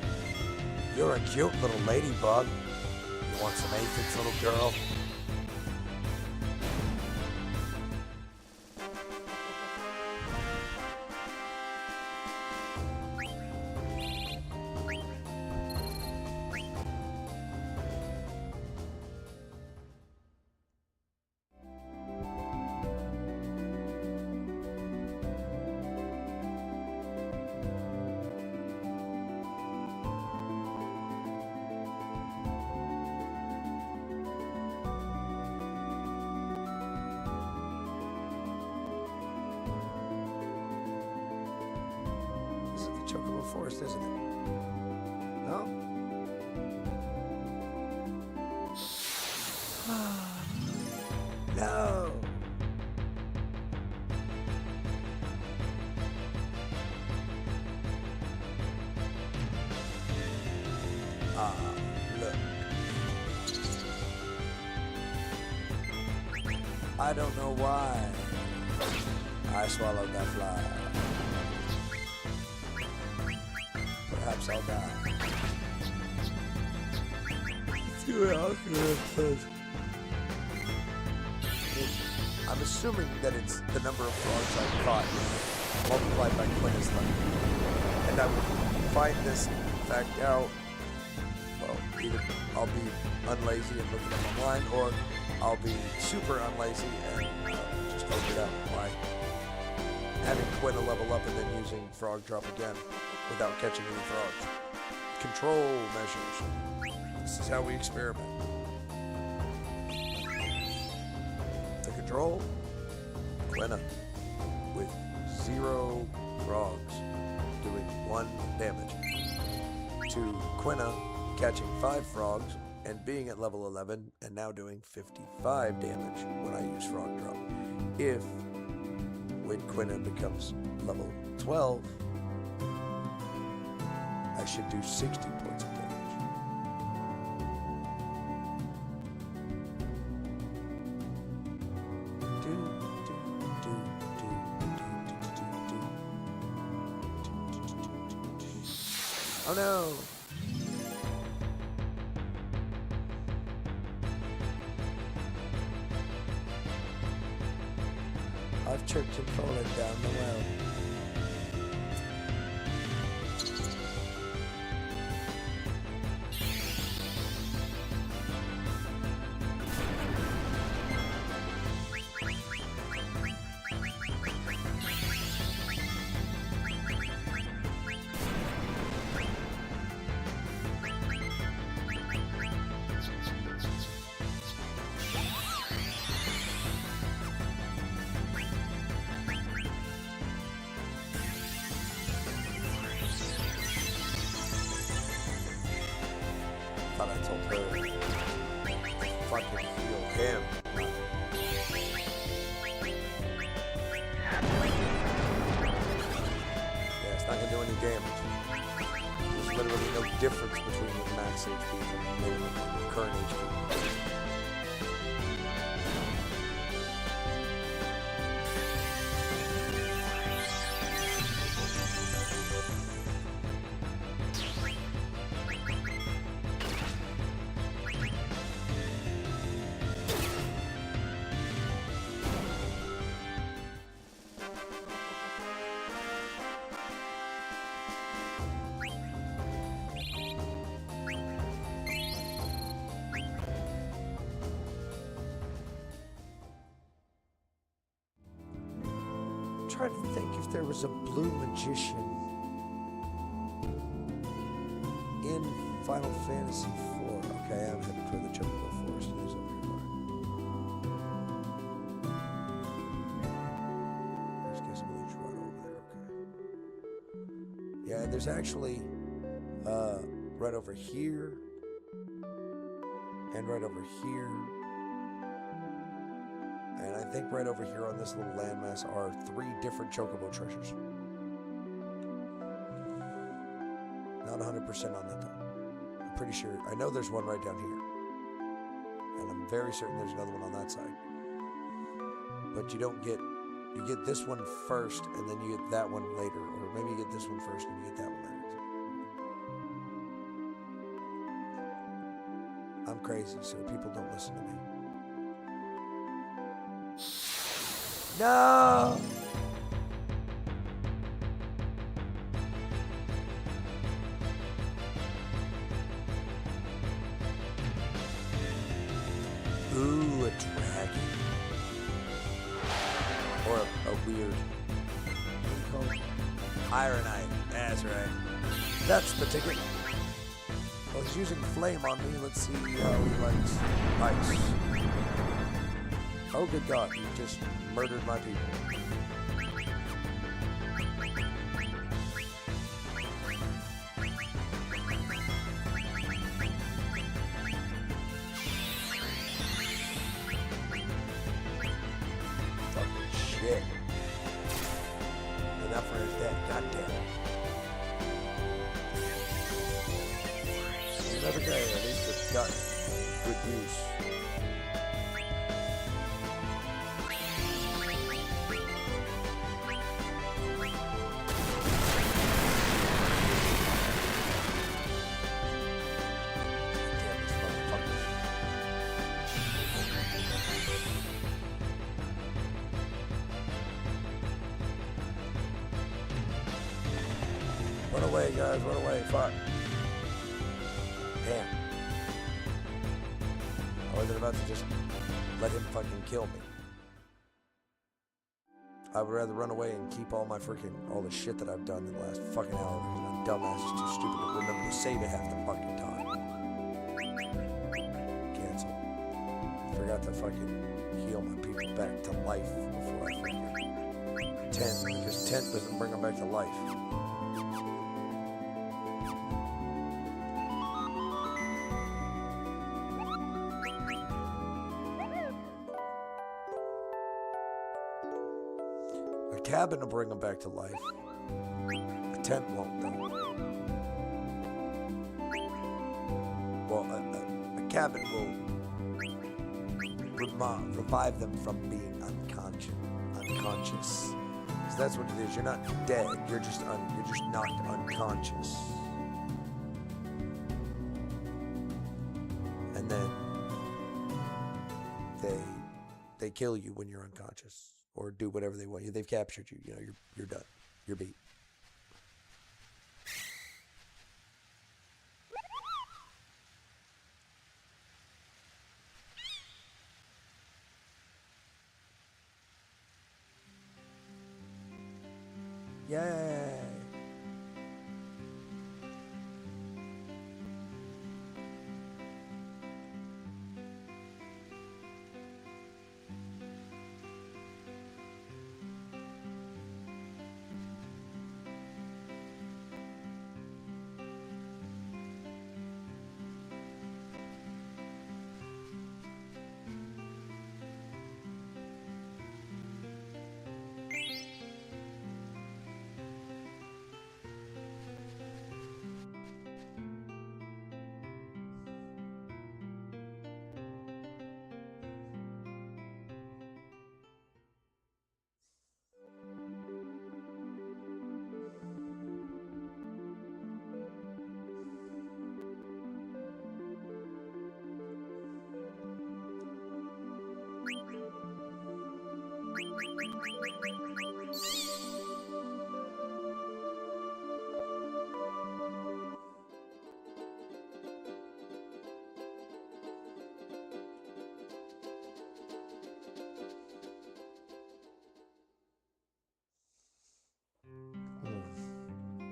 You're a cute little ladybug. You want some aphids, little girl? Chocobo Forest, isn't it? No? Ah, look. I don't know why I swallowed that fly. Perhaps I'll die. I'm assuming that it's the number of frogs I've caught multiplied by Quintus level. And I will find this fact out. Well, either I'll be unlazy and look it up online, or I'll be super unlazy and just figure it out by having Quina level up and then using frog drop again without catching any frogs. Control measures. This is how we experiment. The control, Quina with 0 frogs doing 1 damage. To Quina catching 5 frogs and being at level 11 and now doing 55 damage when I use frog drop. If when Quina becomes level 12, I should do 60 points of damage. Oh no! I've tripped and fallen down the well. I told her fucking heal him. Yeah, it's not gonna do any damage. There's literally no difference between the max HP and the current HP. Trying to think if there was a blue magician in Final Fantasy IV. Okay, I'm headed toward the Chocobo Forest. It is over here. There's Gizmo's right over there. Okay. Yeah, there's actually right over here and right over here. And I think right over here on this little landmass are 3 different Chocobo treasures. Not 100% on that though. I'm pretty sure. I know there's one right down here. And I'm very certain there's another one on that side. But you get this one first and then you get that one later. Or maybe you get this one first and you get that one later. I'm crazy, so people don't listen to me. No! Ooh, a dragon. Or a weird... what do you call it? Ironite. That's right. That's the ticket. Well, he's using flame on me. Let's see how he likes ice. Oh, good God. He just murdered my people. Fucking shit. Enough for his death. God damn it. That's okay, at least it's got good use. Damn these motherfuckers. Run away, guys, run away, fuck. Damn. I wasn't about to just let him fucking kill me. I would rather run away and keep all the shit that I've done in the last fucking hour because my dumbass is too stupid to remember to save it half the fucking time. Cancel. Forgot to fucking heal my people back to life before I fucking tent, because tent doesn't bring them back to life. A cabin will bring them back to life. A tent won't, though. Well, a cabin will revive them from being unconscious. Because that's what it is. You're not dead. You're just knocked unconscious. And then they kill you when you're unconscious, or do whatever they want you. They've captured you. You know, you're done. You're beat. Yay!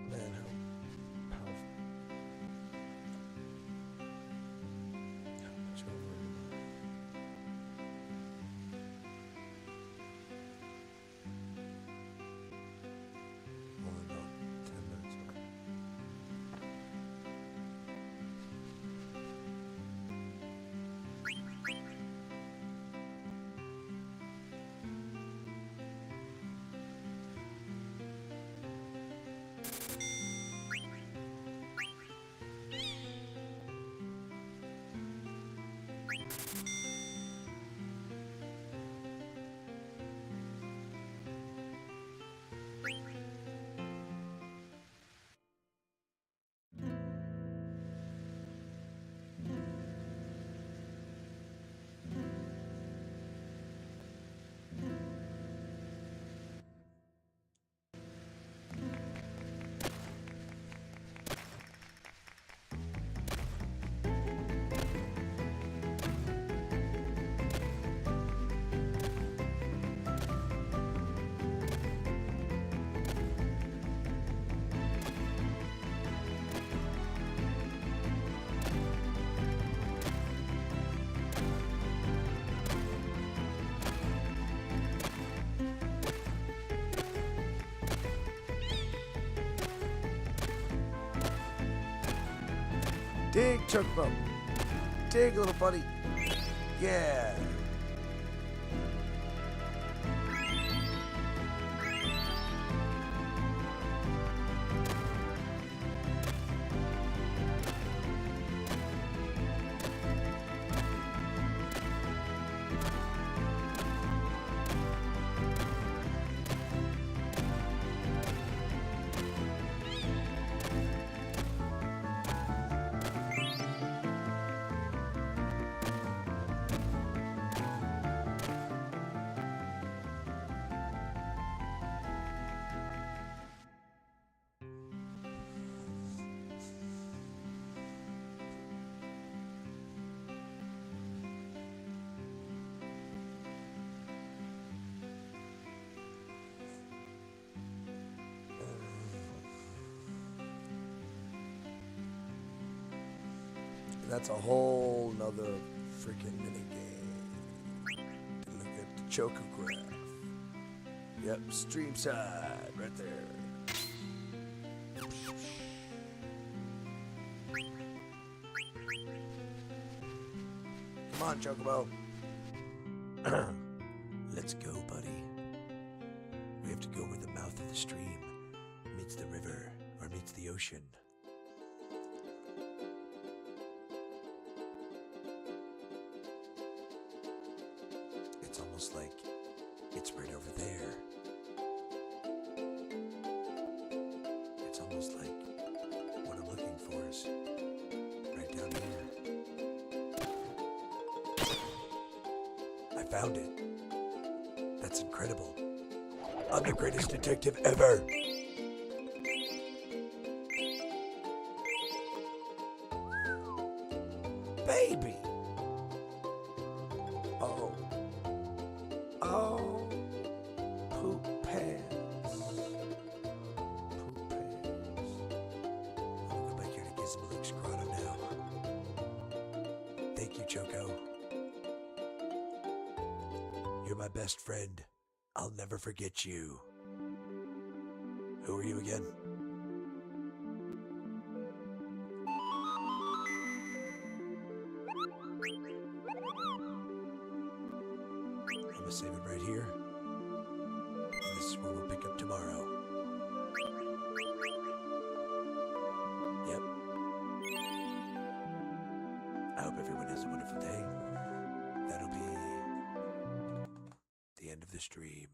Man, how powerful. How much over. Only about 10 minutes, okay. Dig, Chocobo. Dig, little buddy. Yeah. That's a whole nother freaking mini game. Look at the Chocograph. Yep, stream side right there. Come on, Chocobo. Let's go, buddy. We have to go where the mouth of the stream meets the river or meets the ocean. It's almost like it's right over there. It's almost like what I'm looking for is right down here. I found it. That's incredible. I'm the greatest detective ever. Baby. Oh. Oh. Poop pants. Poop pants. I'm gonna go back here to get some Luke's grotto now. Thank you, Choco. You're my best friend. I'll never forget you. Who are you again? I'm gonna save it right here. And this is where we'll pick up tomorrow. Yep. I hope everyone has a wonderful day. That'll be the end of the stream.